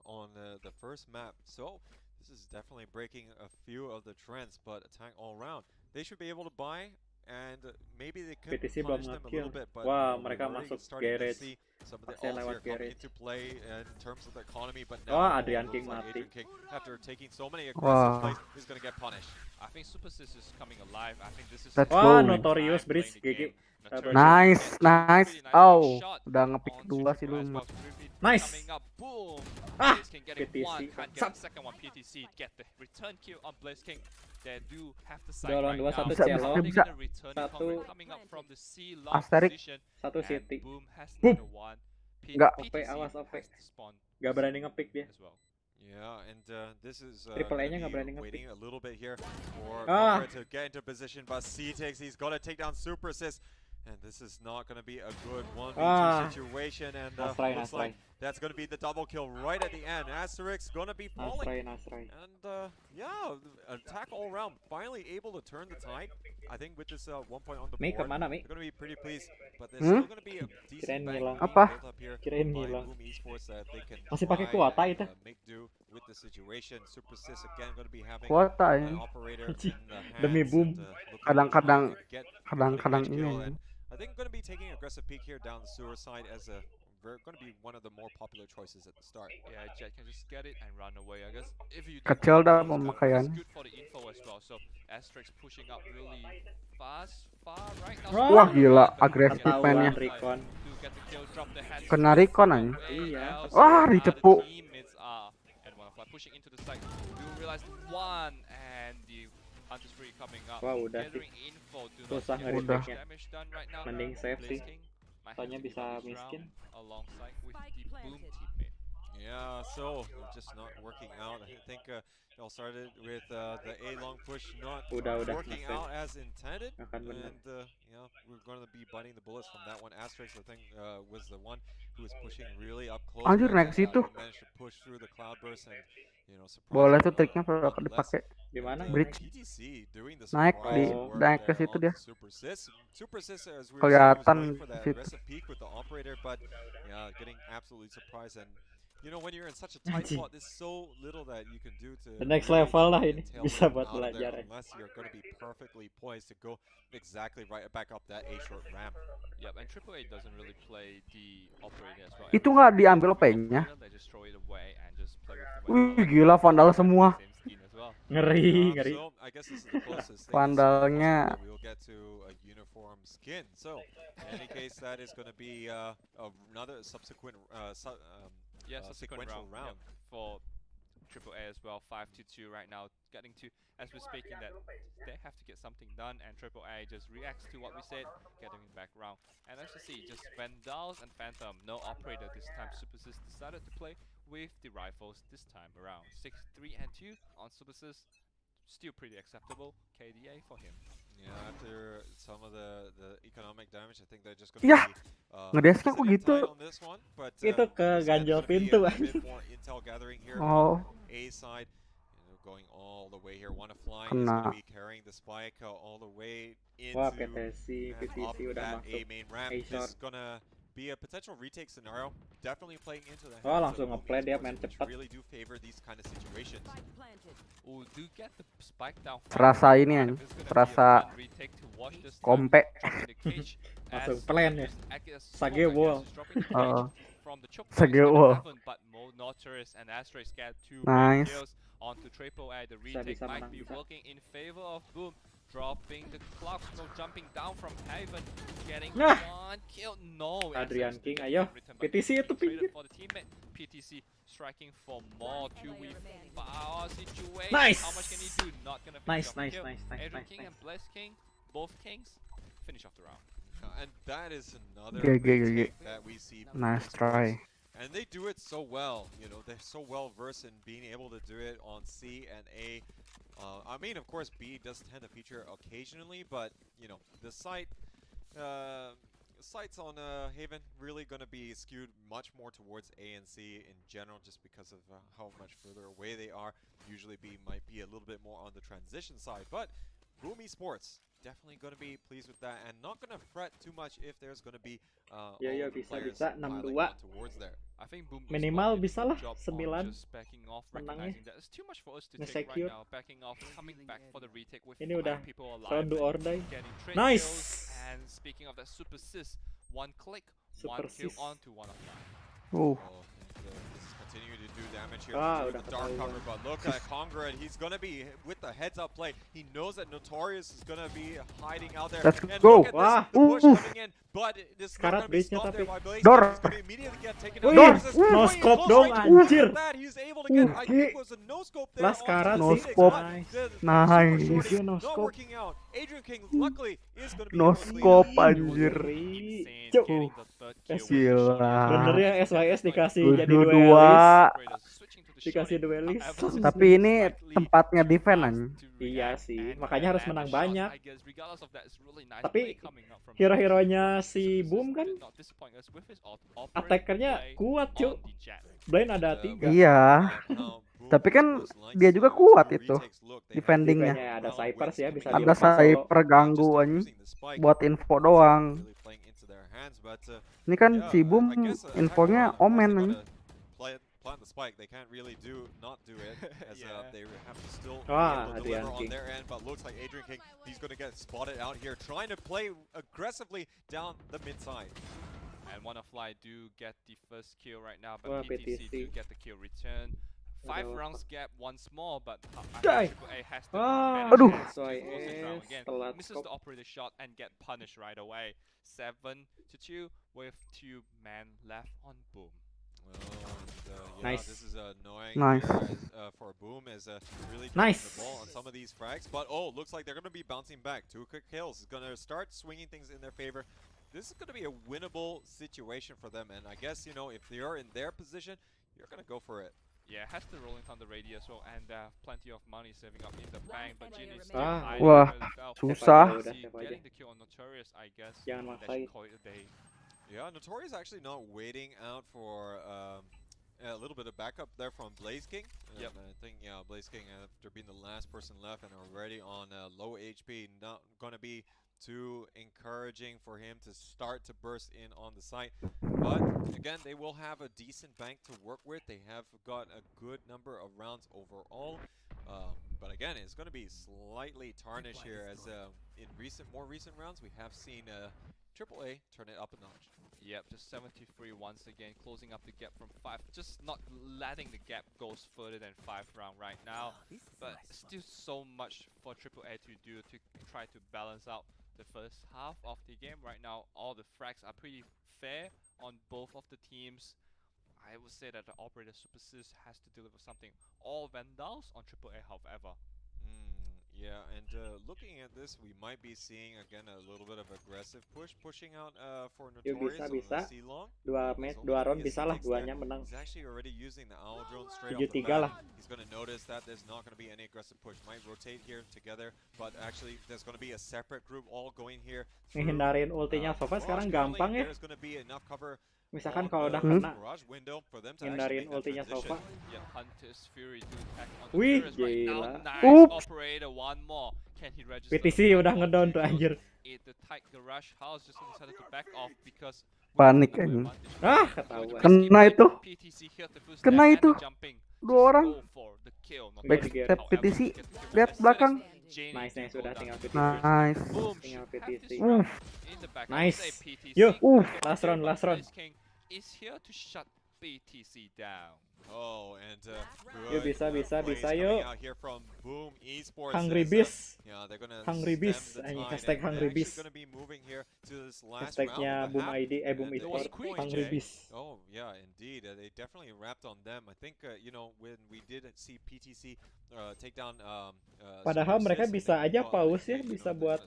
On the first map. So this is definitely breaking a few of the trends, but attack all round. They should be able to buy and maybe they could PTC punish belum them a ngekill. little bit, but Wah, we're mereka already masuk starting to garage. see some of the Pasti ults lewat here come garage. into play in terms of the economy, but Oh, now Adrian it King looks like mati. Adrian King, after taking so many aggressive plays, is going to get punished. I think Super Sis is coming alive. I think this is Let's Wah, go. Notorious Breeze GG. Nice. Oh, udah ngepick 2 sih lu. Nice. Ah, PTC. Sat. PTC get the return kill on Blaze King. They do have the Dua lawan dua, satu Bisa, cello, bisa. satu Asterik. satu City. Boom. Enggak. OP, awas OP. Gak berani ngepick dia. Yeah, and this is Triple A-nya gonna nggak berani be ngepick. waiting a little bit here for Ah. Conrad to get into position, but C-Tix, he's got to take down Super Assist. And this is not going to be a good 1v2 Ah. situation, and Nice try, looks nice like that's going to be the double kill right at the end. Asterix going to be falling. Nice try. And yeah, attack all around, finally able to turn the tide. I think with this 1 point on the Mi, board, kemana, Mi? they're going to be pretty pleased. But there's still going to be a Kirain decent bank ngilang. being Apa? built up here Kirain by ngilang. Boom Esports that they can Masih pakai try kuota and, itu. make do with the situation. Super Sis again going to be having Kuota an ya. operator in the Demi hands Boom. and, looking Kadang-kadang- to get Kadang-kadang the ini. kill. And I think going to be taking an aggressive peek here down the sewer side as a going to be one of the more popular choices at the start. Yeah, Jet can just get it and run away. I guess if you Kecil dah it's pemakaian. good for the info as well. So Asterix pushing up really far right now. Wah, gila, agresif mainnya. Ketahuan Recon. To get the kill, drop the head. Kena Recon aja. Iya. Wah, dicepu. Teammates are and one of pushing into the side. You realize one and the Hunter's Free coming up. Wah, udah sih. Gathering info. Do Susah not get nge-retake-nya. damage done right now. Mending save sih. Blaze King might have Soalnya to bisa give up this miskin. round alongside with the Boom teammate. Yeah, so they're just not working out. I think it all started with the A long push not Udah working nge-save. out as intended, Akan bener. and yeah, we're going to be biting the bullets from that one. Asterix, I think, was the one who was pushing really up close, Anjir but naik ke situ. he managed to push through the cloudburst and Boleh surprising tuh triknya berapa nonetheless. dipakai. Di mana? Bridge. PTC doing the Naik di surprising work naik ke there situ on dia. Super Sis. Super Sis, as we were saying, was Kelihatan going for ke that situ. aggressive peak with the operator, but yeah, getting absolutely surprised. And when you're in such a tight spot, there's so little that you can do to The next really level lah try ini. and tail Bisa them buat out of there, belajar. unless you're going to be perfectly poised to go exactly right back up that A short ramp. Yep, and Triple A doesn't really play the operator as well. Itu nggak diambil OP-nya. They just throw it away and just play with the Wih, gila Vandal semua. same skin as well. Ngeri, ngeri. So I guess this is the closest thing Vandalnya. that we'll get to a uniform skin. So in any case, that is going to be another subsequent sequential round. Yep, for Triple A as well. 5-2 right now, getting to, as we're speaking, that they have to get something done, and Triple A just reacts to what we said, getting it back round. And as you see, just Vandals and Phantom, no operator this time. Supersys decided to play with the rifles this time around. 6-3-2 on Supersys, still pretty acceptable. KDA for him. Yeah, after some of the economic damage, I think they're just going to Yah, be ngedesnya kok gitu. on this one, but Itu ke ganjal pintu. a bit more intel gathering here Oh. on A side, going all the way here. Wanna Fly is Kena. going to be carrying the spike all the way into Wah, PTC and up udah that masuk. A main ramp. A This short. is gonna be a potential retake scenario. Definitely playing into the Oh, hands langsung of nge-play dia, Sports, main which cepet. really do favor these kind of situations. Oh, do get the spike down. Serasa ini yang serasa kompe. Langsung plan ya. Sage wall. Sage wall. Nice. Onto Triple A, the retake Bisa might menang, be bisa. working in favor of Boom, dropping the clock, no jumping down from Haven, getting Nah. one kill. No, Adrian Access King, to ayo. return back PTC to itu traded pinggir. for the teammate. PTC striking for more 2v4 situation. Nice. How much can he do? Not gonna Nice, finish off the nice, kill. nice, Adrian nice, King nice. and Bless King, both Kings, finish off the round. And that is another GG. retake that we see. from Nice Esports. try. And they do it so well, they're so well versed in being able to do it on C and A. I mean, of course, B does tend to feature occasionally, but the sights on Haven really going to be skewed much more towards A and C in general, just because of how much further away they are. Usually B might be a little bit more on the transition side, but Boom Esports definitely going to be pleased with that and not going to fret too much if there's going to be all Yo, of the bisa, players bisa, piling 6-2. on towards there. I think Boom Minimal Esports did a bisa good lah, job on 9 just backing off, menangnya. recognizing that it's too much for us to take Nge-secure. right now, backing off, coming back for the retake with Ini udah 5 people alive, round do or die. getting trade Nice. kills, and speaking of that Super Sis, one click, Super one kill Sis. onto one of them. Oh, and, this is continuing to do damage here Ah, with udah the dark ketahuan. cover, but look at Congrad. He's gonna be with the heads up play. He knows that Notorious is gonna be hiding out there. Let's and go. Look at Wah. this, the push coming in, but this is not Karat gonna be bridge-nya stopped there tapi. by Blaze. Door. He's gonna immediately get taken Wih, out. This is no going scope close dong, range. Look anjir. at that. He's able to get, I think it was a no scope there. Last karat No sih. scope. Nice. Nice. Super shorty No not scope. working out. Adrian King luckily is gonna be No able to clean scope, up. anjir. Insane, Cuk. getting the third kill with the Gila. shot. Benernya SYS dikasih jadi Dua. duelis. Switching to the Dikasih shot. duelis. Tapi ini tempatnya defend anjing. Iya sih, makanya harus menang banyak. Tapi Tapi hero-heronya si Boom kan attackernya kuat cuy. Blind ada 3. Iya. Tapi kan dia juga kuat itu defendingnya. Kayaknya ada Cypers ya, bisa Ada dilepas solo. Cyper ganggu anjing buat info doang. Ini kan si Boom infonya Omen anjing. Plant the spike, they can't really not do it as they have to still be Wah, able to deliver Adrian on King. their end, but looks like Adrian King, he's going to get spotted out here trying to play aggressively down the mid side. And Wanafly do get the first kill right now, Wah, but PTC do PTC. get the kill return. 5 Aduh. rounds gap once more, but Die. Triple A has the Ah, better aduh. chance to close this round SYS again. telat Misses scope. the operator shot and get punished right away. 7-2 with 2 men left on Boom. Nice. This is annoying Nice. here as, for Boom as really Nice. dropping the ball on some of these frags. But looks like they're going to be bouncing back. 2 quick kills is going to start swinging things in their favor. This is going to be a winnable situation for them. And I guess, if they are in their position, you're gonna go for it. Yeah, has the Rolling Thunder ready as well, and plenty of money saving up in the bank. But Jin is still Ah, hiding wah, really well. susah. Udah, save aja. Getting the kill on Notorious, I guess. Jangan That should maksain. call it a day. Yeah, Notorious actually not waiting out for a little bit of backup there from Blaze King. Yep. And I think Blaze King, after being the last person left and already on low HP, not gonna be too encouraging for him to start to burst in on the site. But again, they will have a decent bank to work with. They have got a good number of rounds overall. But again, it's going to be slightly tarnished here, as in more recent rounds we have seen AAA turn it up a notch. Yep, just 73 once again, closing up the gap from 5. Just not letting the gap goes further than 5 round right now. But still so much for AAA to do to try to balance out the first half of the game. Right now, all the frags are pretty fair on both of the teams. I would say that the operator Super Sis has to deliver something. All Vandals on AAA, however. Yeah, and looking at this, we might be seeing again a little bit of aggressive pushing out for Yuk, Notorious on bisa. the C-Long. Dua round bisa lah, duanya menang. He's actually already using the Owl Drone straight off 7-3 the bat. lah. He's going to notice that there's not going to be any aggressive push. Might rotate here together, but actually there's going to be a separate group all going here. Ngehindarin ultinya Sova sekarang gampang ya. There's going to be enough cover. Misalkan kalau udah kena, hindarin ultinya Sova. Yeah, Hunter's Fury to attack on Wih, Notorious right now. gila. Nice operator, one more. Can he register? PTC udah ngedown tuh anjir. The Tiger Rush House just decided to back off because Panik anjing. Ah, ketahuan. Kena itu. Kena itu. 2 orang. Backstep PTC. Lihat belakang. Nice, sudah tinggal PTC. Nice. Tinggal PTC. Nice. Yuk, last round. Is here to shut BTC down. Oh, and yuk, bisa yuk. Out here from Boom Esports. Hungry Beast. Yeah, they're gonna Hungry Beast. Hashtag Hungry Beast. Gonna be moving here to this last Hashtagnya round. Boom ID, Boom Esport. Hungry Beast. Oh yeah, indeed. They definitely wrapped on them. I think you know, when we did see PTC take down. Padahal mereka bisa aja pause ya, bisa buat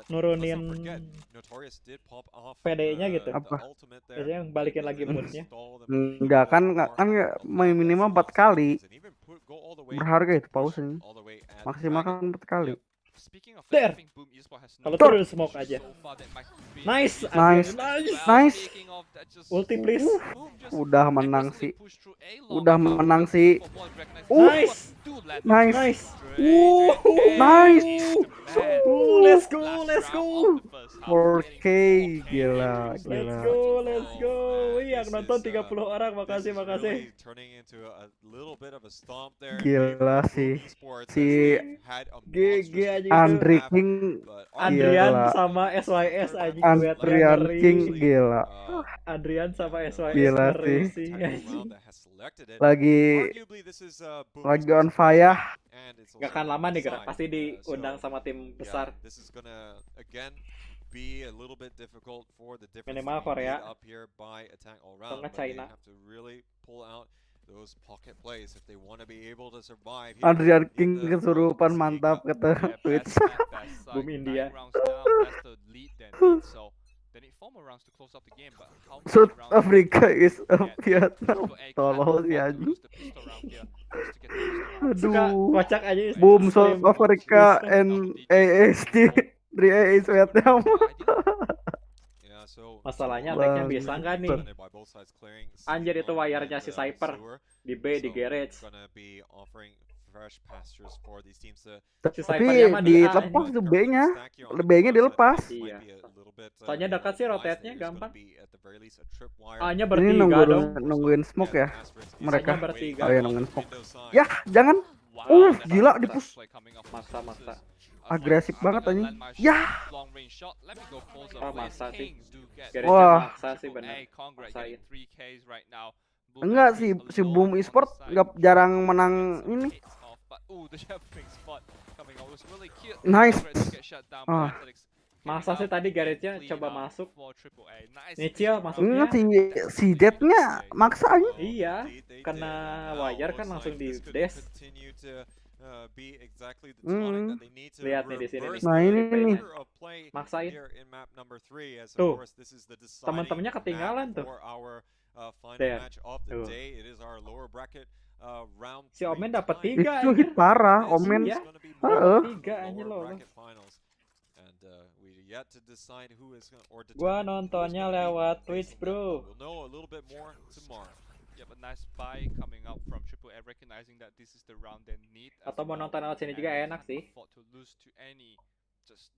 nurunin PD-nya gitu. Apa? Biasanya balikin lagi moodnya. Enggak kan minimal 4 kali. Berharga itu pausenya. Maksimal kan 4 kali. There. Kalau terus smoke aja. Nice. Ulti please. Udah menang sih. Nice. Nice. Let's go. 4K gila. Let's go. Yang nonton 30 orang, makasih. Gila sih. Si GG aja. Andri King, Adrian sama SYS aja. Adrian King gila. Adrian sama SYS Gila sih. Lagi on fire. Gak akan lama nih gerak, pasti diundang sama tim besar. Minimal Korea. Atau nggak China. Adrian King kesurupan mantap kata Twitch. Boom India. South Africa is a Vietnam. Tolol sih anjing. Aduh. Kocak aja. Boom South Africa and AST 3A is Vietnam. Masalahnya tagnya bisa nggak nih? Anjir, itu wire-nya si Cypher di B di garage. Tapi dilepas tuh B-nya. B-nya dilepas. Iya. Soalnya dekat sih rotate-nya gampang. A-nya Ini bertiga dong. nungguin smoke ya mereka. A-nya bertiga. Oh ya, nungguin smoke. Yah, jangan. Gila dipush. Maksa. Agresif banget anjing. Yah. Maksa sih. Wah. Maksa sih benar. Maksain. Enggak sih, si Boom Esport nggak jarang menang ini. Nice. Masa sih tadi garage-nya coba masuk. Nichia masuknya. Si Jet-nya maksa aja. Iya, kena wire kan langsung di dash. Lihat nih di sini nih. Nah ini nih. Maksain. Tuh. Teman-temannya ketinggalan tuh. final There. match of the Tuh. day. It is our lower bracket round Si 3 Omen dapat tie. 3 Itu hit anjir. parah, This Omen. is Iya. gonna be Heeh. more of Tiga the anjir lower lolos. bracket finals. And we yet to decide who is gonna, or Gua determine who is nontonnya gonna be lewat facing Twitch, them, bro. but we'll know a little bit more tomorrow. Yep, a nice buy coming out from Triple A, recognizing that this is the round they need. Atau mau nonton lewat sini juga enak sih. Afford to lose to any just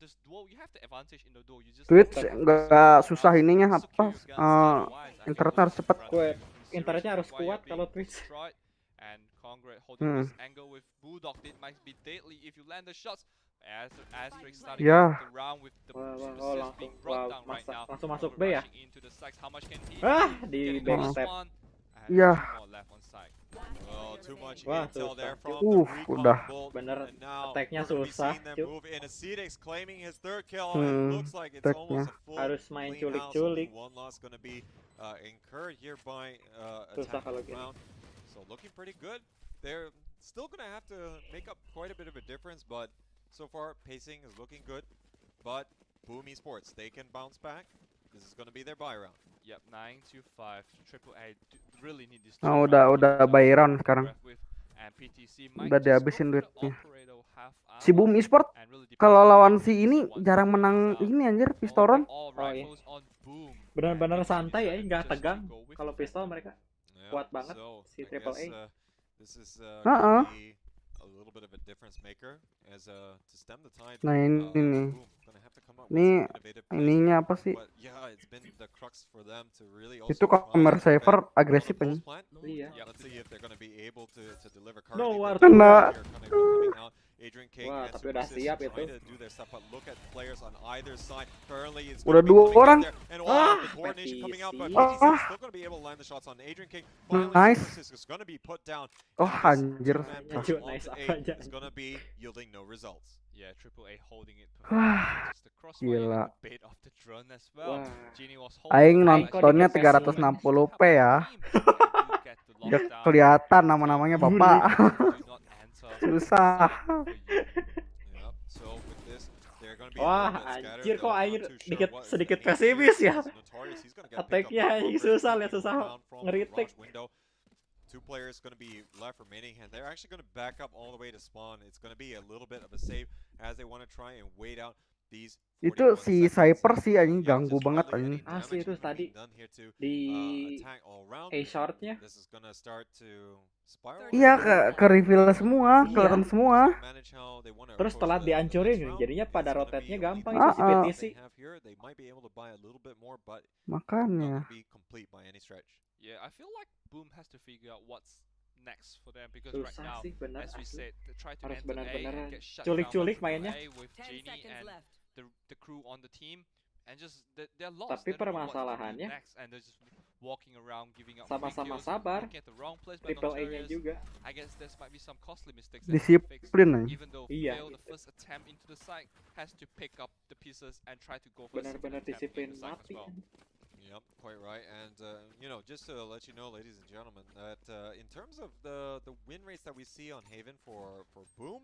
this duel. You have the advantage in the duel. You just Twitch have to nggak survive susah rounds, ininya secure apa? your guns, otherwise, and Internetnya you harus will cepet. run Gue away from serious internetnya harus while you're kuat kalau being Twitch. destroyed. And Congrat holding this angle with Bulldog, it might be deadly if you land the shots. Asterix starting Yeah. the round with the Wah, assists langsung, being brought down right now. langsung masuk B Congrat ya. rushing into the sides. How much can he Di get in this backstep. one? And Yeah. two more left on side. Well, too much Wah, intel there susah. from the Udah. recon bolt. Bener, And now attack-nya we're gonna be susah, seeing them Cuk. move in. Acidex claiming his third kill. It looks like it's attack-nya. almost a full Harus main clean house. culik-culik. Only one loss gonna be incurred here by Susah attack kalau on the gini. ground. So looking pretty good. They're still gonna have to make up quite a bit of a difference, but so far pacing is looking good. But Boom Esports, they can bounce back. This is gonna be their buy round. Yep, 9-5. Triple A really need this. Oh, udah buy round sekarang. And PTC might Udah just dihabisin go for the duitnya. operator half Si armor Boom Esport and really depends kalau on lawan how si ini one jarang plays menang out. ini anjir pistoron. All Oh, iya. rifles on Boom. Bener-bener And PTC santai ya, decided nggak just to tegang. go with Kalau the pistol Phantom. mereka Yeah, kuat banget so si I Triple guess, A. this is Uh-uh. gonna be a little bit of a difference maker as to stem the tide. Nah ini nih. Boom gonna have to come up with Ini some innovative plays. ininya apa sih? But yeah, it's been the crux for them to really Itu also kamera try saver on the agresif post anjing. plant. Iya. Let's see if they're gonna be able to deliver No, currently. war Kena. Coming out. Adrian King Wah, and tapi udah Supersys siap trying itu. to do their stuff, but look at players on either side. Currently, it's Udah gonna be dua coming orang. out there. And Ah, the coordination coming out, but PTC. PTC Ah. is still gonna be able to land the shots on Adrian King. Finally, Nice. Supersys is gonna be put down. Oh And this anjir. two-man Nice push onto nice A aja. is gonna be yielding no results. Yeah, Triple A holding it. Wah, Just the crossfire and gila. the bait of the drone as well. Wah. Genie was Aing holding the nontonnya Icon di 360p ya. Gak Gak kelihatan nama-namanya bapak. Susah. Yep. So with this, they're gonna be Wah, a little bit scattered. anjir kok They're aing not too sure dikit what is sedikit the nature pesimis ya. is notorious. He's gonna get picked up Attack-nya by anjing Cobra, susah, lihat taking susah down from the ngeritik. launch window. Two players gonna be left remaining, and they're actually gonna back up all the way to spawn. It's gonna be a little bit of a save as they want to try and wait out these. Itu 41 si seconds. Cyper sih anjing Yeah, ganggu just banget hardly any anjing. damage Asli itu being tadi done here to, di attack all around. A-short-nya. This is gonna start to spiral. Iya ke reveal semua, Iya. kelihatan semua. Manage how they wanna Terus approach telat the dihancurin, next round. jadinya pada It's gonna rotate-nya be a gampang lead itu si Ah, ah. PTC. they have here. They might be able to buy a little bit more, but Makanya. not gonna be complete by any stretch. Yeah, I feel like Boom has to figure out what's next for them because right Susah now, sih bener as we asli. said, they try to Harus enter A benar-benar and get shut down by culik-culik Triple mainnya. A with 10 Genie seconds and left. the crew on the team, and just they're lost. Tapi They don't know what to do permasalahannya next, and they're just walking around giving out sama-sama free kills, sabar. looking at the wrong place by Triple A-nya Notorious. juga. I guess there might be some costly mistakes that they have to fix. Disiplin anjing. Even though Iya. fail the first attempt into the site, has to pick up the pieces and try to go for the second Benar-benar attempt disiplin in the site as mati. well. Yep, quite right. And you know, just to let you know, ladies and gentlemen, that in terms of the win rates that we see on Haven for Boom,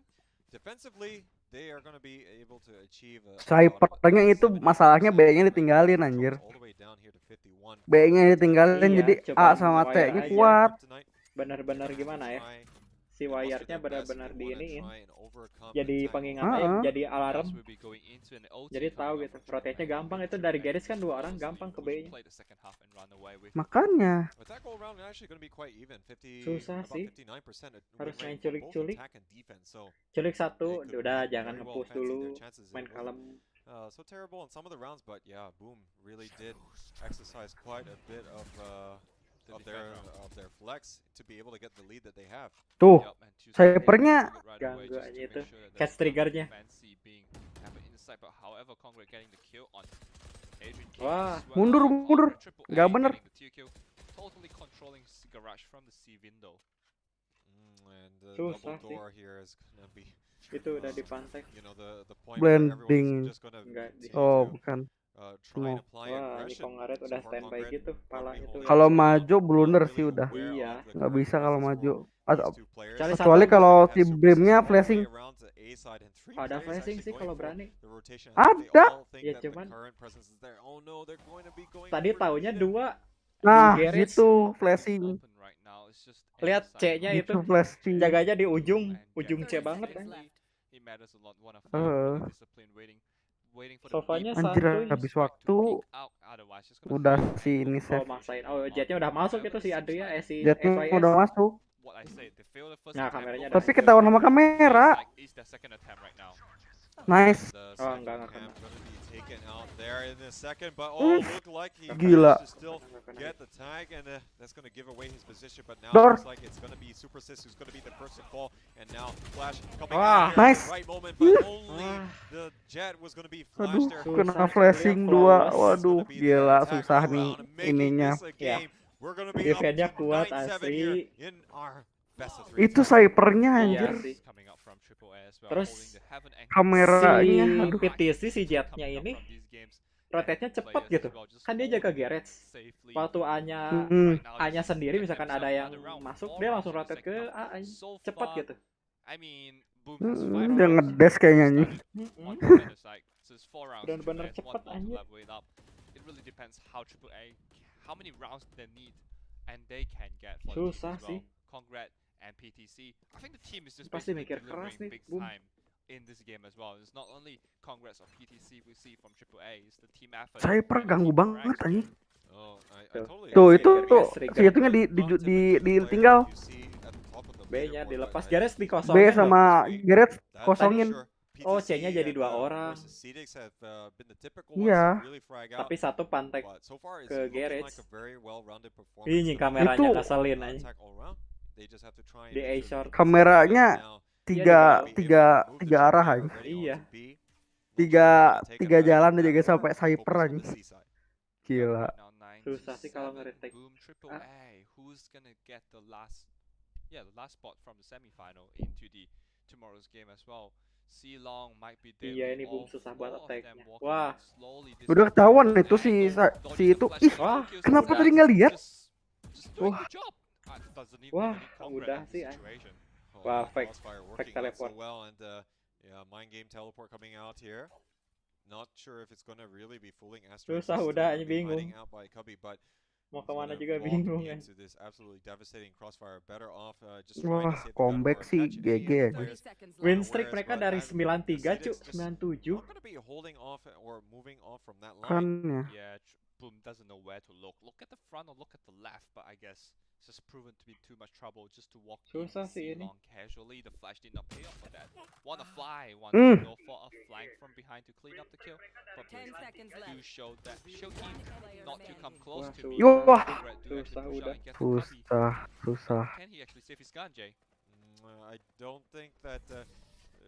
defensively they are going to be able to achieve Cypernya itu masalahnya B-nya ditinggalin anjir. B-nya ditinggalin Iya, jadi A cobaan sama wire T-nya aja. kuat. Benar-benar gimana ya? Si wire-nya benar-benar diiniin. pengingat Jadi pengingatnya jadi alarm. Yes, we'll be going into an OT Jadi tahu coming up gitu. from Rotate-nya Triple A. gampang itu dari garis kan dua orang So gampang ke we B-nya. play the second half and run away with Makanya. Attack all around actually going to be quite even. Susah about sih. 59% Harus win main rate for both culik-culik. attack and defense. So Culik satu, they could udah very jangan well nge-push fancy dulu, their chances. It main wasn't, kalem. so terrible in some of the rounds, but yeah, Boom really did exercise quite a bit of their flex to be able to get the lead that they have. Tuh, Yup, and choose Cypernya right away ganggu just to aja make itu. sure that Catch there's no triggernya. fancy being have an insight, but however, Congrat getting the kill on Adrian King Wah, as well. mundur, mundur. Congrat Triple A Nggak bener. getting the tier kill, totally controlling Garage from the C window. And the Susah double sih. door here is gonna be Itu udah dipantai. you know the point where Blending. everyone's just gonna Enggak di. Oh, continue to, bukan. try and apply Wah, ini aggression. Kongaret So udah far, standby Kongaret gitu, gonna palanya be tuh. holding Kalau the maju ground, blunder really sih udah. aware of Iya. the Nggak current bisa kalau presence maju. for these two players. Kecuali Kecuali satu kalau Has si Supersys Brimnya all the way flashing. around to A side and three Ada players flashing actually sih going kalau for berani. the rotation. I think they Ada. all think Ya, that the cuman current presence is there. Oh no, they're going to be going Tadi for taunya Eden. dua, Nah, Garage. gitu flashing. Open right now. It's just Lihat any side. C-nya itu. Gitu flashing. Jaganya di ujung And C get banget kan. safely. It matters a lot. Wanna find really discipline waiting for the Sofanya beat Anjir, santuy. habis strike to waktu peek out. Otherwise, just gonna udah fail si and ini Oh, save. maksain. Oh, jetnya udah masuk itu si Adria, si Jetnya FIS. udah masuk. what I said. They fail the first Nah, attempt. kameranya Go dah Tapi back to ketahuan the sama kamera. like, is their second attempt right now. Nice. The Oh, sniper enggak cam kena. gonna be taken out there in a second, but look like he Gila. managed to still get the tag, and that's gonna give away his position. But now Door. looks like it's gonna be Super Sis who's gonna be the first to fall, and now Flash coming Wah, out here nice. at the right moment, but only Wah. the Jet was gonna be Aduh, flashed there. kena Susah, flashing yang 2. flawless. Waduh, It's gonna be the gila attack susah all nih around, making ininya. this a game. We're gonna be up Defense-nya to kuat 9-7 here asli. in our best of 3. Itu snipernya Iya anjir. sih. Coming out from Triple A as well, Terus, holding the heaven anchor. Kameranya, Si aduh. PTC si Jetnya ini rotate-nya cepet gitu. Kan dia jaga garage. Waktu A-nya sendiri misalkan ada yang masuk, dia langsung rotate ke A. Cepet gitu. I mean, Boom Hmm, has 5 dia rounds. ngedes kayaknya nih. One defender side. So it's 4 rounds. Bener-bener Triple A has cepet, one more to anjir. level it up. It really depends how Triple A, how many rounds they need and they can get for the Susah team as sih. well. Congrats and PTC. I think the team is just Pasti basically mikir keras delivering nih, big Boom. time in this game as well. It's not only Congrats or PTC we see from Triple A, it's the team effort. Sniper and the ganggu team banget interaction. anjing. Oh, I Tuh. totally Tuh, agree. itu tuh Trigger. si itunya ditinggal. B-nya dilepas, garage B dikosongin. sama Gareth kosongin. Oh, C-nya jadi 2 orang. Iya. Tapi satu pantek ke garage. Ini Ini kameranya Itu- ngeselin aja. Di A short. Kameranya tiga arah aja. Iya. Tiga jalan dia jaga sampai sniper aja. Gila. Now 9 Susah to sih kalau 7. nge-retake. Boom Triple Ah. A. Who's gonna get the last spot from the semi-final into the tomorrow's game as well. C Long might be there. Iya, with ini Boom all susah four banget of attack-nya. them walking Wah. in slowly. This Udah one ketahuan from itu si angle, si dodging itu. the flash Ih, Wah, kills kenapa the tadi Jets. nggak lihat? Just doing Wah. the job. Doesn't even Wah, really congrats udah the sih, situation. Wah, fake teleport. Mind game teleport coming out here. Not sure if it's gonna really be fooling Astro. Susah, udah, ini bingung. Mau kemana juga bingung kan. Wah, comeback sih GG aja. Win streak mereka dari 93 cu, 97. Kan ya. Yeah, Boom doesn't know where to look. Look at the front or look at the left, but I guess it's just proven to be too much trouble just to walk in Susah sih ini. long casually. The flash did not pay off for that. Wanna fly, want to go for a flank from behind to clean up the kill, but Boom do show keen not to come close Wah, to me. Yo, wah. Congrats do actually Susah push out udah. and get the copy. Susah. Can he actually save his gun, Jay? I don't think that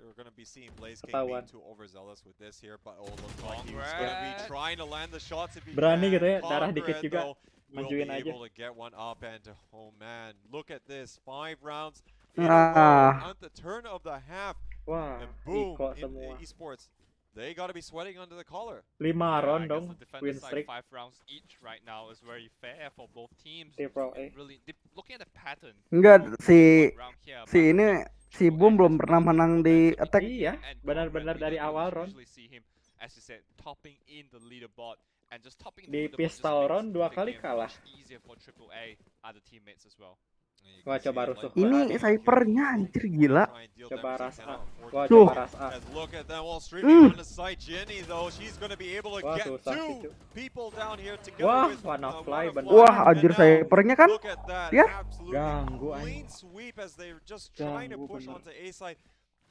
we're going to be seeing Blaze King Ketahuan. being too overzealous with this here, but looks like he's going to be trying to land the shots if he Berani can. gitu ya, darah dikit Conrad, juga. though, will Majuin be aja. able to get one up, and oh man, look at this, 5 rounds in a Ah. row at the turn of the half, Wah, and boom, Iko in semua. esports, they got to be sweating under the collar. 5 Yeah, round I guess dong, the defender win side streak. 5 rounds each right now is very fair for both teams. Triple A. Really, looking at the pattern. Enggak, si one round here, si but ini si Boom belum pernah menang di attack. Iya, and benar-benar Conrad, we dari don't awal round. usually see him, as you said, topping in the leaderboard and just topping Di the leaderboard just pistol makes round 2 the kali game kalah. much easier for Triple A other teammates as well. And you Wah, can see coba it rusuh. like Ini that. snipernya anjir gila. Try and deal Coba damage ras they A. cannot afford Wah, to Tuh. coba ras A. And look at them all streaming on the side. Jenny though, she's gonna be able to Wah, get susah sih, 2 Cuk. people down here together Wah, with Wanna Fly bener. Wah, And anjir now, snipernya kan. look at that, Lihat. absolutely Ganggu, clean anjing. sweep as they're just trying to Ganggu push bener. onto A side.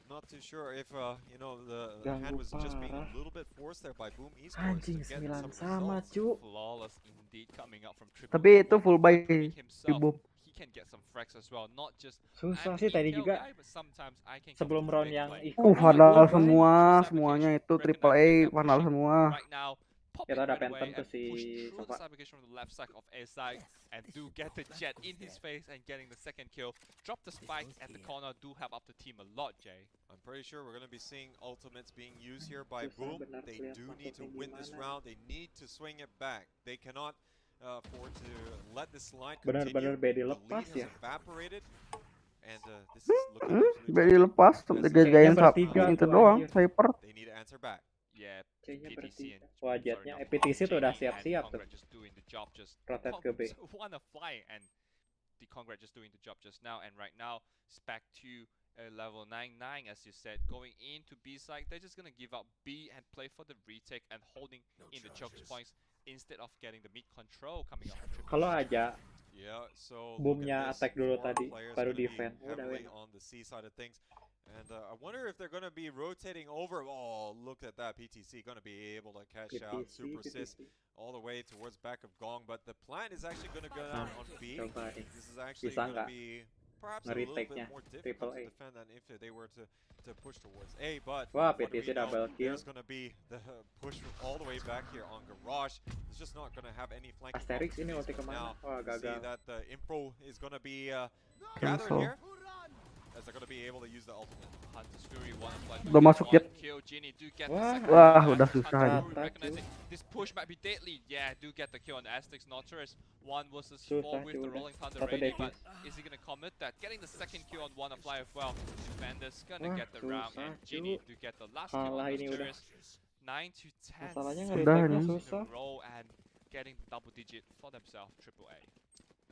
Not too sure if the Ganggu hand was just being a parah. little bit forced there by Boom Esports to Anjing, get 9 some sama, results. cu. Flawless indeed coming out from Triple Tapi A. itu full buy Proving di himself, Boom. he can get some frags as well, not just Susah I'm sih the tadi intel juga. guy, but sometimes I can Sebelum come round big yang play. ikut. Vandal Full buy. semua, True semuanya fabrication, itu triple A, recognize that Vandal pushing semua. right now, pop Kita it ada right away Phantom tuh and si push through the Sofa. fabrication from the left side of A side and do get the jet in his face and getting the second kill. Drop the spike at the corner, do help up the team a lot, Jay. I'm pretty sure we're going to be seeing ultimates being used here by Susah Boom. benar They lihat do need to maksudnya win this gimana. round. They need to swing it back. They cannot afford to let this slide Benar-benar continue. B The dilepas lead ya. has evaporated. And this is looking absolutely Beli dodgy. lepas, As gagain bertiga itu tuh, doang, anjir. sniper. They need to answer back. Yeah, C-nya PTC berarti. and Wah, sorry, Jetnya not PTC tuh udah JD siap-siap and tuh. Congrats just doing the job, just Rotate ke B. wanna fly, and the Congrats just doing the job just now, and right now it's back to level 99 as you said, going into B side. They're just gonna give up B and play for the retake and holding in the choke points instead of getting the mid control coming out from Triple Kalau A. aja Yeah, so boomnya look at attack this. dulu Four tadi, players baru gonna be defend. Udah heavily win. on the C side of things. And I wonder if they're going to be rotating over. Oh, look at that. PTC going to be able to catch out Super Assist all the way towards back of Gong. But the plan is actually going to go down on B. Coba nih. This is actually Bisa going to nggak be perhaps a little bit nge-retake-nya more Triple difficult A? to defend than if they were to push towards A. But Wah, what do we PTC know? double kill. There's going to be the push all the way back here on Garage. It's just not going to have any flanking Asterix ini ulti opportunities. But kemana? Wah, now, see gagal. that the info is going to be Cancel. gathered here. As they're going to be able to use the ultimate. Hunter's Fury one flight. Udah masuk Jet. Kill. Genie do get Wah. the second Wah, kill. udah As susah Hunter's ini. Fury recognizing this push might be deadly. Yeah, do get the kill on the Aztecs Nautilus. 1 versus 4 Susah with sih the udah. Rolling Thunder Satu ready, defense. but is he gonna commit that? Getting the second kill on one fly as well. Defenders gonna Wah, get the round, susah, and Genie cu. do get the last kill Kalah on ini udah. Nautilus. 9 to 10. Masalahnya Udah nge-retake-nya ini. susah. In a row and getting double digit for themselves. Triple A.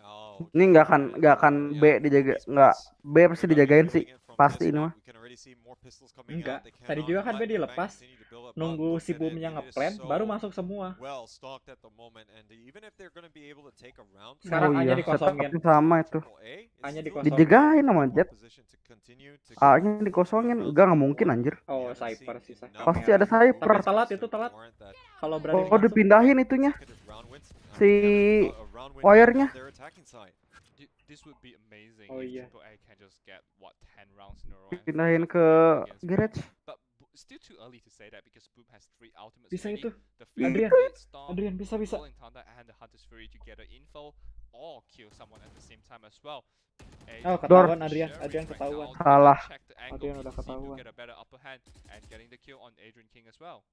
Oh, Ini nggak akan B dijaga, nggak B pasti dijagain sih, pasti ini mah. Enggak, tadi juga kan B dilepas, nunggu si boomnya ngeplan, baru masuk semua. Sekarang Oh A-nya iya, dikosongin. setupnya sama itu. A-nya dikosongin. Dijagain sama Jet. A-nya dikosongin, nggak mungkin anjir. Oh, Cypher sih. Pasti ada Cypher. Tapi telat itu telat. Kalau berani Oh, masuk. dipindahin itunya. Si wire-nya. This would be amazing Oh, if iya. Triple A can just get what 10 rounds in a row. and Pindahin finish ke against garage. Boom. But still too early to say that because Boom has 3 ultimates Bisa ready. itu. The Adrian. Storm, Adrian, bisa. Rolling Thunder and the Hunter's Fury to gather info or kill someone at the same time as well. Oh, ketahuan Adrian. Adrian ketahuan. Salah. Adrian udah ketahuan. Get a better upper hand and getting the kill on Adrian King as well.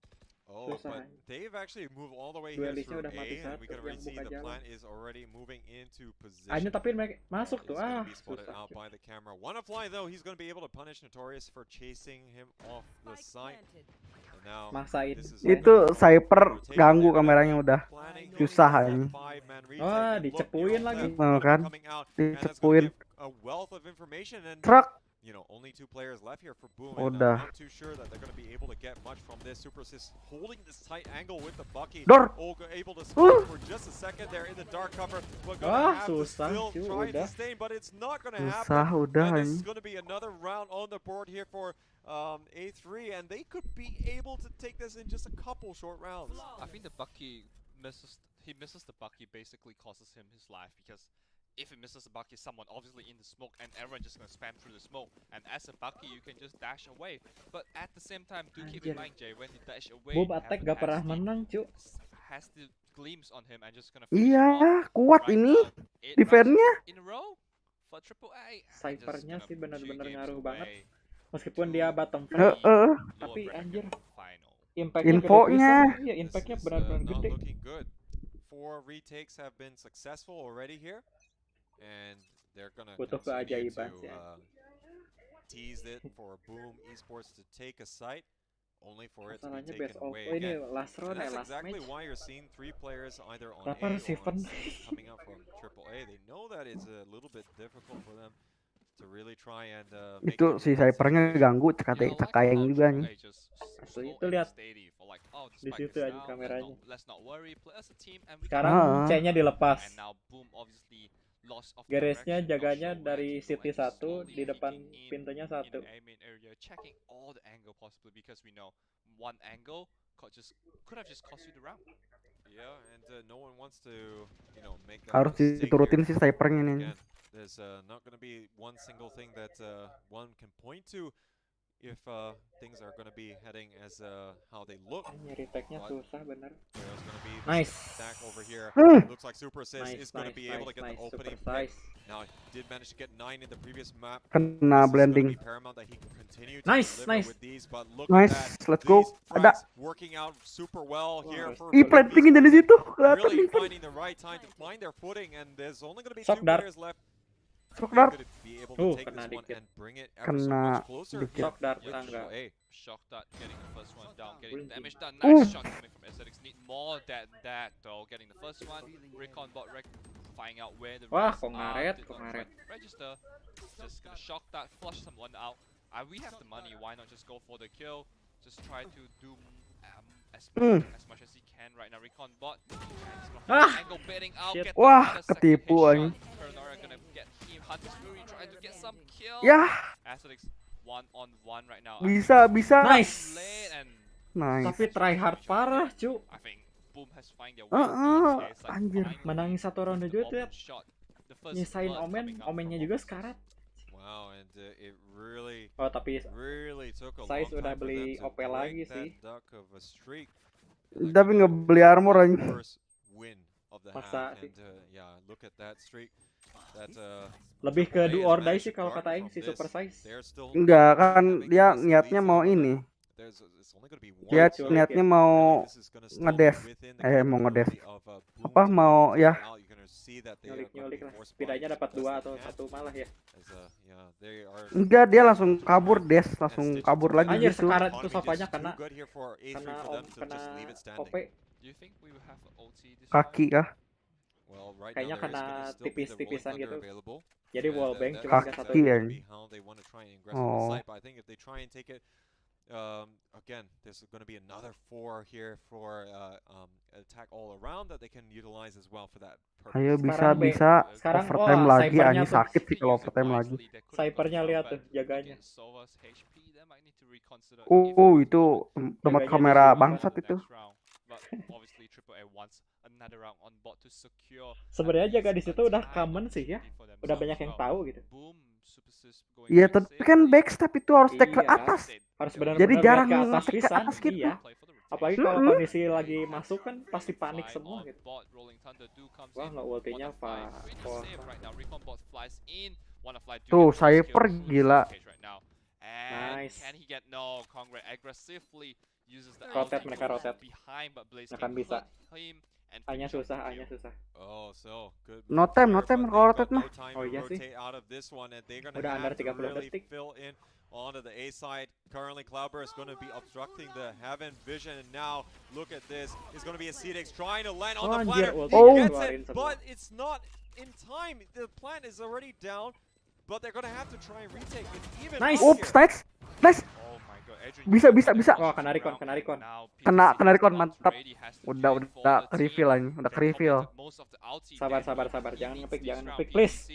Oh, Susah. but they've actually moved all the way here Duelisnya through udah mati A, and we satu, can already yang see buka the jalan. plan is already moving into position. A-nya tapi masuk tuh. Is Ah, gonna be spotted susah. out by the camera. Wanna fly though, he's gonna be able to punish Notorious for chasing him off the site. And now Maksain. this is Itu all Cypher rotating ganggu there. kameranya udah. Planning Susah for ini. that 5-man retake, Wah, and look, dicepuin you're lagi. left Nah, kan? coming out, and that's gonna Dicepuin. give a wealth of information, and Truk. you know, only 2 players left here for Boom, and Udah. I'm not too sure that they're going to be able to get much from this. Super Assist holding this tight angle with the Bucky. Dor. Able to spot for just a second there in the dark cover, but going to have to susah, still cu, try udah. to sustain, but it's not going to Susah happen. udah And this ini. is going to be another round on the board here for A3, and they could be able to take this in just a couple short rounds. I think the Bucky misses the Bucky basically causes him his life because if he misses the Bucky, someone obviously in the smoke and everyone just gonna spam through the smoke. And as a Bucky, you can just dash away. But at the same time, do keep in Anjir. mind, Jay, when he dash away, Boom attack gak pernah menang, cu. has the glimpse on him and just gonna finish him Iya, off. kuat Right ini. now, 8 rounds Defense-nya. in a row for Triple A. and just Cypher-nya gonna sih benar-benar 2 games ngaruh away banget. Meskipun dia bottom to frame, the lower Tapi, bracket anjir. final. impact-nya gede Infonya. pisan. Iya, impact-nya This is, benar-benar not gede. looking good. 4 retakes have been successful already here, and they're gonna Butuh continue keajaiban to sih. tease it for Boom Esports to take a site, only for it to be Masalahnya taken best of. away Oh, ini again. last And round ya, that's last exactly match. why you're seeing 3 players either on Rapper A or Sivan. on C coming out from AAA. They know that it's a little bit difficult for them to really try and make Itu it si in that Cypher-nya situation. ganggu, Yeah, I like cekayang how juga Triple nih. A just Asli, slow itu and lihat. steady for like, oh, Di despite situ this aja round, kameranya. let's not worry, play as a team and we Sekarang Ah. C-nya dilepas. And now Boom obviously lost of Garisnya direction, not jaganya sure where dari to go City and 1, slowly di depan peeking in pintunya in 1. the A main area, checking all the angle possibly because we know one angle could have just cost you the round. Yeah, and no one wants to, you know, make that Harus mistake diturutin here. si Cypher-nya nih. Again, there's not going to be one single thing that one can point to if things are going to be heading as how they look. Ini retake-nya But susah bener. there's going to be Nice. this stack over here. Hmm. Looks like Super Assist Nice, is going to nice, be able to nice, get nice. the Super opening size. pick. Now, he did manage to get 9 in the previous map. Kena This is gonna blending. be paramount that he can continue to Nice, deliver nice. with these, but look Nice, at that. let's go. These Ada. frags working out super well here for Ih, Boom plantingin dari Esports. situ. Kelihatan Really nih. finding the right time to find their footing, and there's only going to be 2 Sok, Dar. players left Shock dart. Kena dikit. Kena dikit. Shock dart tangga. Shock dart getting the first one down, getting Bunting. damage done. Nice shot coming from Aesthetics. Need more than that though. Getting the first one. Recon bot finding out where the Wah, rest kok ngaret, did kok not ngaret. quite register. Just gonna shock that, flush someone out. We have the money. Why not just go for the kill? Just try to do as much as he can right now. Recon bot. Angle baiting out. Shit. Get Wah, another second ketipu headshot. anjing. Paranoia gonna get him. Hunter's Fury trying to get some kill. Yah, Aesthetics 1-on-1 right now. bisa. Nice. Late and Nice. Tapi try hard parah, cu. I think Boom has find their way. Anjir. Menangin satu ronde juga tuh ya. The first Nyisain blood coming up omennya from juga sekarat. Wow, and it really Oh, tapi took a Sais long udah time for beli them to OP lagi break sih. that duck of a streak. Tapi ngebeli armor anjing. First win of the Masa half, sih. and yeah, look at that streak. That Lebih ke do or die sih kalau kata Aing si Super Size. they're still Enggak kan dia niatnya mau ini. it's only gonna be one. Dia Culik niatnya ya. mau This is gonna still ngedev. be within the Mau ngedev. capability of, Boom Apa to mau take ya? it out. You're gonna see that they are gonna Nyulik-nyulik be lah. more Setidaknya dapat spotty 2 as atau they can. 1 malah ya. As, yeah, they are Enggak, dia langsung kabur des, langsung kabur lagi Anjir, gitu. sekarat itu economy sopanya just kena too good here for A3 kena for them to kena just leave it standing. OP. Do you think we will have an OT this Kaki kah? Well, right Kayaknya now there is kena gonna still be the rolling tipis-tipisan thunder gitu. available. Jadi And, wallbang that cuma is nggak satu. Kaki ya. gonna be how they want to try and aggress on the Oh. side, but I think if they try and take it, again, there's going to be another 4 here for attack all around that they can utilize as well for that purpose. Ayo Sekarang bisa sekarang, overtime wah, lagi snipernya anjing tuh. sakit sih kalau overtime lagi. Snipernya lihat tuh jaganya. Itu tempat Jaganya kamera disuruh bangsat itu. Sebenarnya jaga di situ udah common sih ya. Udah banyak yang tahu gitu. Iya, tapi kan backstep itu harus take ke Iya. atas. Harus benar-benar Jadi lihat jarang ke atas nge-take ke pisan. atas gitu. Iya. Apalagi kalau kondisi lagi masuk kan pasti panik semua gitu. Wah, nggak ultinya Pak. Tuh, Cypher gila. Nice. Rotate, mereka rotate. Akan bisa. A-nya susah. Oh, so good. No time here, but kalau they've got rotate mah. no time Oh, to iya sih. rotate out of this one, and they're gonna Udah have under to 30 really detik. fill in onto the A side. Currently, Cloudburst is going to be obstructing the Heaven Vision, and now look at this. It's going to be a CDX trying to land on Oh, the anjir, planet. ulti He Oh. gets keluarin it, semua. but it's not in time. The plant is already down, but they're going to have to try and retake it even Nice. more Oops, here. nice. Bisa. Wah, kena recon. Kena recon, mantap. Udah ke-reveal anjing, udah ke-reveal. Sabar. Jangan ngepick, please.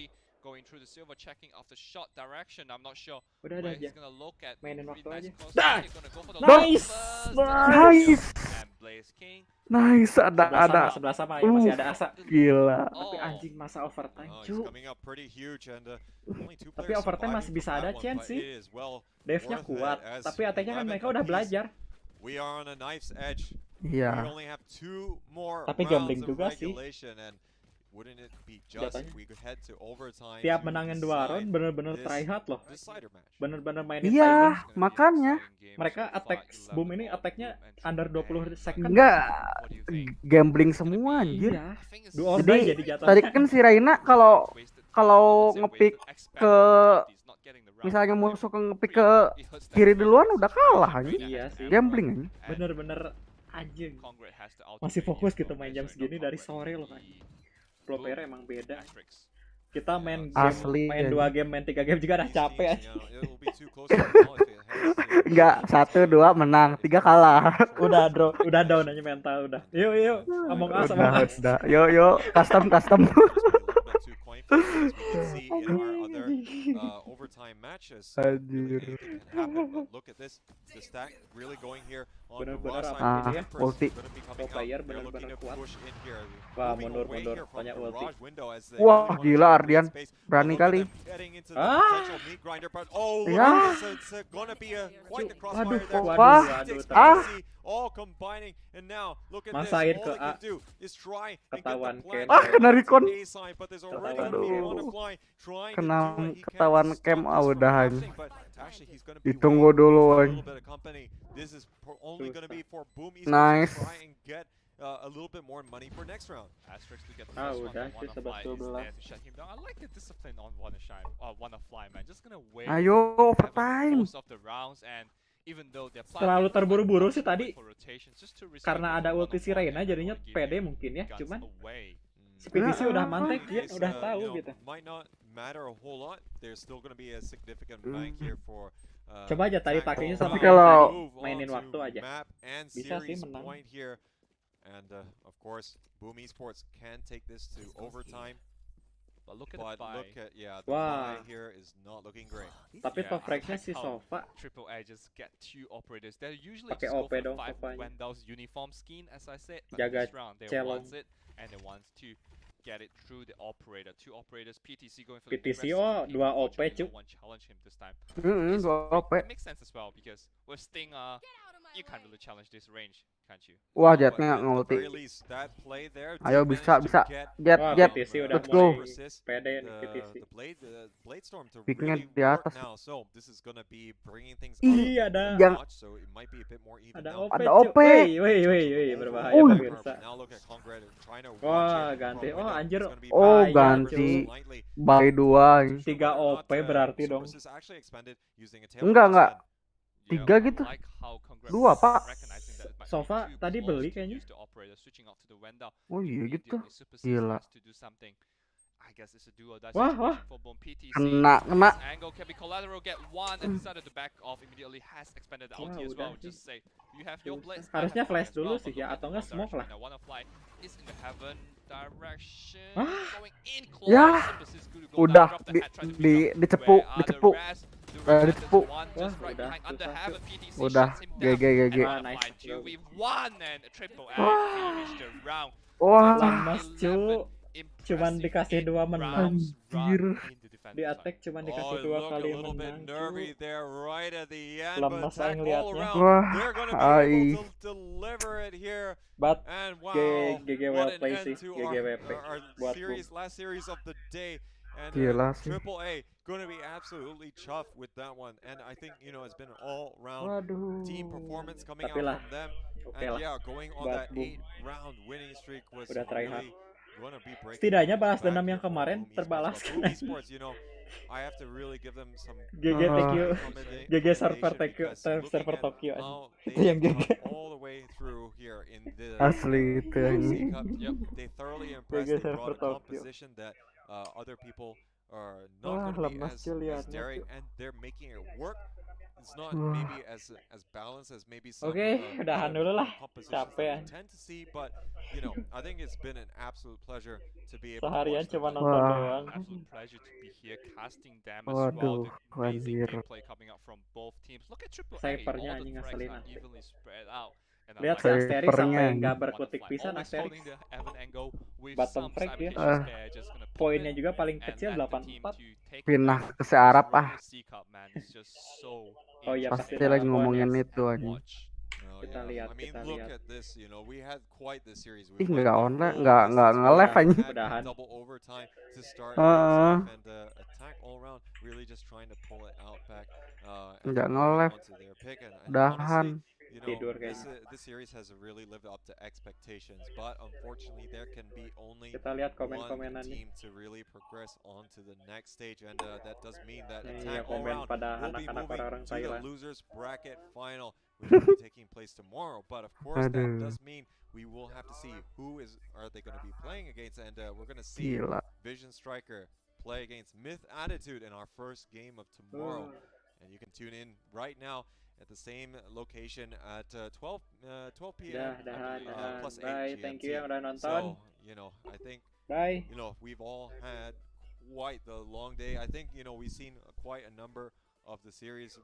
Going through the silver, checking off the shot direction. I'm not sure Udah where aja. he's gonna look at. Mainin waktu Read aja. nice close. Dah! He's gonna go for the Nice! Nice. And Blaze King. Nice, ada. Sebelah sama ya, masih ada asa. Gila. Tapi anjing masa overtime, Oh, he's cu. coming up pretty huge, and only 2 Tapi players overtime surviving masih from bisa that ada one, chance but sih. it is well Devnya worth kuat, it as tapi AT-nya kan 11 mereka udah apiece. belajar. We are on a knife's edge. Iya. We only have 2 more Tapi rounds gambling of juga sih. regulation, and wouldn't it be just Jatuhnya. if we could head to overtime Tiap to menangin 2 decide round bener-bener this try hard loh. decider match? Bener-bener mainin Iya, timing. makanya. Mereka attack Boom ini attack-nya under 20 second. Enggak gambling semua anjir. Iya. Do or die jadi jatuhnya. Tadi kan si Raina kalau ngepick ke misalnya musuh ngepick ke kiri duluan udah kalah anjir. Iya sih. Gambling anjir. Bener-bener anjing. Masih fokus gitu main jam segini dari sore loh kan. Pro player emang beda. Kita main game, Asli, main anjing. 2 game, main 3 game juga udah capek aja. Enggak 1 2 menang, 3 kalah. Udah down aja mental udah. Yuk, Among Us. Udah. Yo, custom. Overtime matches. Anjir. Anything can happen, but look at this. The stack really going here on the Bener-bener raw apa side. ya, Empress ulti. gonna be coming Pro player up. They're looking bener-bener to kuat. push in here. Wah, Moving mundur, away here from banyak the ulti. Mirage window as they Wah, really wanna gila, try and Ardian. create space. Berani But look at kali. them heading into the Ah. potential meat grinder part. Oh, look Ya. at this. It's gonna be quite the crossfire there. Wah. Six Ah. PTC all combining, and now look at Masain this. ke All they A. can do is try and get the Ketahuan plant Ken. Kena recon. A side, but there's already gonna be Aduh. one apply trying to Kena do what he can ketahuan to stop Kem, this from udah happening, but actually he's gonna be Ditunggu waiting dulu, for a anjing. little bit of company. This is only gonna be for Boom Esports Nice. to try and get a little bit more money for next round. Asterix to get the Ah, first one udah from sih Wanna Fly is 11-12. there to shut him down. I like the discipline on Wanna Shine, Wanna Fly, man. Just gonna wait. Ayo Have overtime. most of the rounds, and even though they're Terlalu planning, terburu-buru like, sih tadi. for rotations, just to Karena recycle ada for ulti si one-on-one Reina and jadinya avoid pede giving mungkin ya, guns cuman away. si PTC udah Heeh. mantek In ya, case, udah you tahu know, gitu. might not matter a whole lot. There's still going to be a significant bank here for. Coba aja tadi attack pakainya all sama Tapi around. kalau- Move on mainin to waktu aja. map and Bisa sih series menang. point here, and of course, Boom Esports can take this to overtime. But look at But the buy. look at the Wah. buy here is not looking great. Tapi Yeah, top I frag-nya like si how Sova. Triple A just get 2 operators. They usually Pakai just go OP for dong 5 Sovanya. Wendell's uniform scheme, as I said. But Jaga this round, they celong. want it, and they want to get it through the operator. 2 operators, PTC going for PTC, the oh, aggressive. 2 OP, Unfortunately, cuk. no one challenge him this time. Heeh, It's 2 great. OP. It makes sense as well, because with Stinger, you can't really challenge this range, can't you? Wah, But Jetnya nggak at the ngulti. very least, that play there Ayo did bisa manage to bisa. get, Wah, Jet. PTC udah Let's go. mulai pede nih PTC. the blade storm to Picknya really di work atas. now. So this is gonna be bringing things Ih, up ada- a Yang- notch, so it might be a bit more even Ada now. OP, Ada cuk. OP. Wih, berbahaya Uy. pemirsa. Now look at Congred trying to Wah, watch it ganti. from Oh, window. anjir. It's gonna be Oh, back ganti. slightly. By 2. Too sure 3 whether or OP not, berarti dong. Sources actually expanded using a Enggak, tail enggak. just 3 gitu. I like how Congrats 2, Pak. recognizing that it might be Sova too tadi close beli to kayaknya. use the operator, switching out to the Wendell. Oh iya gitu. Immediately, Super Sis Gila. has to do something. I guess it's a duo that Wah, situation wah. for Boom PTC. Kena. This angle can be collateral, get one, and decided to back off immediately. Has expanded the Wah, ulti as well. udah sih. Just say you have your blades. Harusnya I have flash mine as dulu well, sih but ya, look at atau the nggak wrong smoke lah. direction. Now Wanna Fly is in the heaven direction. Wah. Going in close. Ya. Super Sis good to go Udah down, drop the di hat, try to di pick up. dicepu, Where are the dicepu. rest? The Udah rest dicepu. is one just Wah, right udah, behind under susah, heaven. Cuk. PTC Udah, shuts him GG, down. GG. And Ah, Wanna nice. Fly 2v1 and Triple A Wah. finished the round. Wah, Lemas, Cuk. Cuman Impressive dikasih 8 2 menang. rounds run Anjir. in the defense Di side. attack cuman Oh, dikasih it 2 looked a kali little bit menang. nervy Cuk. there right at the end, Lemes but attack aing all liatnya. around. Wah, They're going to be ai. able to deliver it here. But And wow, GG what well an play end sih, to GGWP our buat series, last series of the day. And Gila sih. Triple A going to be absolutely chuffed with that one. And I think, you know, it's been an all-round Waduh. team performance coming Tapi out lah, from them. oke And lah. yeah, going on Buat that Boom. 8-round winning streak was Udah try hard. really gonna be breaking Setidaknya things balas back dendam here yang for kemarin Boom Esports. terbalaskan. But Boom Esports, you know, I have to really give them some GG thank you. GG server commendation Tokyo, because server looking at Tokyo. how Itu they yang GG. come all the way through here in the Asli itu UFC anjing. Cup. Yep, they thoroughly impressed. GG They brought server a Tokyo. composition that other people are Wah, not going to be lemas as liatnya, daring, Cuk. and they're making it work. It's not Wah. maybe as balanced as maybe some Oke, udahan dulu lah. compositions Capek, that we anjing. tend to see, but you know, I think it's been an absolute pleasure to be able to Seharian watch them cuma play. nonton Wah. doang. Absolute pleasure to be here casting damage Waduh, while the amazing anjir. gameplay coming out from both teams. Look at Triple A, Cyphernya all anjing the frags ngeselin are nanti. evenly spread out. And I Lihat like si Cyphernya Asterix sampai anjing. nggak Wanna berkutik Fly pisan always Asterix. holding the Evan angle with Bottom some frag dia. simultations there, just gonna pop Poinnya it juga paling and kecil let the team 84. to take it Pindah down. ke Arab This ah. Royal C Cup, man, is just so Oh iya, Pasti pasti lagi ada ngomongin poinnya. itu and anjing. watch. Oh, Kita yeah. lihat, I mean, kita look lihat. at this. You know, we had quite the series. Ih, We went nggak the online, full nggak distance. We nge-live anjing. had Udahan. double overtime to start Heeh. things off, and attack all around. Really just trying to pull it out back. And Nggak moving nge-live. on to their pick. And Udahan. honestly, you know, Tidur this kayaknya. this series has really lived up to expectations. But unfortunately, there can be only Kita lihat one komen-komenannya. team to really progress on to the next stage, and that does mean that Iya, attack all komen around pada will be anak-anak moving orang-orang to the Thailand. losers bracket final, which will be taking place tomorrow. But of course, that Aduh. does mean we will have to see who are they going to be playing against, and we're going to see Gila. Vision Striker play against Myth Attitude in our first game of tomorrow. And you can tune in right now at the same location at 12 p.m. Dah. plus 8 Bye, thank you yang GMT. udah nonton. So, you know, I think, Bye. you know, we've all had quite the long day. I think, you know, we've seen quite a number of the series